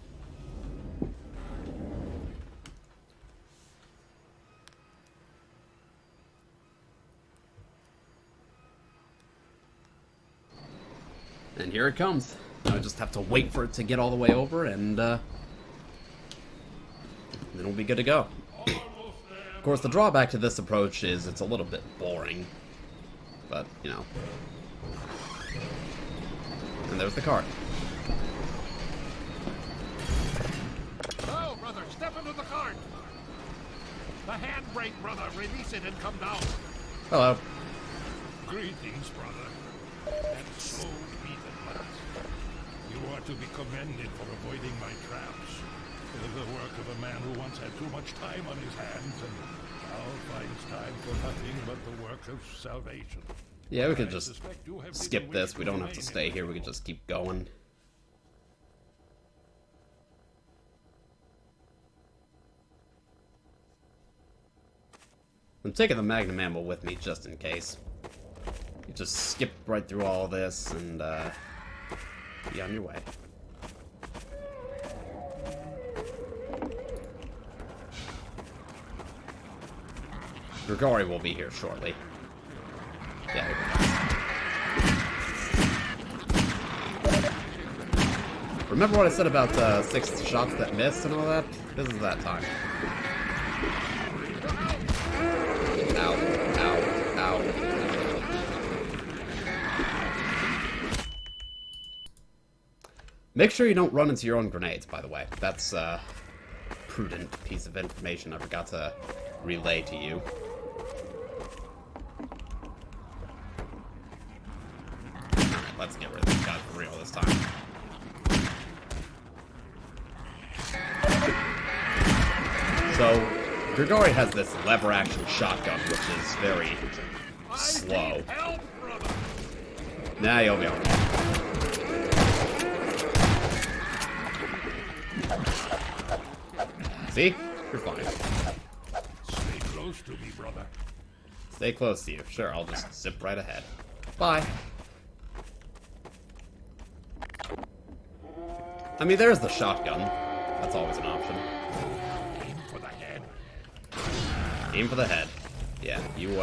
And here it comes. I just have to wait for it to get all the way over, and then we'll be good to go. Of course, the drawback to this approach is it's a little bit boring, but, you know. And there's the cart. Oh, brother, step into the cart. The handbrake, brother. Release it and come down. Hello. Greetings, brother. And so be it last. You are to be commended for avoiding my traps. It is the work of a man who once had too much time on his hands and now finds time for nothing but the work of salvation. Yeah, we could just skip this. We don't have to stay here. We could just keep going. I'm taking the magnum ammo with me just in case. You just skip right through all this and be on your way. Grigori will be here shortly. Yeah, here we go. Remember what I said about 6 shots that miss and all that? This is that time. Ow, ow, ow. Make sure you don't run into your own grenades, by the way. That's a prudent piece of information I forgot to relay to you. Let's get rid of this guy for real this time. So, Grigori has this lever action shotgun, which is very slow. Nah, you'll be alright. See? You're fine. Stay close to me, brother. Stay close to you. Sure, I'll just zip right ahead. Bye. I mean, there's the shotgun. That's always an option. Aim for the head. Aim for the head. Yeah, you,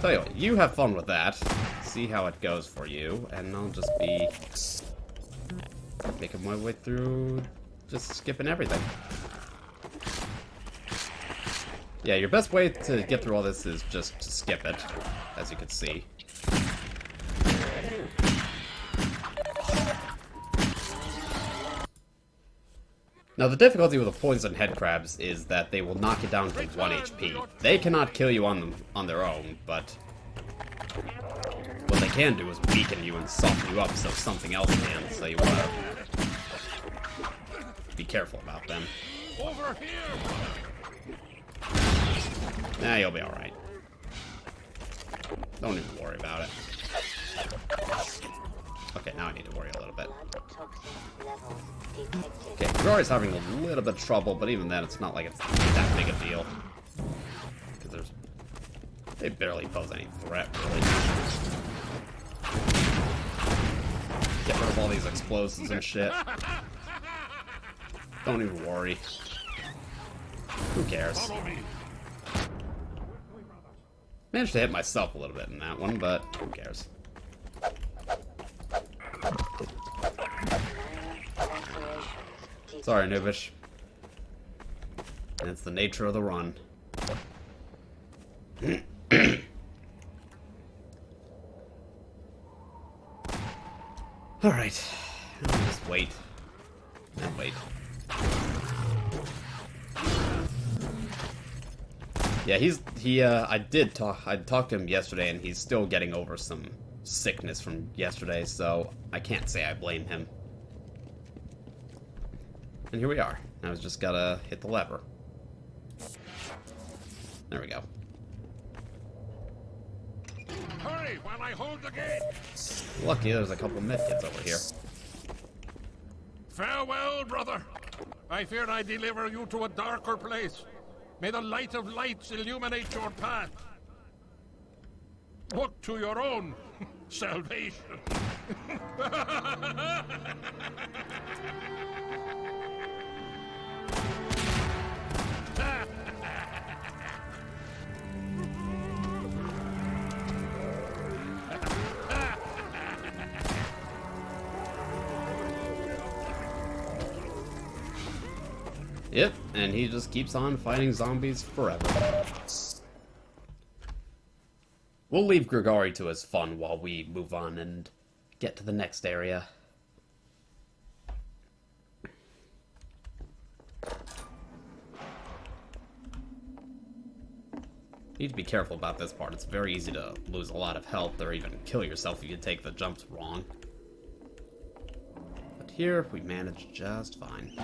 tell you what, you have fun with that. See how it goes for you, and I'll just be making my way through, just skipping everything. Yeah, your best way to get through all this is just to skip it, as you can see. Now, the difficulty with the poison head crabs is that they will knock you down to 1 HP. They cannot kill you on their own, but what they can do is weaken you and soften you up so something else can, so you wanna be careful about them. Over here. Nah, you'll be alright. Don't even worry about it. Okay, now I need to worry a little bit. Okay, Grigori's having a little bit of trouble, but even then, it's not like it's that big a deal. Because they barely pose any threat, really. Get rid of all these explosives and shit. Don't even worry. Who cares? Managed to hit myself a little bit in that one, but who cares? Sorry, Noobish. It's the nature of the run. Alright. Just wait. And wait. Yeah, I talked to him yesterday, and he's still getting over some sickness from yesterday, so I can't say I blame him. And here we are. Now I just gotta hit the lever. There we go. Hurry while I hold the gate. Lucky there's a couple medkits over here. Farewell, brother. I fear I deliver you to a darker place. May the light of lights illuminate your path. Look to your own salvation. Yep, and he just keeps on fighting zombies forever. We'll leave Grigori to his fun while we move on and get to the next area. Need to be careful about this part. It's very easy to lose a lot of health or even kill yourself if you take the jumps wrong. But here, we manage just fine.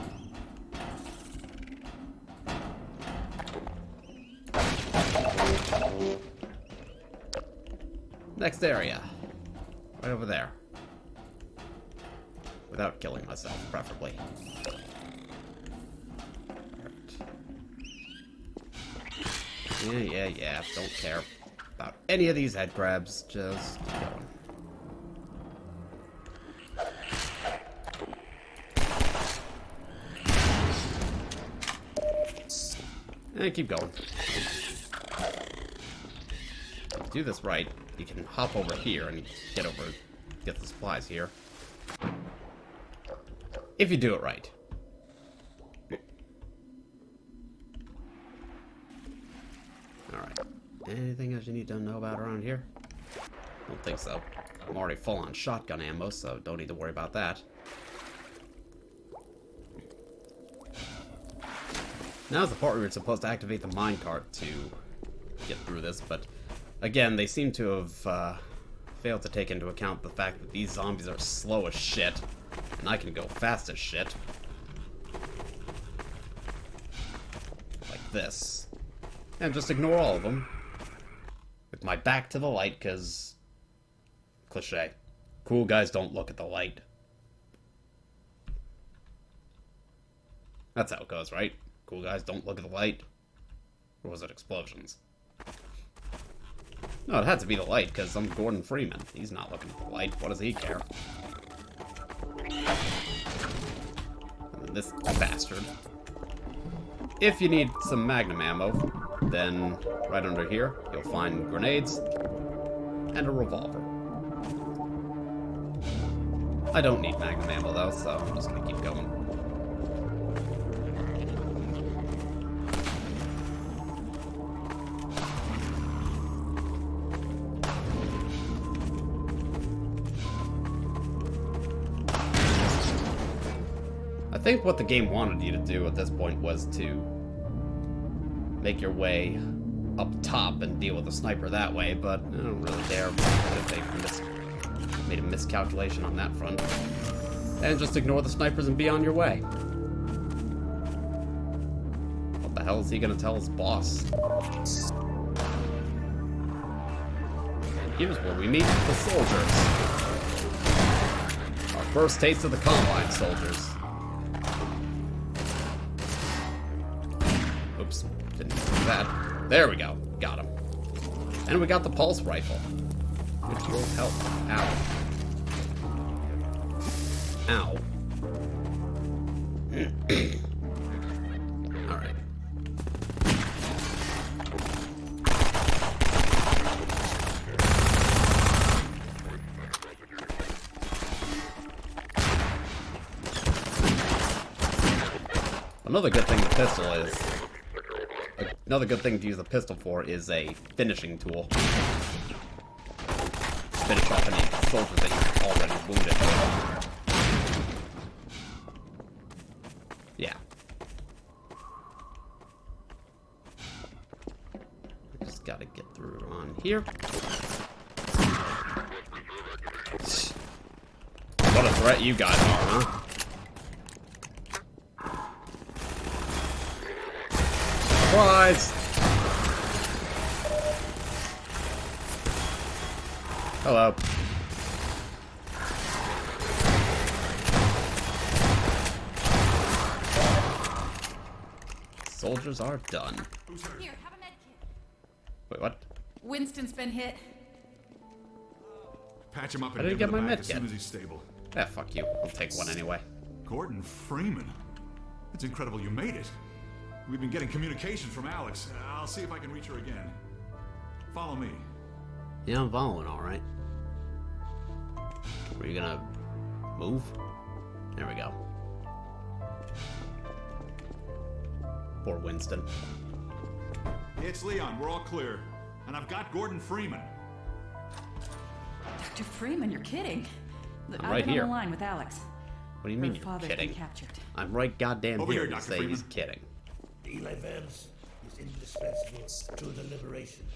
Next area. Right over there. Without killing myself, preferably. Right. Yeah. Don't care about any of these head crabs. Just keep going. And keep going. Do this right, you can hop over here and get the supplies here. If you do it right. Alright. Anything else you need to know about around here? Don't think so. I'm already full on shotgun ammo, so don't need to worry about that. Now's the part where you're supposed to activate the minecart to get through this, but again, they seem to have failed to take into account the fact that these zombies are slow as shit, and I can go fast as shit. Like this. And just ignore all of them. With my back to the light, because... Cliche. Cool guys don't look at the light. That's how it goes, right? Cool guys don't look at the light. Or was it explosions? No, it had to be the light, because I'm Gordon Freeman. He's not looking at the light. What does he care? And then this bastard. If you need some magnum ammo, then right under here, you'll find grenades and a revolver. I don't need magnum ammo, though, so I'm just gonna keep going. I think what the game wanted you to do at this point was to make your way up top and deal with the sniper that way, but I don't really dare if they made a miscalculation on that front. And just ignore the snipers and be on your way. What the hell is he gonna tell his boss? And here's where we meet the soldiers. Our first taste of the Combine soldiers. Oops, didn't do that. There we go, got him. And we got the pulse rifle, which will help. Ow. Ow. Alright. Another good thing the pistol is... Another good thing to use the pistol for is a finishing tool. Finish off any soldiers that you've already wounded. Yeah. We just gotta get through on here. What a threat you guys are, huh? Surprise! Hello. Soldiers are done. Here, have a med kit. Wait, what? Winston's been hit. Patch him up I and didn't give get him my the back med as kit. soon as he's stable. Ah, fuck you. I'll take one anyway. Gordon Freeman. It's incredible you made it. We've been getting communications from Alex. I'll see if I can reach her again. Follow me. Yeah, I'm following, alright. Are you gonna move? There we go. Poor Winston. It's Leon. We're all clear. And I've got Gordon Freeman. Dr. Freeman, you're kidding. Look, I'm right I've been here. on the line with Alex. What do you mean Her you're father's kidding? been captured. I'm right goddamn Over here here, to Dr. say Freeman. he's kidding. Eli Vance is indispensable to the liberation.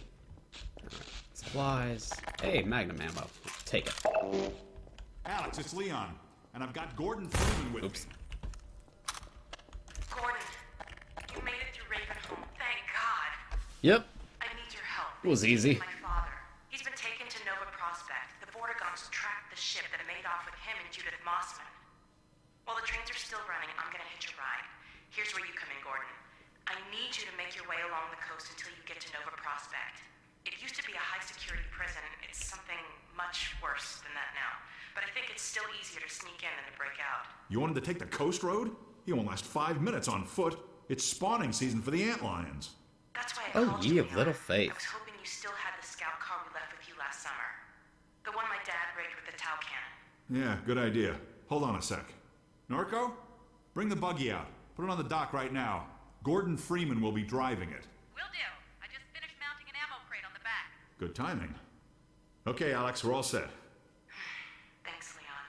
Supplies. Hey, magnum ammo. Take it. Alex, it's Leon. And I've got Gordon Freeman with Oops. me. Gordon, you made it through Ravenholm. Thank God. Yep. I need your help. It was easy. My father. He's been taken to Nova Prospect. The Vortigon's tracked the ship that made off with him and Judith Mossman. While the trains are still running, I'm gonna hitch a ride. Here's where you come in, Gordon. I need you to make your way along the coast until you get to Nova Prospect. It used to be a high-security prison. It's something much worse than that now. But I think it's still easier to sneak in than to break out. You wanted to take the coast road? You won't last 5 minutes on foot. It's spawning season for the antlions. That's why I Oh, called ye you, of little Leon. faith. I was hoping you still had the scout car we left with you last summer. The one my dad rigged with the Tau cannon. Yeah, good idea. Hold on a sec. Norco? Bring the buggy out. Put it on the dock right now. Gordon Freeman will be driving it. Will do. I just finished mounting an ammo crate on the back. Good timing. Okay, Alex, we're all set. Thanks, Leon.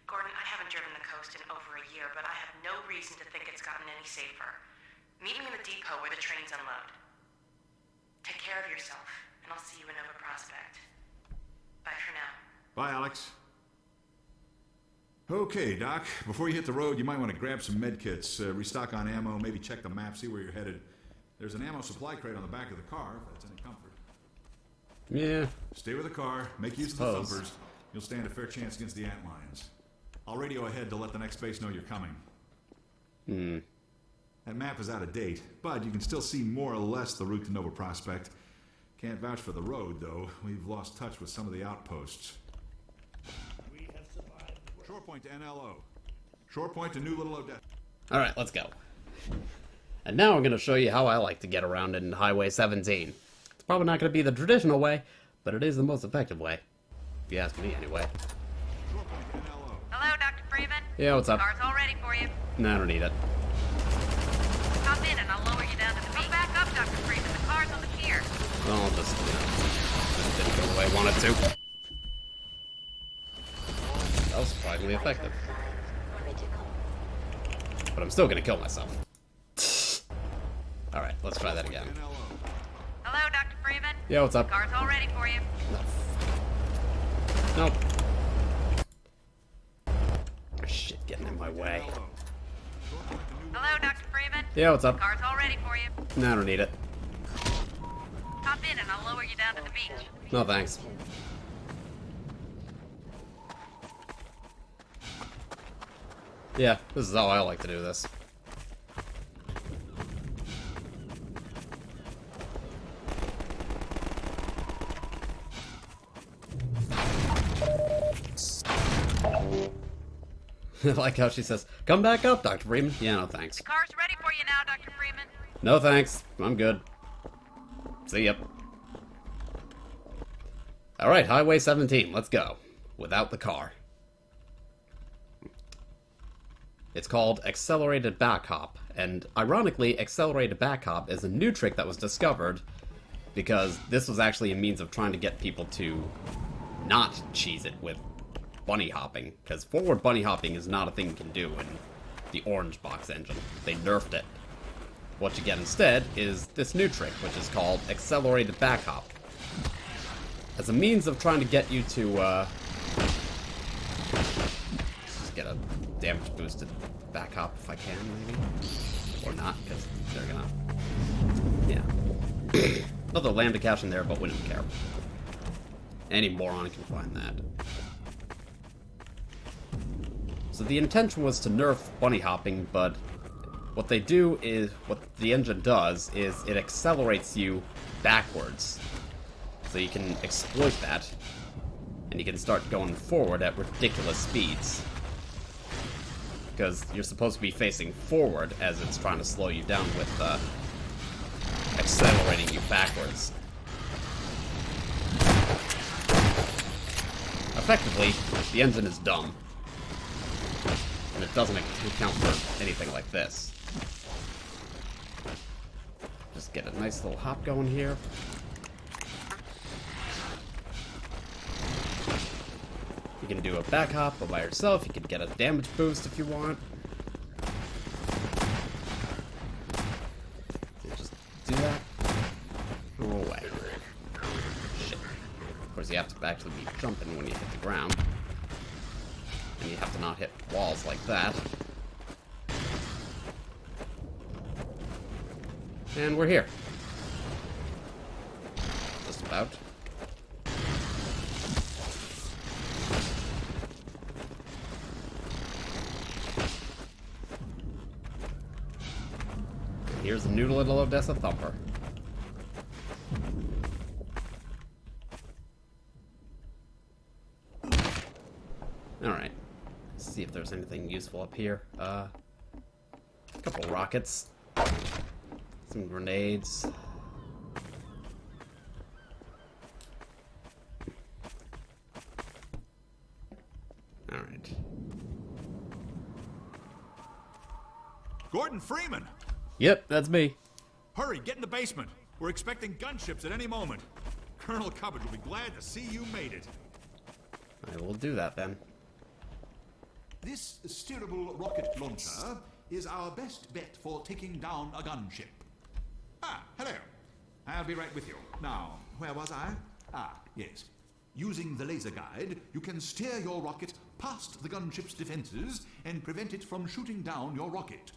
Gordon, I haven't driven the coast in over a year, but I have no reason to think it's gotten any safer. Meet me in the depot where the trains unload. Take care of yourself, and I'll see you in Nova Prospect. Bye for now. Bye, Alex. Okay, Doc. Before you hit the road, you might want to grab some med kits, restock on ammo, maybe check the map, see where you're headed. There's an ammo supply crate on the back of the car, if that's any comfort. Yeah. Stay with the car, make use of the thumpers. You'll stand a fair chance against the antlions. I'll radio ahead to let the next base know you're coming. That map is out of date, but you can still see more or less the route to Nova Prospect. Can't vouch for the road, though. We've lost touch with some of the outposts. We have survived. Shore point to NLO. Shore point to New Little Odessa. Alright, let's go. And now I'm going to show you how I like to get around in Highway 17. It's probably not going to be the traditional way, but it is the most effective way. If you ask me, anyway. Shore point to NLO. Hello, Dr. Freeman. Yeah, what's up? Car's all ready for you. No, I don't need it. Hop in and I'll lower you down to the beach. Come back up, Dr. Freeman. The car's on the pier. Well, I'll just, just didn't go the way I wanted to. That was surprisingly effective. But I'm still gonna kill myself. Alright, let's try that again. Hello, Dr. Freeman. Yeah, what's up? Car's all ready for you. Nope. Shit, getting in my way. Hello, Dr. Freeman. Yeah, what's up? Car's all ready for you. No, I don't need it. Hop in and I'll lower you down to the beach. No, thanks. Yeah, this is how I like to do this. I like how she says, "Come back up, Dr. Freeman." Yeah, no thanks. The car's ready for you now, Dr. Freeman. No thanks. I'm good. See ya. Alright, Highway 17. Let's go. Without the car. It's called Accelerated Back Hop. And ironically, Accelerated Back Hop is a new trick that was discovered because this was actually a means of trying to get people to not cheese it with bunny hopping. Because forward bunny hopping is not a thing you can do in the orange box engine. They nerfed it. What you get instead is this new trick, which is called Accelerated Back Hop. As a means of trying to get you to, just get a damage boosted back hop if I can, maybe? Or not, because they're gonna... Yeah. Another lambda cache in there, but we don't care. Any moron can find that. So the intention was to nerf bunny hopping, but what they do is, what the engine does is it accelerates you backwards. So you can exploit that, and you can start going forward at ridiculous speeds. Because you're supposed to be facing forward as it's trying to slow you down with accelerating you backwards. Effectively, the engine is dumb. And it doesn't account for anything like this. Just get a nice little hop going here. You can do a back hop by yourself. You can get a damage boost if you want. So just do that. Roll away. Shit. Of course, you have to actually be jumping when you hit the ground. And you have to not hit walls like that. And we're here. Just about. Here's the New Little Odessa Thumper. Alright. Let's see if there's anything useful up here. A couple rockets. Some grenades. Alright. Gordon Freeman! Yep, that's me. Hurry, get in the basement. We're expecting gunships at any moment. Colonel Cubbage will be glad to see you made it. I will do that then. This steerable rocket launcher is our best bet for taking down a gunship. Ah, hello. I'll be right with you. Now, where was I? Ah, yes. Using the laser guide, you can steer your rocket past the gunship's defenses and prevent it from shooting down your rocket.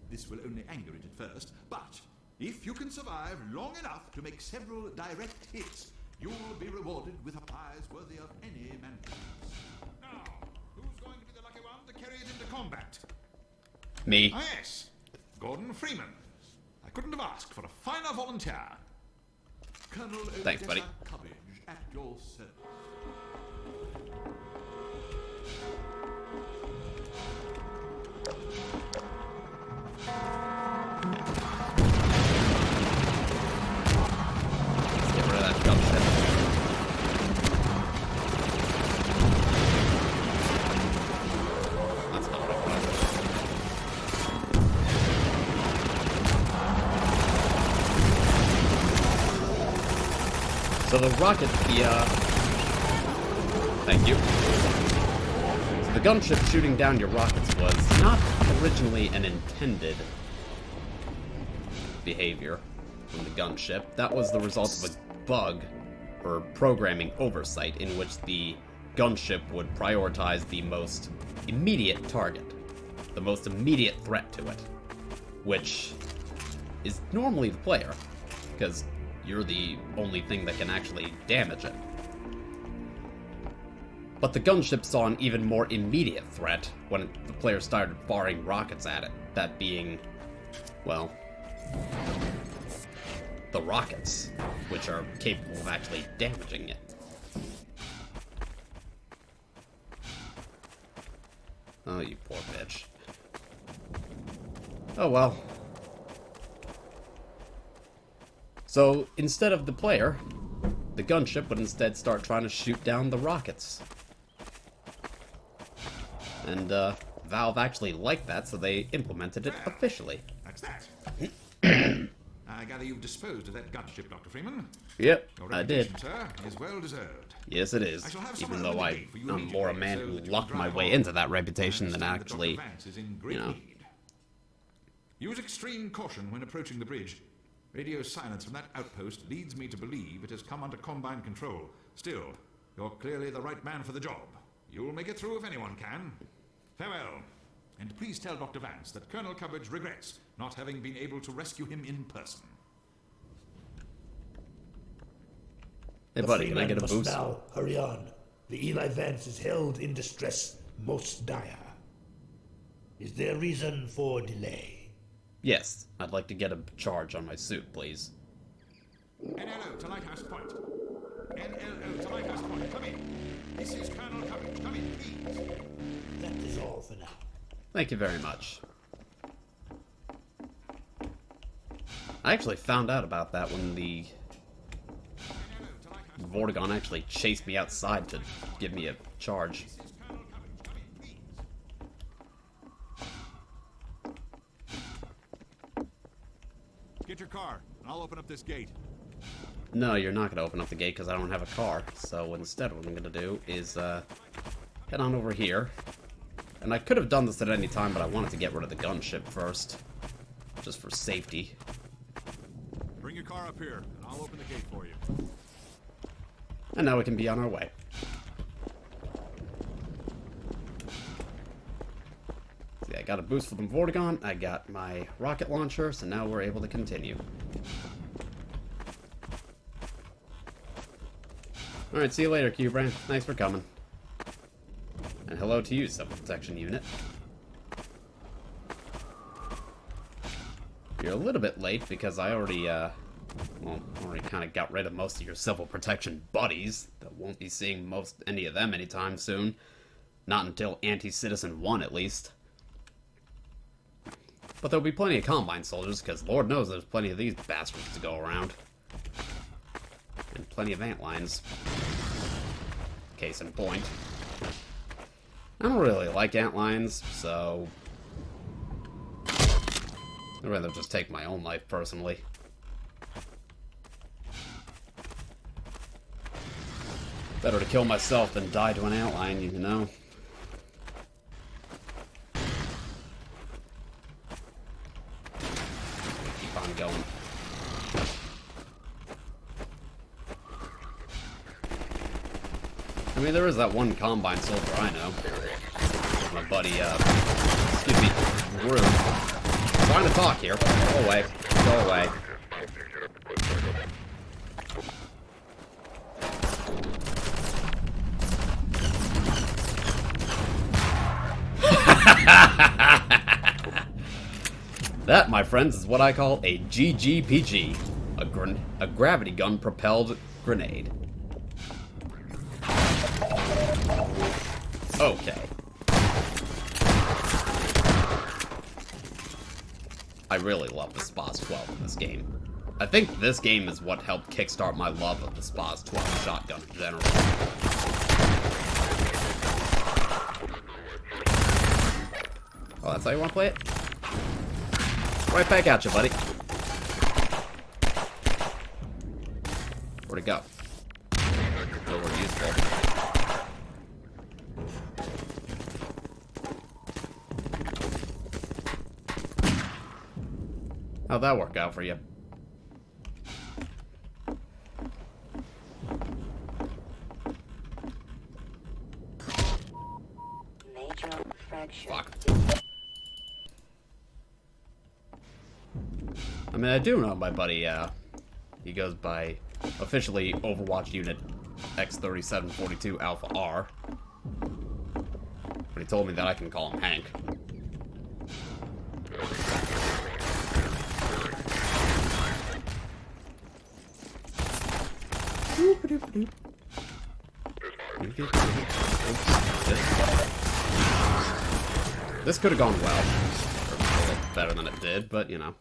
This will only anger it at first, but If you can survive long enough to make several direct hits, you'll be rewarded with a prize worthy of any man's. Now, who's going to be the lucky one to carry it into combat? Me. Ah, yes, Gordon Freeman. I couldn't have asked for a finer volunteer. Colonel Thanks, buddy. Cubbage at your service. Let's get rid of that gunship. That's not what I wanted. So the rocket, thank you. So the gunship shooting down your rockets was not originally an intended behavior from the gunship. That was the result of a bug or programming oversight in which the gunship would prioritize the most immediate target, the most immediate threat to it, which is normally the player, because you're the only thing that can actually damage it. But the gunship saw an even more immediate threat when the player started firing rockets at it, that being, well, the rockets, which are capable of actually damaging it. Oh, you poor bitch. Oh well. So, instead of the player, the gunship would instead start trying to shoot down the rockets. And, Valve actually liked that, so they implemented it officially. That's that. I gather you've disposed of that gunship, Dr. Freeman. Yep, Your I did. reputation, sir, is well deserved. Yes, it is. Even though I'm more a man who lucked my way into that reputation than actually, you know. Use extreme caution when approaching the bridge. Radio silence from that outpost leads me to believe it has come under Combine control. Still, you're clearly the right man for the job. You'll make it through if anyone can. Farewell. And please tell Dr. Vance that Colonel Cubbage regrets not having been able to rescue him in person. Hey buddy, can I get a boost? Now, hurry on. The Eli Vance is held in distress most dire. Is there reason for delay? Yes, I'd like to get a charge on my suit, please. NLO to Lighthouse Point. NLO to Lighthouse Point. Come in. This is Colonel Cubbage. Come in, please. That is all for now. Thank you very much. I actually found out about that when the Vortigaunt actually chased me outside to give me a charge. Get your car, and I'll open up this gate. No, you're not going to open up the gate because I don't have a car. So instead what I'm going to do is head on over here. And I could have done this at any time, but I wanted to get rid of the gunship first. Just for safety. Bring your car up here, and I'll open the gate for you. And now we can be on our way. See, I got a boost from Vortigaunt, I got my rocket launcher, so now we're able to continue. Alright, see you later, Q-Brand. Thanks for coming. And hello to you, Civil Protection Unit. You're a little bit late because I already, already kind of got rid of most of your Civil Protection buddies. That won't be seeing any of them anytime soon. Not until Anti-Citizen 1, at least. But there'll be plenty of Combine soldiers, because Lord knows there's plenty of these bastards to go around. And plenty of antlines. Case in point. I don't really like antlines, so I'd rather just take my own life, personally. Better to kill myself than die to an antline, you know? Keep on going. I mean, there is that one Combine soldier I know. My buddy, excuse me, Gru. Trying to talk here. Go away. Go away. That, my friends, is what I call a GGPG. A gravity gun propelled grenade. Okay. I really love the SPAS 12 in this game. I think this game is what helped kickstart my love of the SPAS 12 shotgun in general. Oh, that's how you want to play it? Right back at you, buddy. Where'd it go? Nowhere useful. How'd that work out for you? Fuck. I mean, I do know my buddy, he goes by officially Overwatch Unit X3742 Alpha R. But he told me that I can call him Hank. This could have gone well. Or a little better than it did, but you know.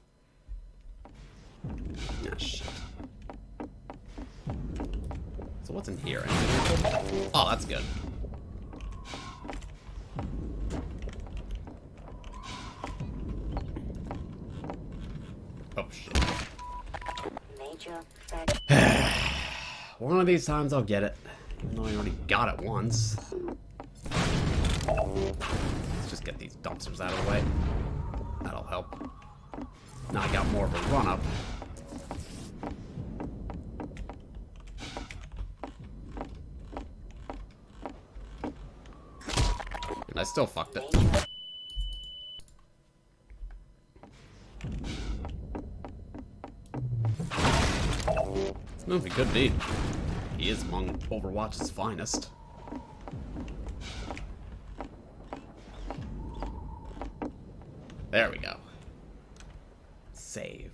Ah, shit. So what's in here? Oh, that's good. Oh, shit. One of these times I'll get it. Even though I already got it once. Let's just get these dumpsters out of the way. That'll help. Now I got more of a run-up. And I still fucked it. No, he could be. He is among Overwatch's finest. There we go. Save.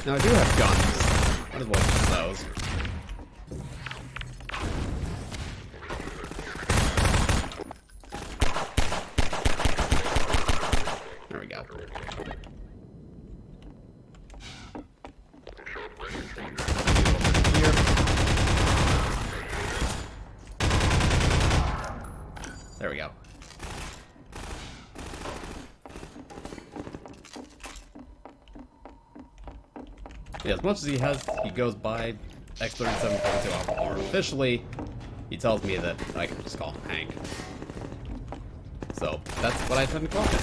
Now I do have guns. Might as well use those. There we go. There we go. Yeah, as much as he goes by X3742 Alpha R. Officially, he tells me that I can just call him Hank. So, that's what I tend to call him.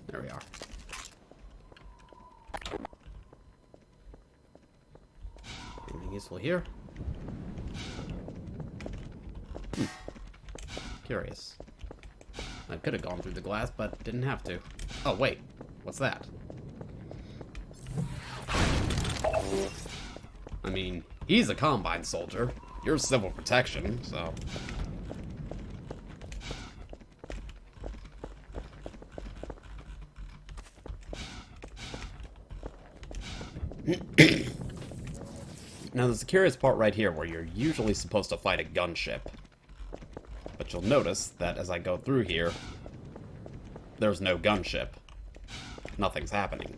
There we are. Anything useful here? Curious. I could have gone through the glass, but didn't have to. Oh, wait. What's that? I mean, he's a Combine soldier. You're civil protection, so... Now, there's a curious part right here where you're usually supposed to fight a gunship. But you'll notice that as I go through here, there's no gunship. Nothing's happening.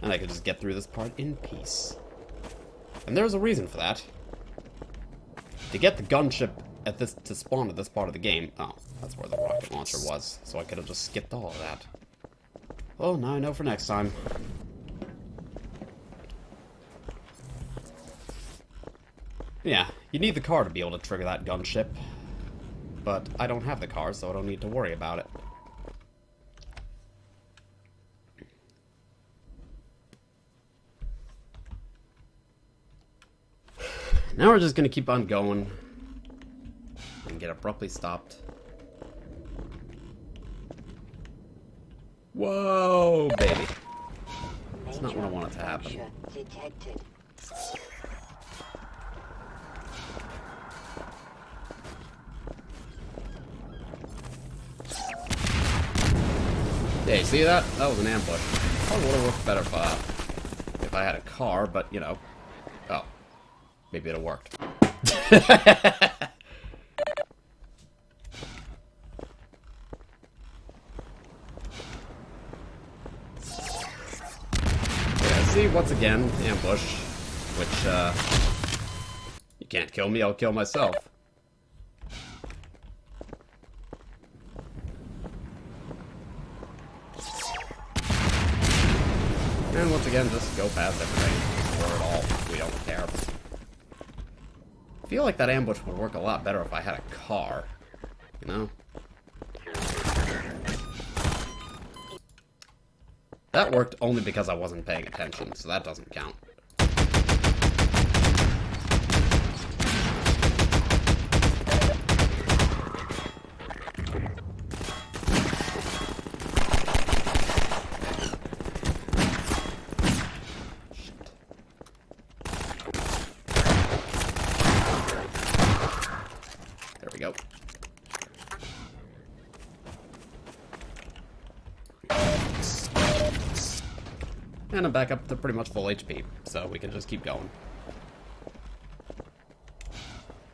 And I could just get through this part in peace. And there's a reason for that. To get the gunship at this to spawn at this part of the game. Oh, that's where the rocket launcher was. So I could have just skipped all of that. Oh, now I know for next time. Yeah, you need the car to be able to trigger that gunship. But I don't have the car, so I don't need to worry about it. Now we're just gonna keep on going and get abruptly stopped. Whoa, baby. That's not what I wanted to happen. Detected. Yeah, you see that? That was an ambush. Probably would have worked better if I had a car, but you know. Oh. Maybe it worked. Yeah, see, once again, ambush. Which, you can't kill me, I'll kill myself. And once again, just go past everything. Or at all. We don't care. I feel like that ambush would work a lot better if I had a car. You know? That worked only because I wasn't paying attention, so that doesn't count. There we go. And I'm back up to pretty much full HP, so we can just keep going.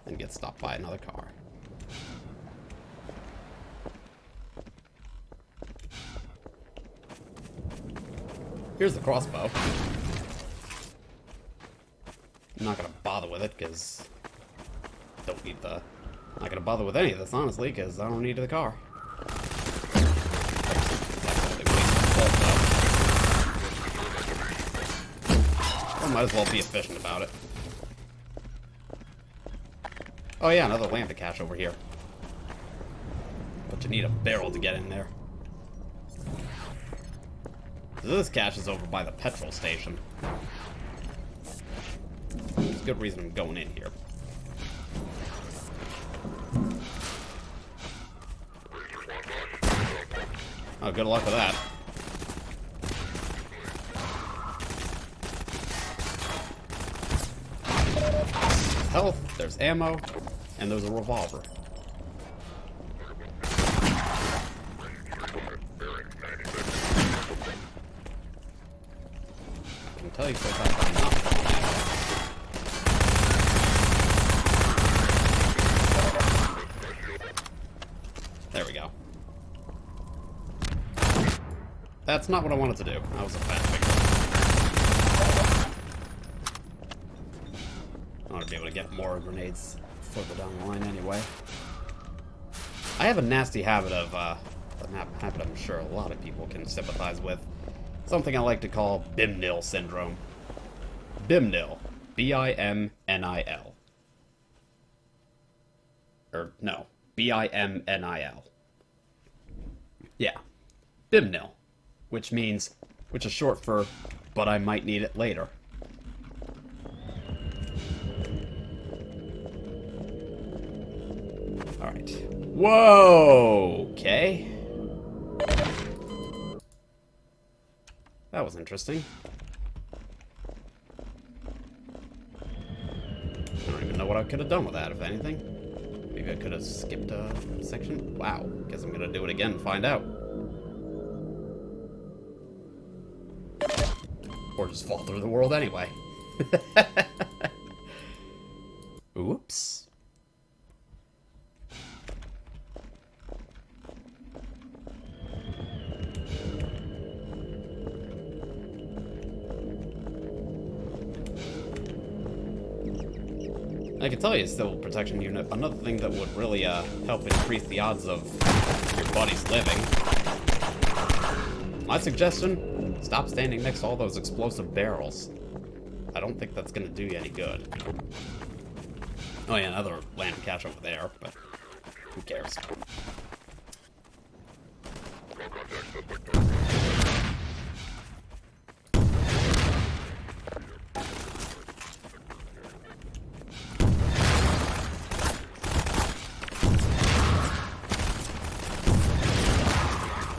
And get stopped by another car. Here's the crossbow. I'm not gonna bother with it, because... Don't need the... Not gonna bother with any of this, honestly, because I don't need the car. I might as well be efficient about it. Oh yeah, another lamp to cache over here. But you need a barrel to get in there. This cache is over by the petrol station. There's a good reason I'm going in here. Oh, good luck with that. There's health, there's ammo, and there's a revolver. I can tell you so fast I'm not going that. There we go. That's not what I wanted to do. That was a bad figure. I want to be able to get more grenades further down the line anyway. I have a nasty habit of, a habit I'm sure a lot of people can sympathize with. Something I like to call Bimnil syndrome. Bimnil. B-I-M-N-I-L. Or, no. B-I-M-N-I-L. Yeah. Bimnil. Which is short for, but I might need it later. Alright. Whoa! Okay. That was interesting. I don't even know what I could have done with that, if anything. Maybe I could have skipped a section. Wow. Guess I'm gonna do it again and find out. Or just fall through the world anyway. Oops. I can tell you, Civil Protection Unit, another thing that would really help increase the odds of your buddies living. My suggestion, stop standing next to all those explosive barrels. I don't think that's gonna do you any good. Oh yeah, another land cache over there, but who cares?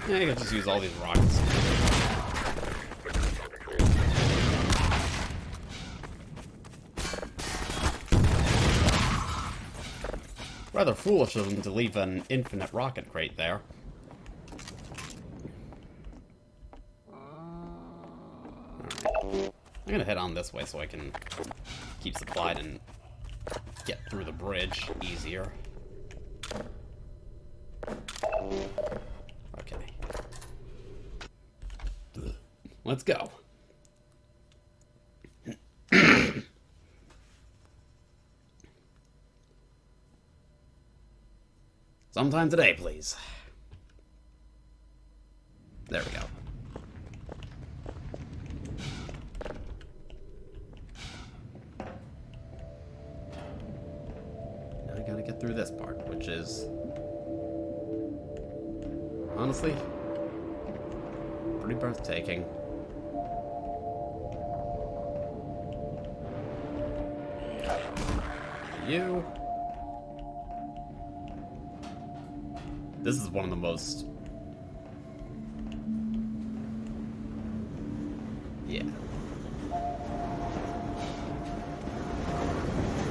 Yeah, I could just use all these rockets. Rather foolish of them to leave an infinite rocket crate there. Alright. I'm gonna head on this way so I can keep supplied and get through the bridge easier. Okay. Let's go. Sometime today, please. There we go. Now I gotta get through this part, which is... honestly, pretty breathtaking. You... This is one of the most... yeah. It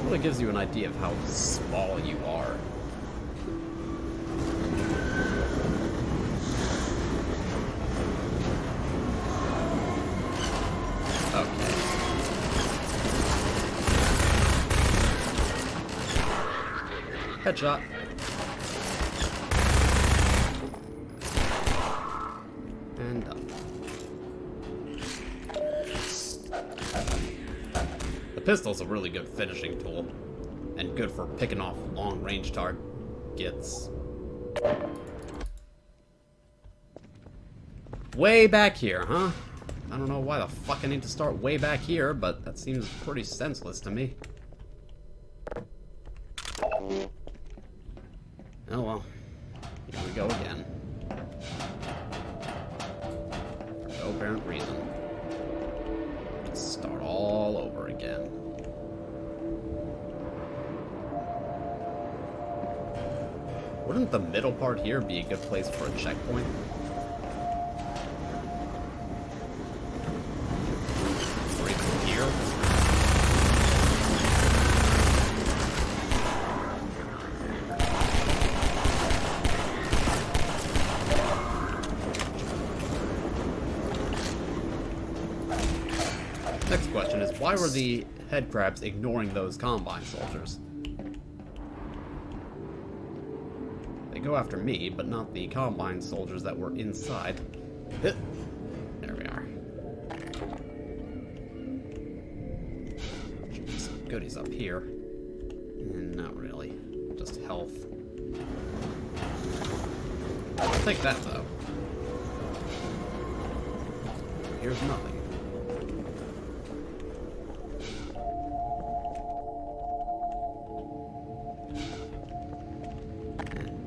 really gives you an idea of how small you are. Okay. Headshot. And done. The pistol's a really good finishing tool, and good for picking off long-range targets. Way back here, huh? I don't know why the fuck I need to start way back here, but that seems pretty senseless to me. Oh well. Here we go again. For no apparent reason. Just start all over again. Wouldn't the middle part here be a good place for a checkpoint? Or even here? Next question is, why were the head crabs ignoring those Combine soldiers? They go after me, but not the Combine soldiers that were inside. There we are. Should be some goodies up here. Not really. Just health. I'll take that, though. Here's nothing.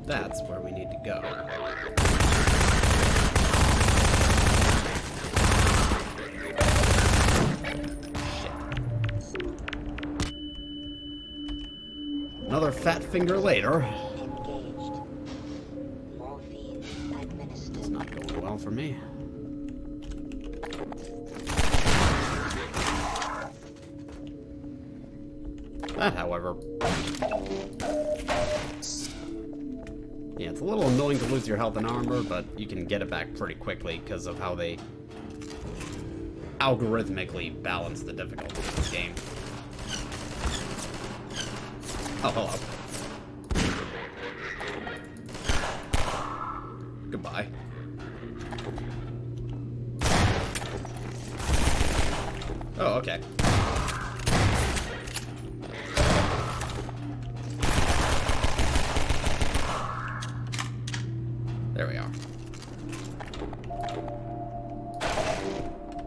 That's where we need to go. Shit. Another fat finger later. It's not going well for me. That, however... yeah, it's a little annoying to lose your health and armor, but you can get it back pretty quickly because of how they algorithmically balance the difficulty of this game. Oh, hello. Goodbye. Oh, okay. There we are.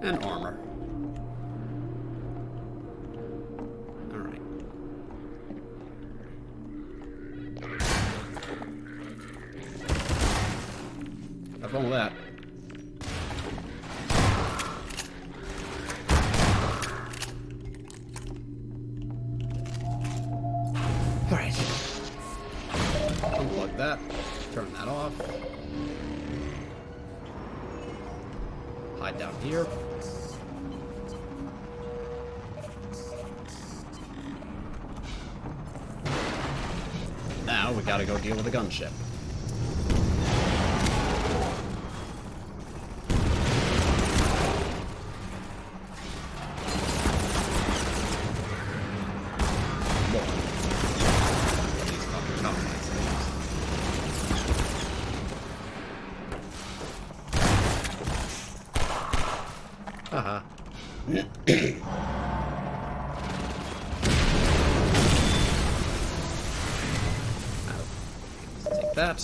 And armor. Alright. fun with that. Alright. Unplug that. Turn that off. Hide down here. Now we gotta go deal with the gunship. Haha. Let's take that.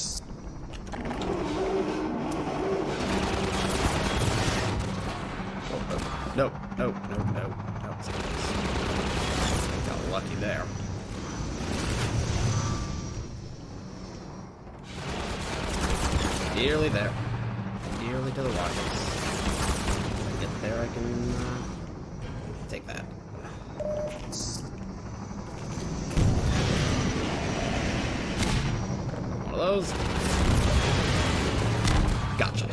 No, no, no, no, no. Got lucky there. Nearly there. Nearly to the rockets. When I get there, I can take that. One of those. Gotcha.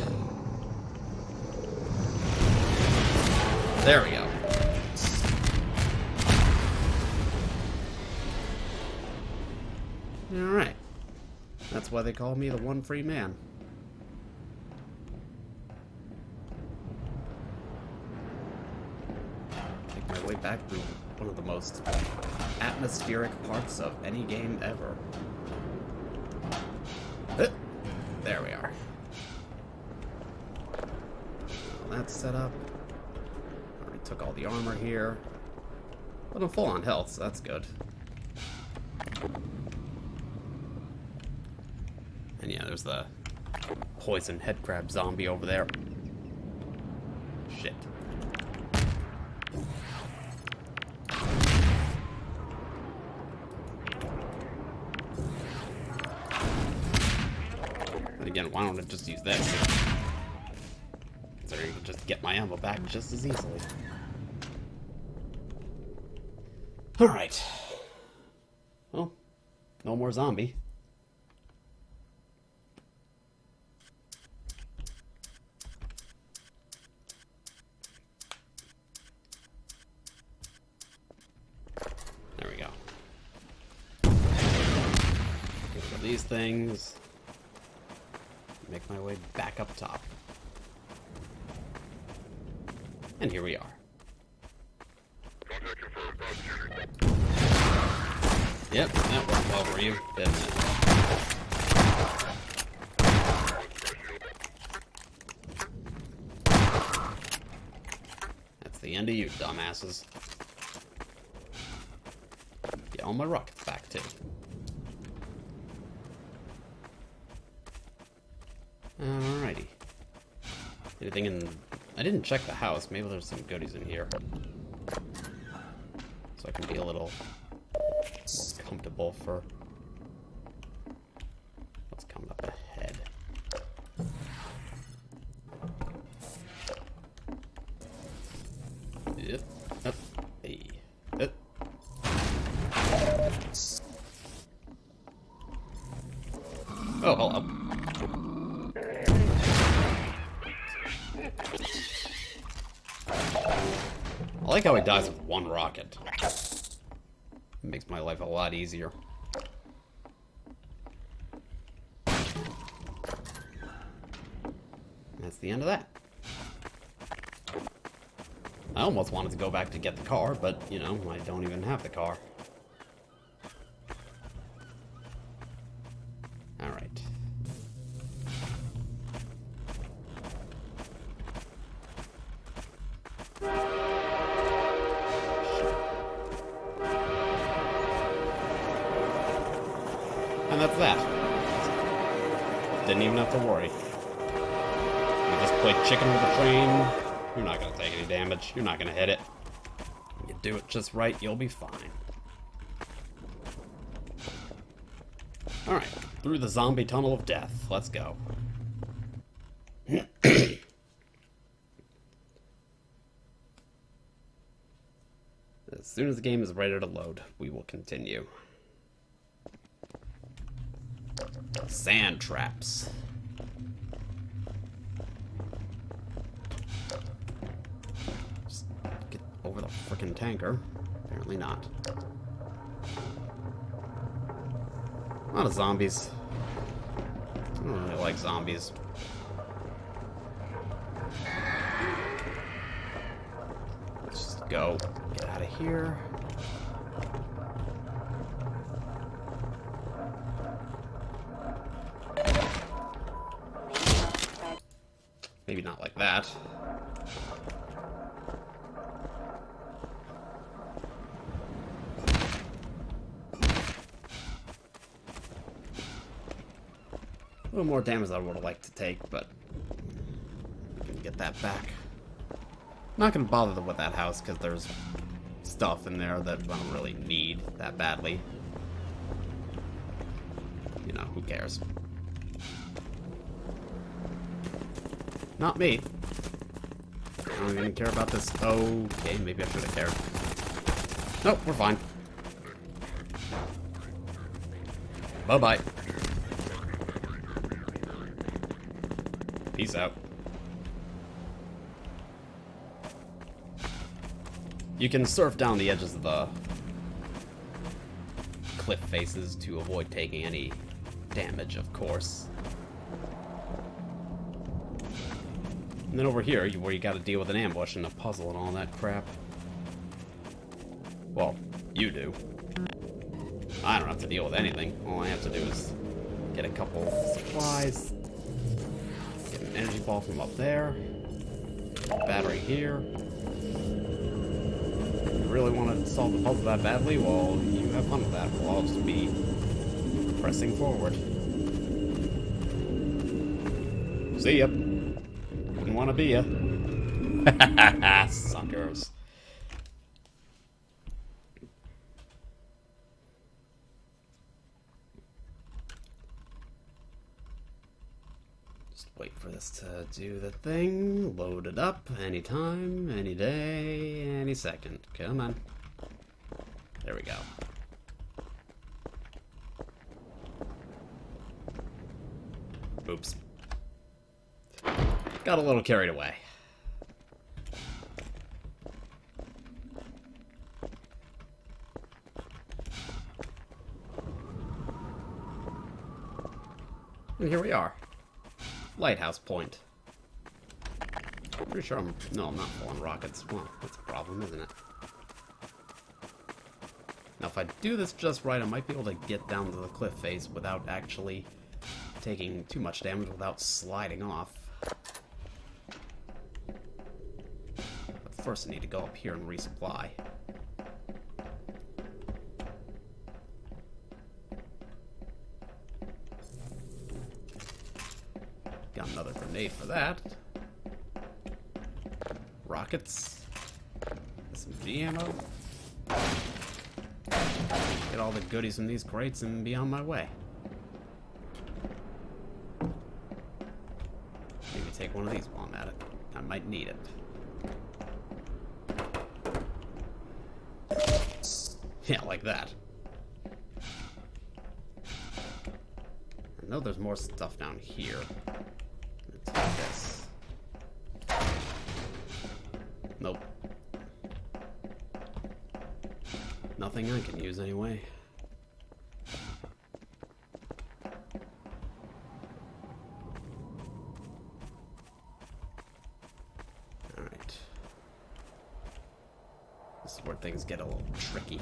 There we go. Alright. That's why they call me the one free man. Make my way back through one of the most atmospheric parts of any game ever. There we are. Well, that's set up. Already took all the armor here. But I'm full on health, so that's good. And yeah, there's the poison headcrab zombie over there. Shit. And again, why don't I just use this? So you can just get my ammo back just as easily. Alright. Well, no more zombie. There we go. Get rid of these things. Make my way back up top. And here we are. Yep, that went well for you, didn't it? That's the end of you, dumbasses. Get all my rockets back, too. Alrighty. Anything in... I didn't check the house. Maybe there's some goodies in here. So I can be a little comfortable for what's coming up ahead. Yep. Up. Hey. Up. Oh, hello. I like how he dies with one rocket. It makes my life a lot easier. That's the end of that. I almost wanted to go back to get the car, but, you know, I don't even have the car. Alright. And that's that. Didn't even have to worry. You just play chicken with the train. You're not going to take any damage. You're not going to hit it. You do it just right, you'll be fine. Alright, through the zombie tunnel of death. Let's go. As soon as the game is ready to load, we will continue. Sand traps. Just get over the frickin' tanker. Apparently not. A lot of zombies. I don't really like zombies. Let's just go. Get out of here. Maybe not like that. A little more damage than I would have liked to take, but I can get that back. Not gonna bother with that house because there's stuff in there that I don't really need that badly. You know, who cares? Not me. I don't even care about this. Okay, maybe I should have cared. Nope, we're fine. Bye-bye. Peace out. You can surf down the edges of the cliff faces to avoid taking any damage, of course. And then over here, where you gotta deal with an ambush and a puzzle and all that crap. Well, you do. I don't have to deal with anything. All I have to do is get a couple supplies, get an energy ball from up there, battery here. If you really want to solve the puzzle that badly, well, you have fun with that. Well, I'll just be pressing forward. See ya. Wouldn't want to be ya. Suckers. Just wait for this to do the thing. Load it up anytime, any day, any second. Come on. There we go. Oops. Got a little carried away. And here we are. Lighthouse Point. Pretty sure I'm... No, I'm not full on rockets. Well, that's a problem, isn't it? Now, if I do this just right, I might be able to get down to the cliff face without actually taking too much damage without sliding off. But first, I need to go up here and resupply. Got another grenade for that. Rockets. SMG ammo. Get all the goodies from these crates and be on my way. Maybe take one of these while I'm at it. I might need it. Yeah, like that. I know there's more stuff down here. Let's do this. Nope. Nothing I can use anyway. Alright. This is where things get a little tricky.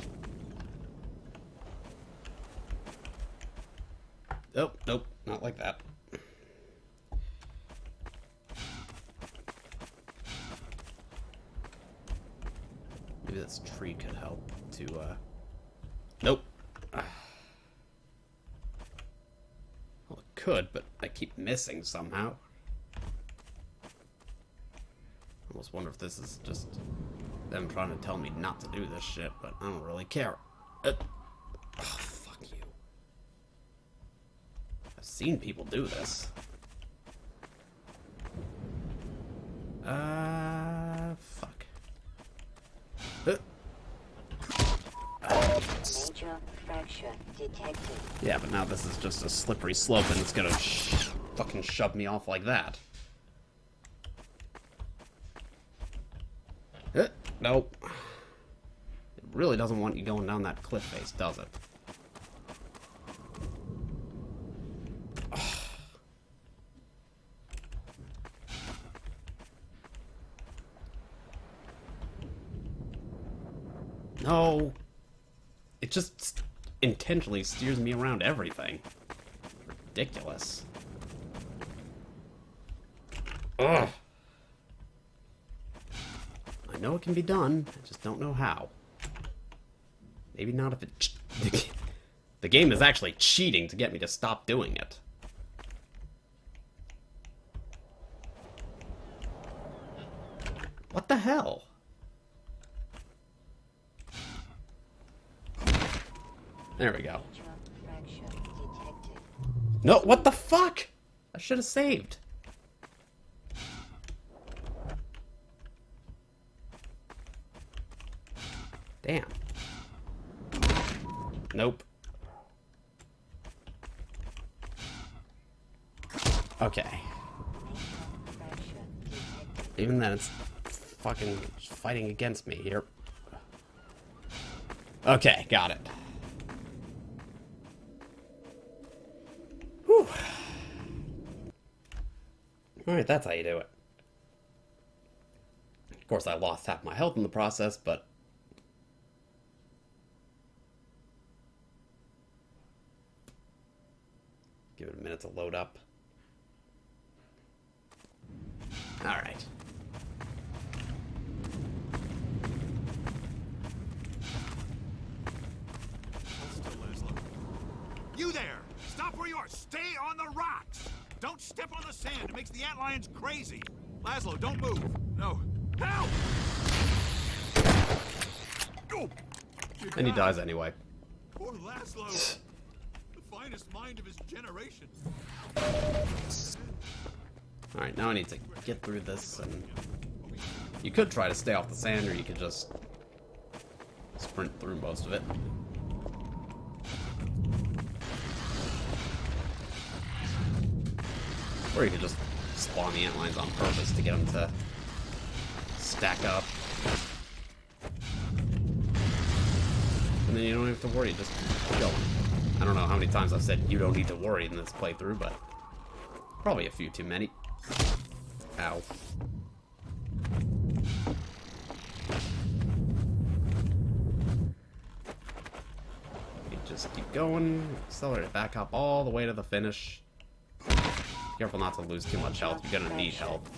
Oh, nope, not like that. Maybe this tree could help to, Nope. Well, it could, but I keep missing somehow. I almost wonder if this is just them trying to tell me not to do this shit, but I don't really care. Oh, fuck you. I've seen people do this. Fuck. Major fracture detected. Yeah, but now this is just a slippery slope and it's gonna fucking shove me off like that. Nope. It really doesn't want you going down that cliff face, does it? No. It just intentionally steers me around everything. Ridiculous. Ugh. I know it can be done, I just don't know how. Maybe not if it... The game is actually cheating to get me to stop doing it. What the hell? There we go. No, what the fuck? I should have saved. Damn. Nope. Okay. Even then, it's fucking fighting against me here. Okay, got it. Whew. Alright, that's how you do it. Of course, I lost half my health in the process, but... Give it a minute to load up. Alright. You there! Stop where you are! Stay on the rocks! Don't step on the sand! It makes the antlions crazy! Laszlo, don't move! No! Help! Oh! And he dies anyway. Poor Laszlo! The finest mind of his generation. Alright, now I need to get through this, and... You could try to stay off the sand, or you could just... sprint through most of it. Or you could just spawn the antlines on purpose to get them to stack up. And then you don't have to worry, just keep going. I don't know how many times I've said you don't need to worry in this playthrough, but probably a few too many. Ow. You just keep going, accelerate it back up all the way to the finish. Careful not to lose too much health, you're gonna need health.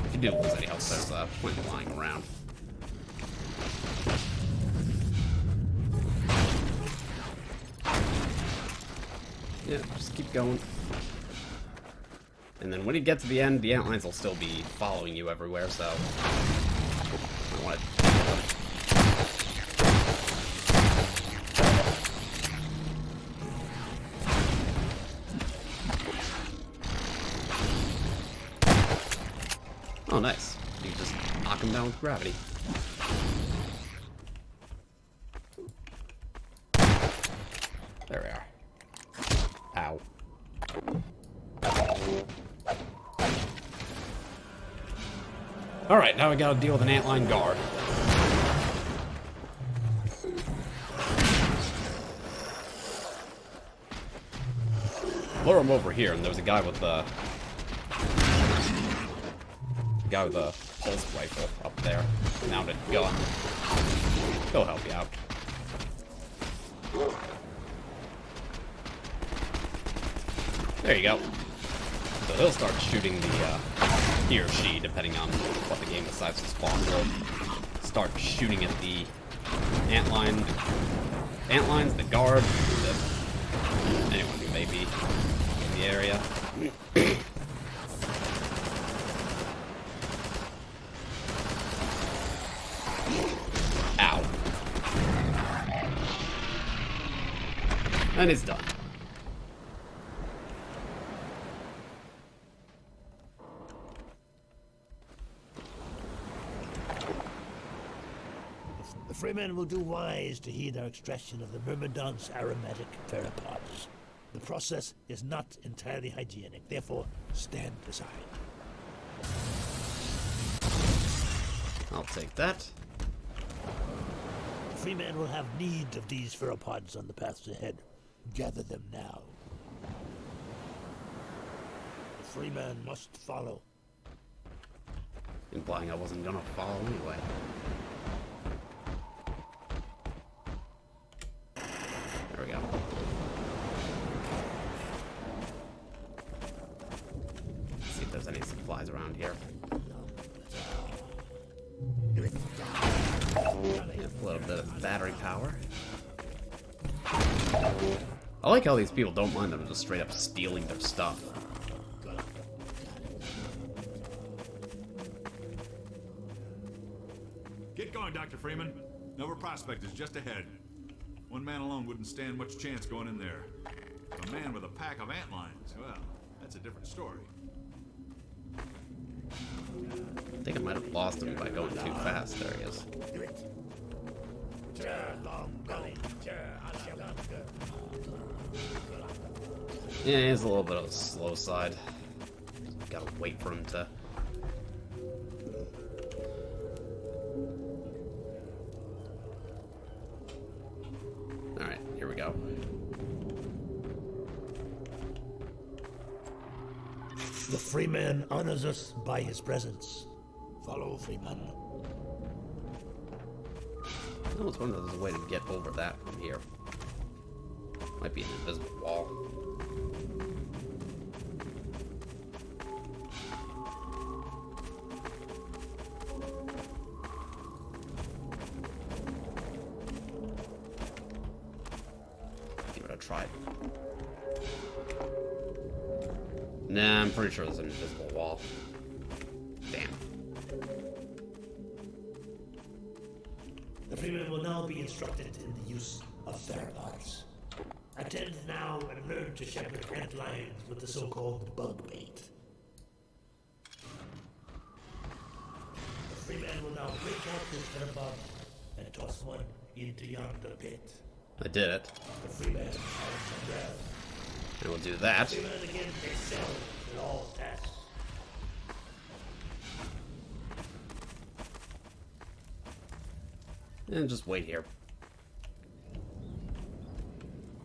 If you do lose any health, there's plenty lying around. Yeah, just keep going. And then when you get to the end, the antlines will still be following you everywhere, so... I want to... Oh, nice. You can just knock him down with gravity. There we are. Ow. Alright, now we gotta deal with an antline guard. Lure him over here, and there's a guy with the... guy with a pulse rifle up there. Mounted gun. He'll help you out. There you go. So he'll start shooting the, he or she, depending on what the game decides to spawn, will start shooting at the antlines, the guard, anyone who may be in the area. Ow. And it's done. The Freemen will do wise to heed our extraction of the Myrmidon's aromatic theropods. The process is not entirely hygienic, therefore stand aside. I'll take that. The Freemen will have need of these theropods on the paths ahead. Gather them now. The Freeman must follow. Implying I wasn't gonna follow anyway. There we go. Let's see if there's any supplies around here. A little bit of battery power. I like how these people don't mind them just straight up stealing their stuff. Get going, Dr. Freeman. Nova Prospect is just ahead. One man alone wouldn't stand much chance going in there. A man with a pack of antlions, well, that's a different story. I think I might have lost him by going too fast. There he is. Yeah, he's a little bit on the slow side. Gotta wait for him to... Alright, here we go. The Freeman honors us by his presence. Follow, Freeman. I almost wonder if there's a way to get over that from here. Might be an invisible wall. Give it a try. Nah, I'm pretty sure there's an invisible wall. Damn. The Freeman will now be instructed in the use of theropods. Attend now and learn to shepherd antlions with the so-called bug bait. The Freeman will now break out his theropod and toss one into yonder pit. I did it. The Freeman has some breath. And we'll do that. The Freeman again excels in all tasks. And just wait here.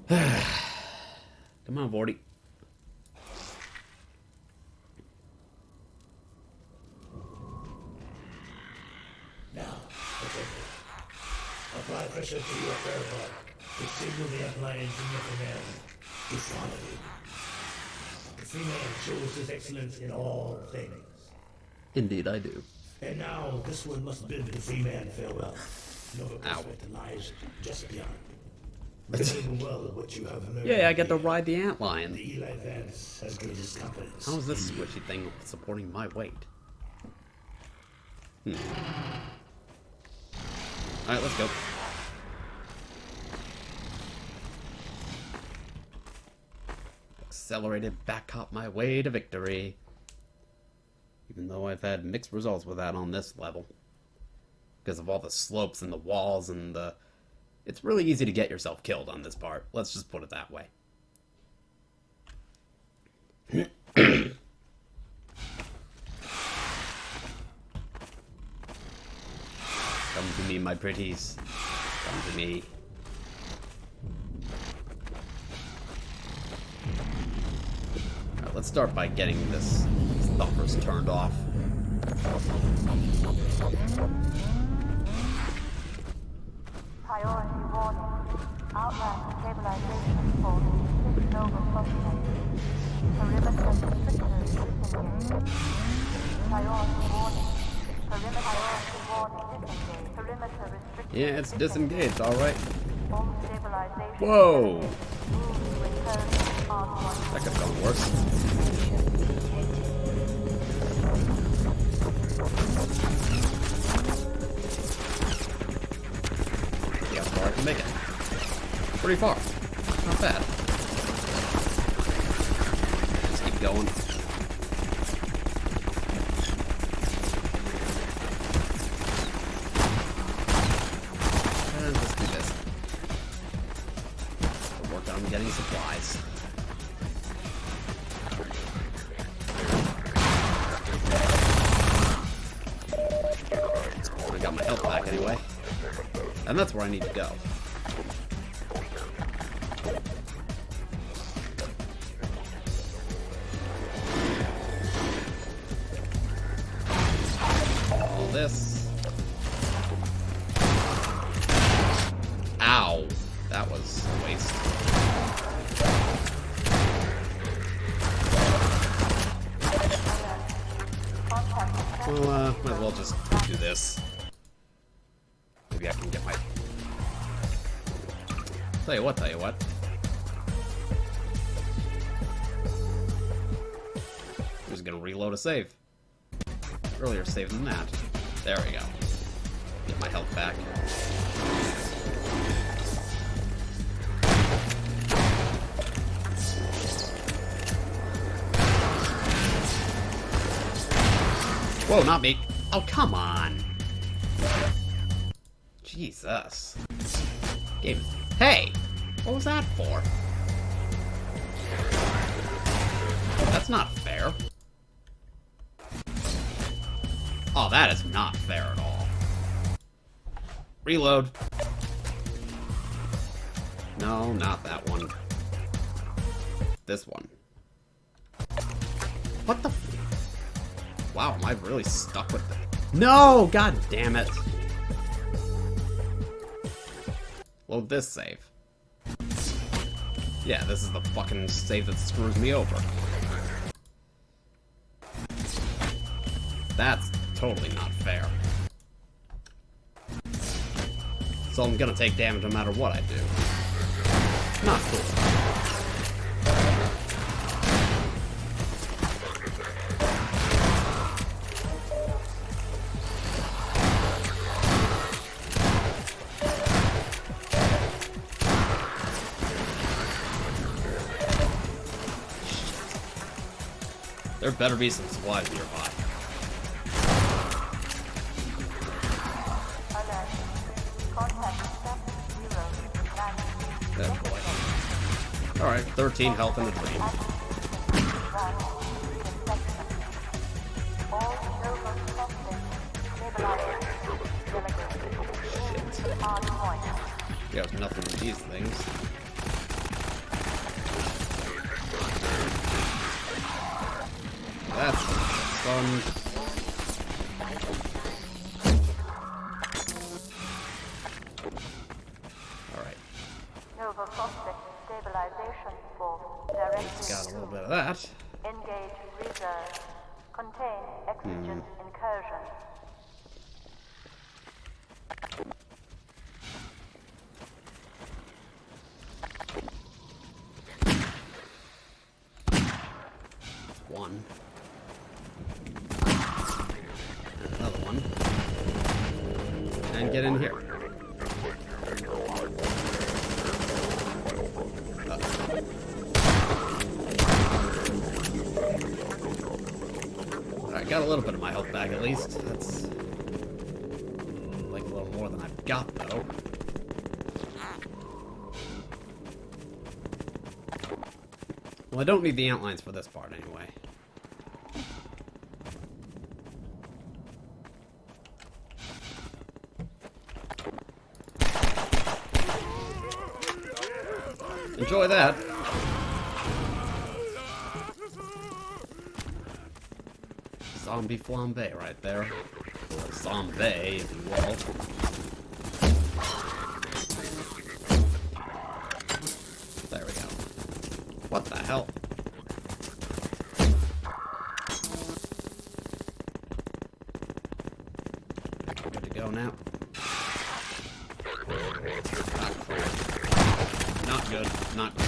Come on, Vorty. Now, apply pressure to your theropod to signal the antlions in your command to follow you. The Freeman shows his excellence in all things. Indeed, I do. And now, this one must bid the Freeman farewell. Nova Prospect lies just beyond. Remember well what you have learned. Yeah, I get to ride the antlion. The Eli Vance has greatest confidence. How is this squishy thing supporting my weight? Alright, let's go. Accelerated back up my way to victory. Even though I've had mixed results with that on this level. Because of all the slopes and the walls and the... It's really easy to get yourself killed on this part. Let's just put it that way. Come to me, my pretties. Come to me. Alright, let's start by getting these thumpers turned off. Priority warning. Outland stabilization for 6 Nova Prospect. Perimeter restricted disengaged. Priority warning. Perimeter disengaged. Perimeter restricted. Yeah, it's disengaged, alright. Home stabilization. Whoa! Return R1. That could have gone worse. Yeah, far I can make it. Pretty far. Not bad. Just keep going. supplies. I got my health back anyway. And that's where I need to go. All this. Ow. That was a waste. Well, might as well just do this. Maybe I can get my... Tell you what. I'm just gonna reload a save. Earlier save than that. There we go. Get my health back. Whoa, not me. Oh, come on. Jesus. Game. Hey! What was that for? That's not fair. Oh, that is not fair at all. Reload. No, not that one. This one. What the f... Wow, am I really stuck with it? No! God damn it. Load this save. Yeah, this is the fucking save that screws me over. That's totally not fair. So I'm gonna take damage no matter what I do. Not cool. There better be some supplies nearby. Oh boy. Alright, 13 health in the dream. Shit. Yeah, there's nothing with these things. That's fun. Alright. Nova Prospect Stabilization Force directed. Got a little bit of that. Engage reserve. Contain oxygen incursion. One. Another one. And get in here. Alright, got a little bit of my health back at least. That's like a little more than I've got though. Well, I don't need the outlines for this part anyway. Enjoy that. Zombie flambe right there. Or zombie, if you will. There we go. What the hell? Good to go now. Not good. Not good.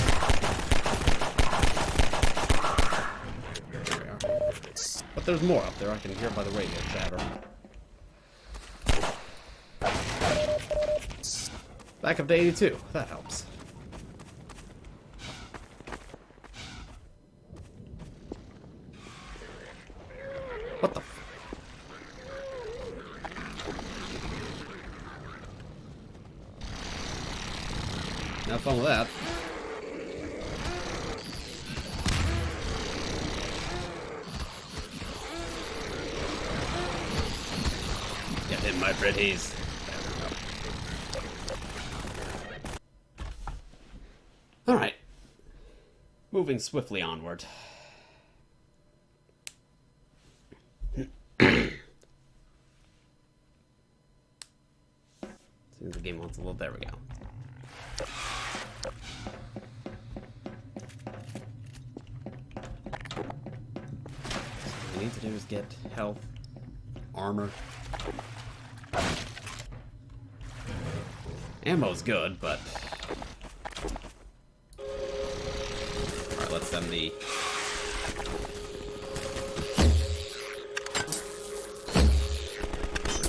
There we are. But there's more up there. I can hear by the radio chatter. Back up to 82. That helps. What the f... Have fun with that. pretties. Alright. Moving swiftly onward. Seems the game wants a little... There we go. All I need to do is get health, armor. Ammo's good, but... Alright, let's send the...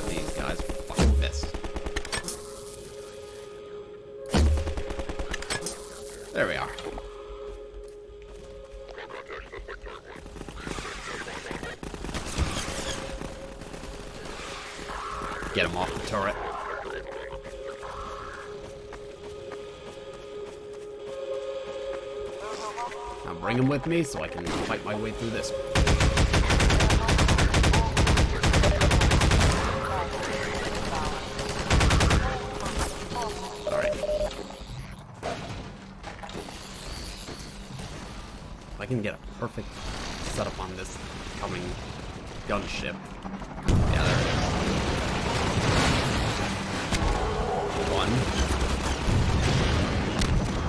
These guys fucking missed. There we are. Get him off the turret. Now bring him with me so I can fight my way through this. Alright. If I can get a perfect setup on this coming gunship. Yeah, there it is. 1,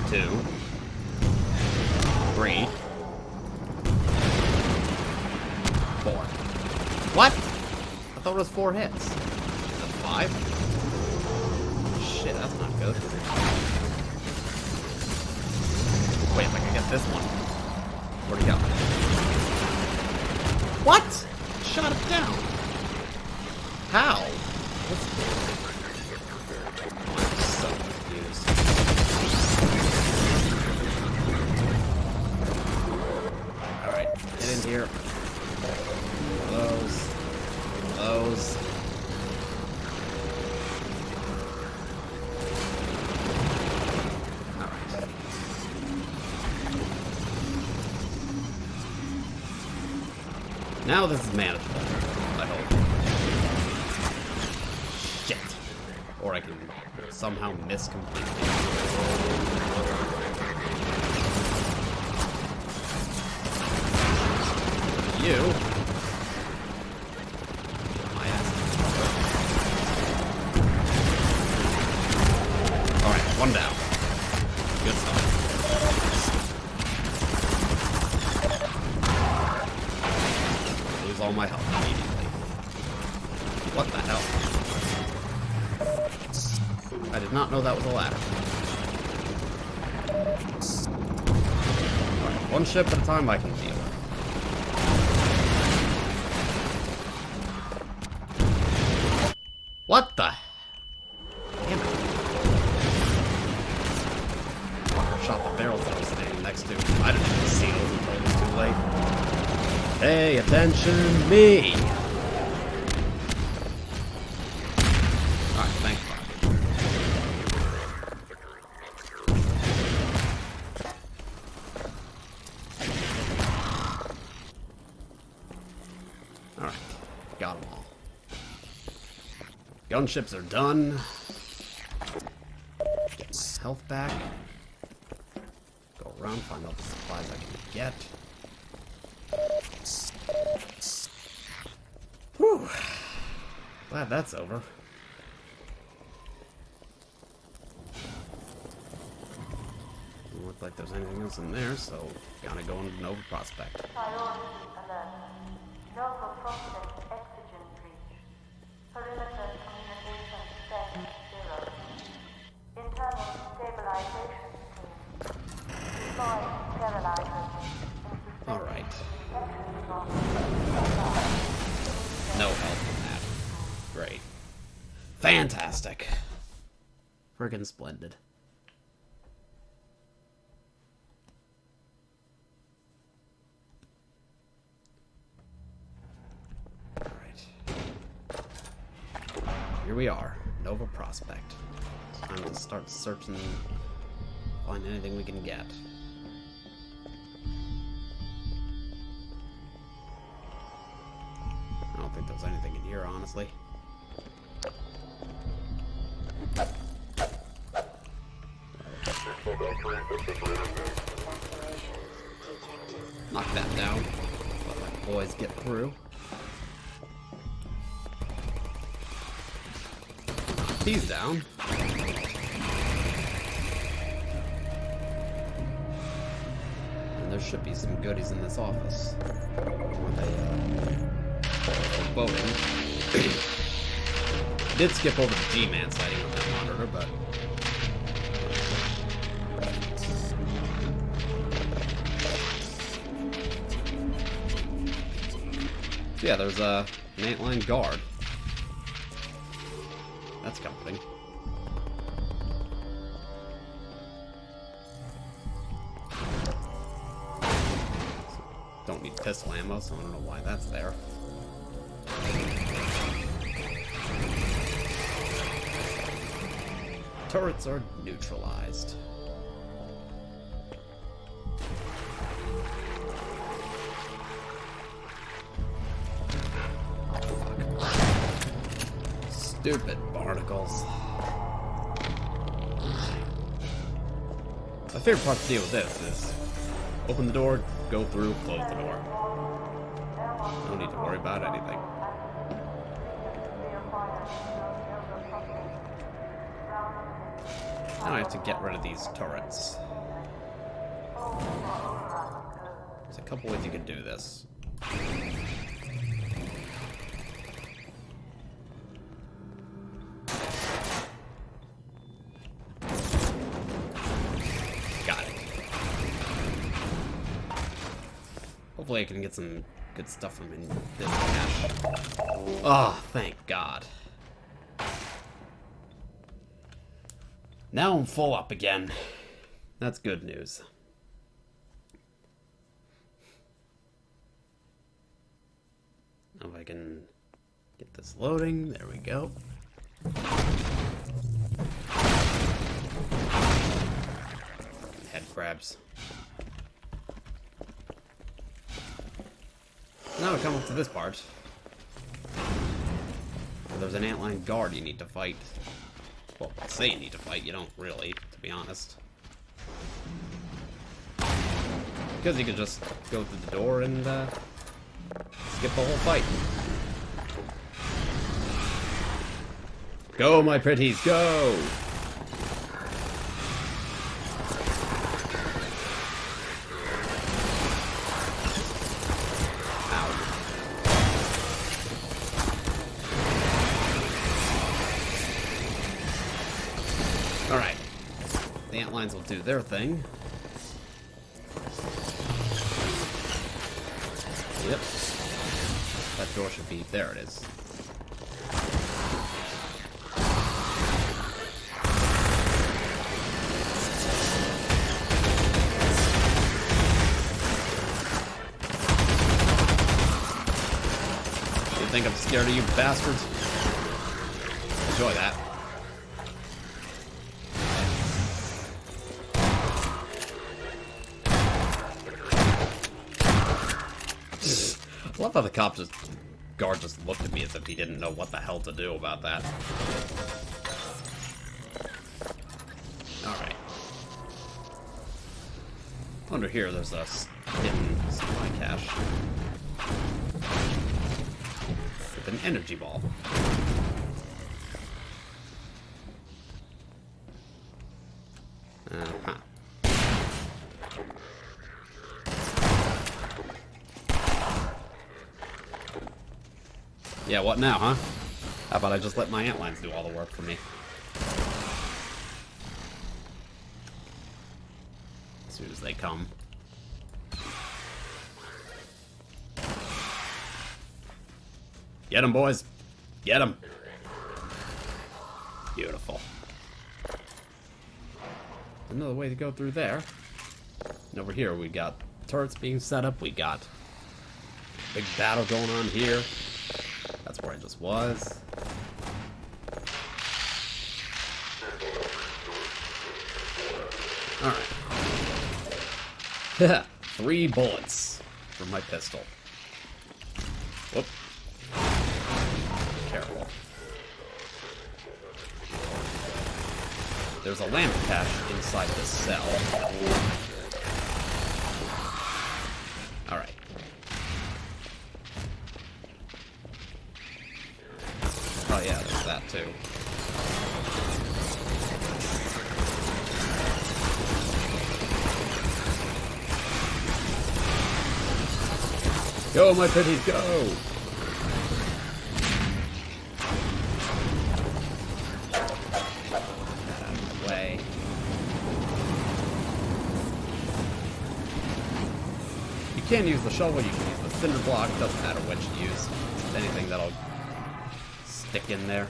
2, 3, 4. What? I thought it was 4 hits. Is it 5? Shit, that's not good. Wait, if I can get this one. Where'd he go? What? Shot it down. How? I'm so confused. Alright, get in here. Those. Those. Alright. Now this is manageable, I hope. Shit. Or I can somehow miss completely. You. My ass. Alright, 1 down. Good start. Lose all my health immediately. What the hell? I did not know that was a ladder. Alright, 1 ship at a time I can deal with. What the? Damn it. Fucker shot the barrels that I was standing next to. I didn't even see those until it was too late. Pay attention, me! Alright, thanks, Bob. Alright, got them all. Gunships are done. Get my health back. Go around, find all the supplies I can get. Whew. Glad that's over. Doesn't look like there's anything else in there, so gotta go into Nova Prospect. Priority alert. Nova Prospect oxygen breach. Perimeter communication status 0. Internal stabilization scheme. Deploy sterilizers. Alright. No help from that. Great. Fantastic. Friggin' splendid. Alright. Here we are. Nova Prospect. It's time to start searching, find anything we can get. I don't think there's anything in here, honestly. Knock that down. Let my boys get through. He's down. And there should be some goodies in this office. Voting. Did skip over the G-Man sighting on that monitor, but yeah, there's an antline guard. That's comforting. Don't need pistol ammo, so I don't know why that's there. Turrets are neutralized. Stupid barnacles. My favorite part to deal with this is open the door, go through, close the door. No need to worry about anything. Now I have to get rid of these turrets. There's a couple ways you can do this. Got it. Hopefully I can get some good stuff from in this cache. Oh, thank God. Now I'm full up again. That's good news. Now if I can get this loading, there we go. Head crabs. Now we come up to this part. Where there's an antline guard you need to fight. Well, I say you need to fight, you don't really, to be honest. Because you could just go through the door and skip the whole fight. Go, my pretties, go! Alright. The antlines will do their thing. Yep. That door should be... There it is. You think I'm scared of you bastards? Enjoy that. I love how the guard just looked at me as if he didn't know what the hell to do about that. Alright. Under here, there's a hidden supply cache. With an energy ball. Uh-huh. Yeah, what now, huh? How about I just let my antlines do all the work for me? As soon as they come. Get 'em, boys! Get 'em! Beautiful. Another way to go through there. And over here we got turrets being set up, we got big battle going on here. That's where I just was. Alright. 3 bullets from my pistol. Whoop. Careful. There's a lamp cache inside this cell. Alright. Oh yeah, there's that too. Go, my pretties, go! Get out of my way. You can use the shovel, you can use the cinder block, doesn't matter which you use. Anything that'll stick in there.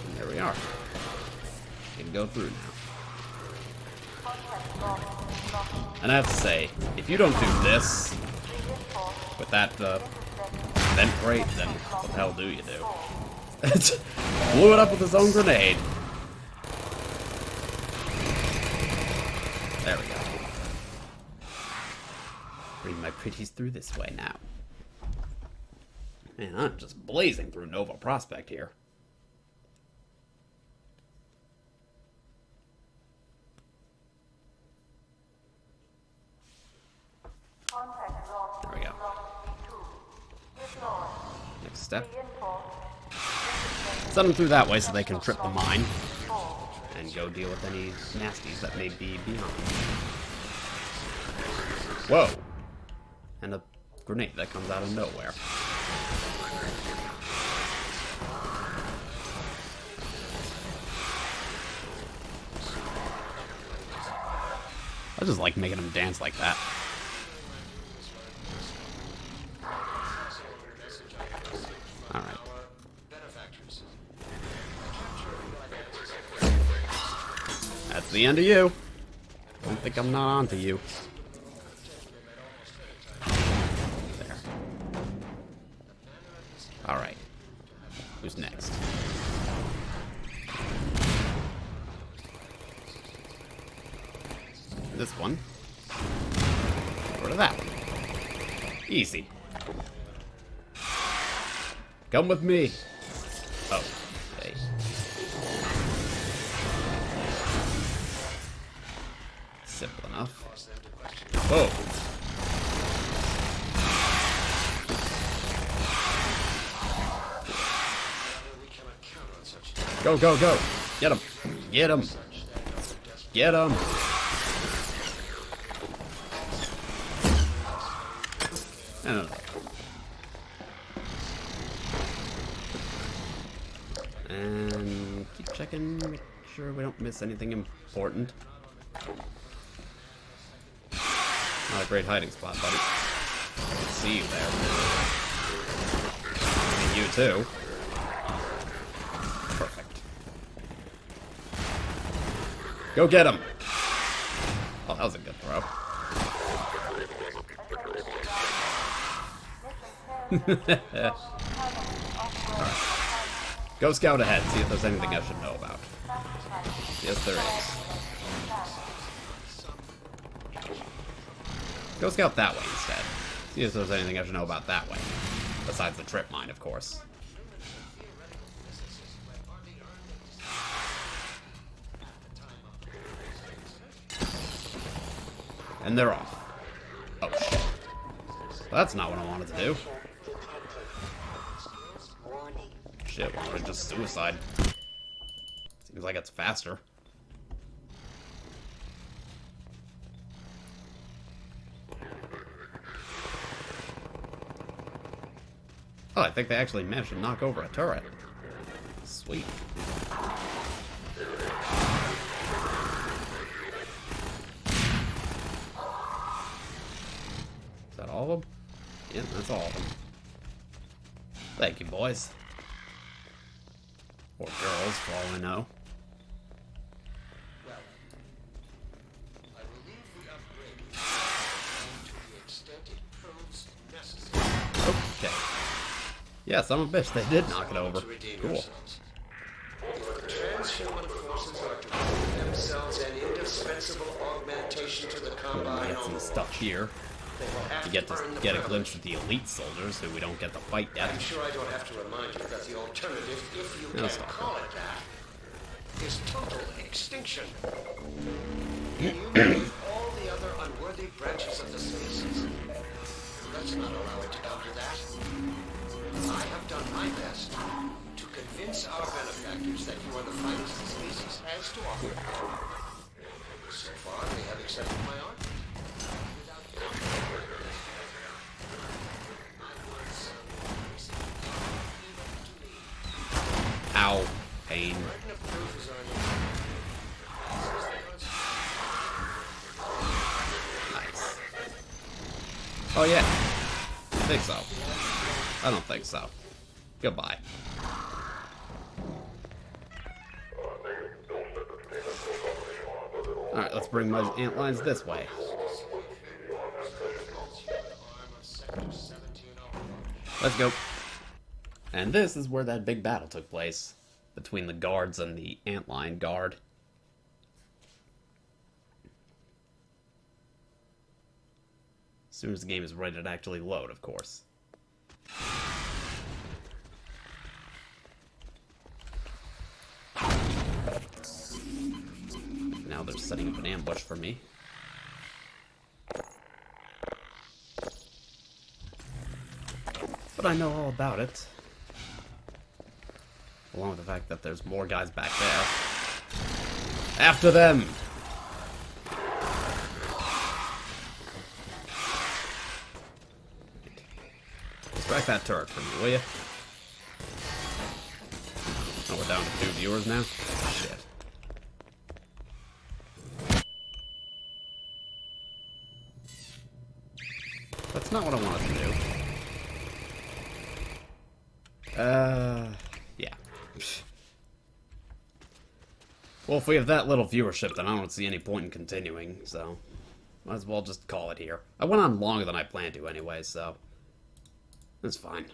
And there we are. We can go through now. And I have to say, if you don't do this with that vent grate, then what the hell do you do? Blew it up with his own grenade. There we go. Bring my pretties through this way now. Man, I'm just blazing through Nova Prospect here. There we go. Next step. Send them through that way so they can trip the mine. And go deal with any nasties that may be beyond. Whoa! And a grenade that comes out of nowhere. I just like making them dance like that. Alright. That's the end of you. Don't think I'm not onto you. There. Alright. Who's next? This one. Or to that one. Easy. Come with me. Oh, hey. Simple enough. Whoa. Go, go, go. Get him. Get him. Get him. And keep checking, make sure we don't miss anything important. Not a great hiding spot, buddy. I can see you there. And you too. Perfect. Go get him! Oh, that was a good throw. Alright. Go scout ahead, see if there's anything I should know about. Yes, there is. Go scout that way instead. See if there's anything I should know about that way. Besides the trip mine, of course. And they're off. Oh, shit. Well, that's not what I wanted to do. Shit, why don't I just suicide? Seems like it's faster. Oh, I think they actually managed to knock over a turret. Sweet. Is that all of them? Yeah, that's all of them. Thank you, boys. Or girls, for all I know. Okay. Yeah, son of a bitch, they did knock it over. Cool. Transhuman forces are to prove themselves an indispensable augmentation to the Combine. Get some stuff here. You get to get a glimpse of the elite soldiers who we don't get to fight yet. I'm sure I don't have to remind you that the alternative, if you Let's can talk call it that, is total extinction. Enumerate all the other unworthy branches of the species. Let's not allow it to come to that. I have done my best to convince our benefactors that you are the finest the species has to offer. So far, they have accepted my argument. Ow. Pain. Nice. Oh yeah. I think so. I don't think so. Goodbye. Alright, let's bring my antlines this way. Let's go. And this is where that big battle took place. Between the guards and the antline guard. As soon as the game is ready to actually load, of course. Now they're setting up an ambush for me. But I know all about it. Along with the fact that there's more guys back there. After them! Distract that turret from me, will you? Oh, we're down to 2 viewers now? Shit. That's not what I wanted to do. Yeah. Well, if we have that little viewership, then I don't see any point in continuing, so might as well just call it here. I went on longer than I planned to anyway, so that's fine.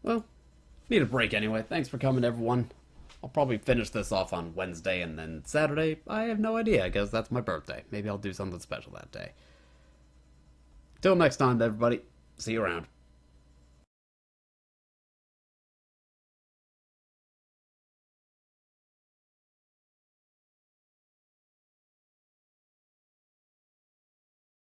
Well, need a break anyway. Thanks for coming, everyone. I'll probably finish this off on Wednesday, and then Saturday, I have no idea. I guess that's my birthday. Maybe I'll do something special that day. Till next time, everybody. See you around.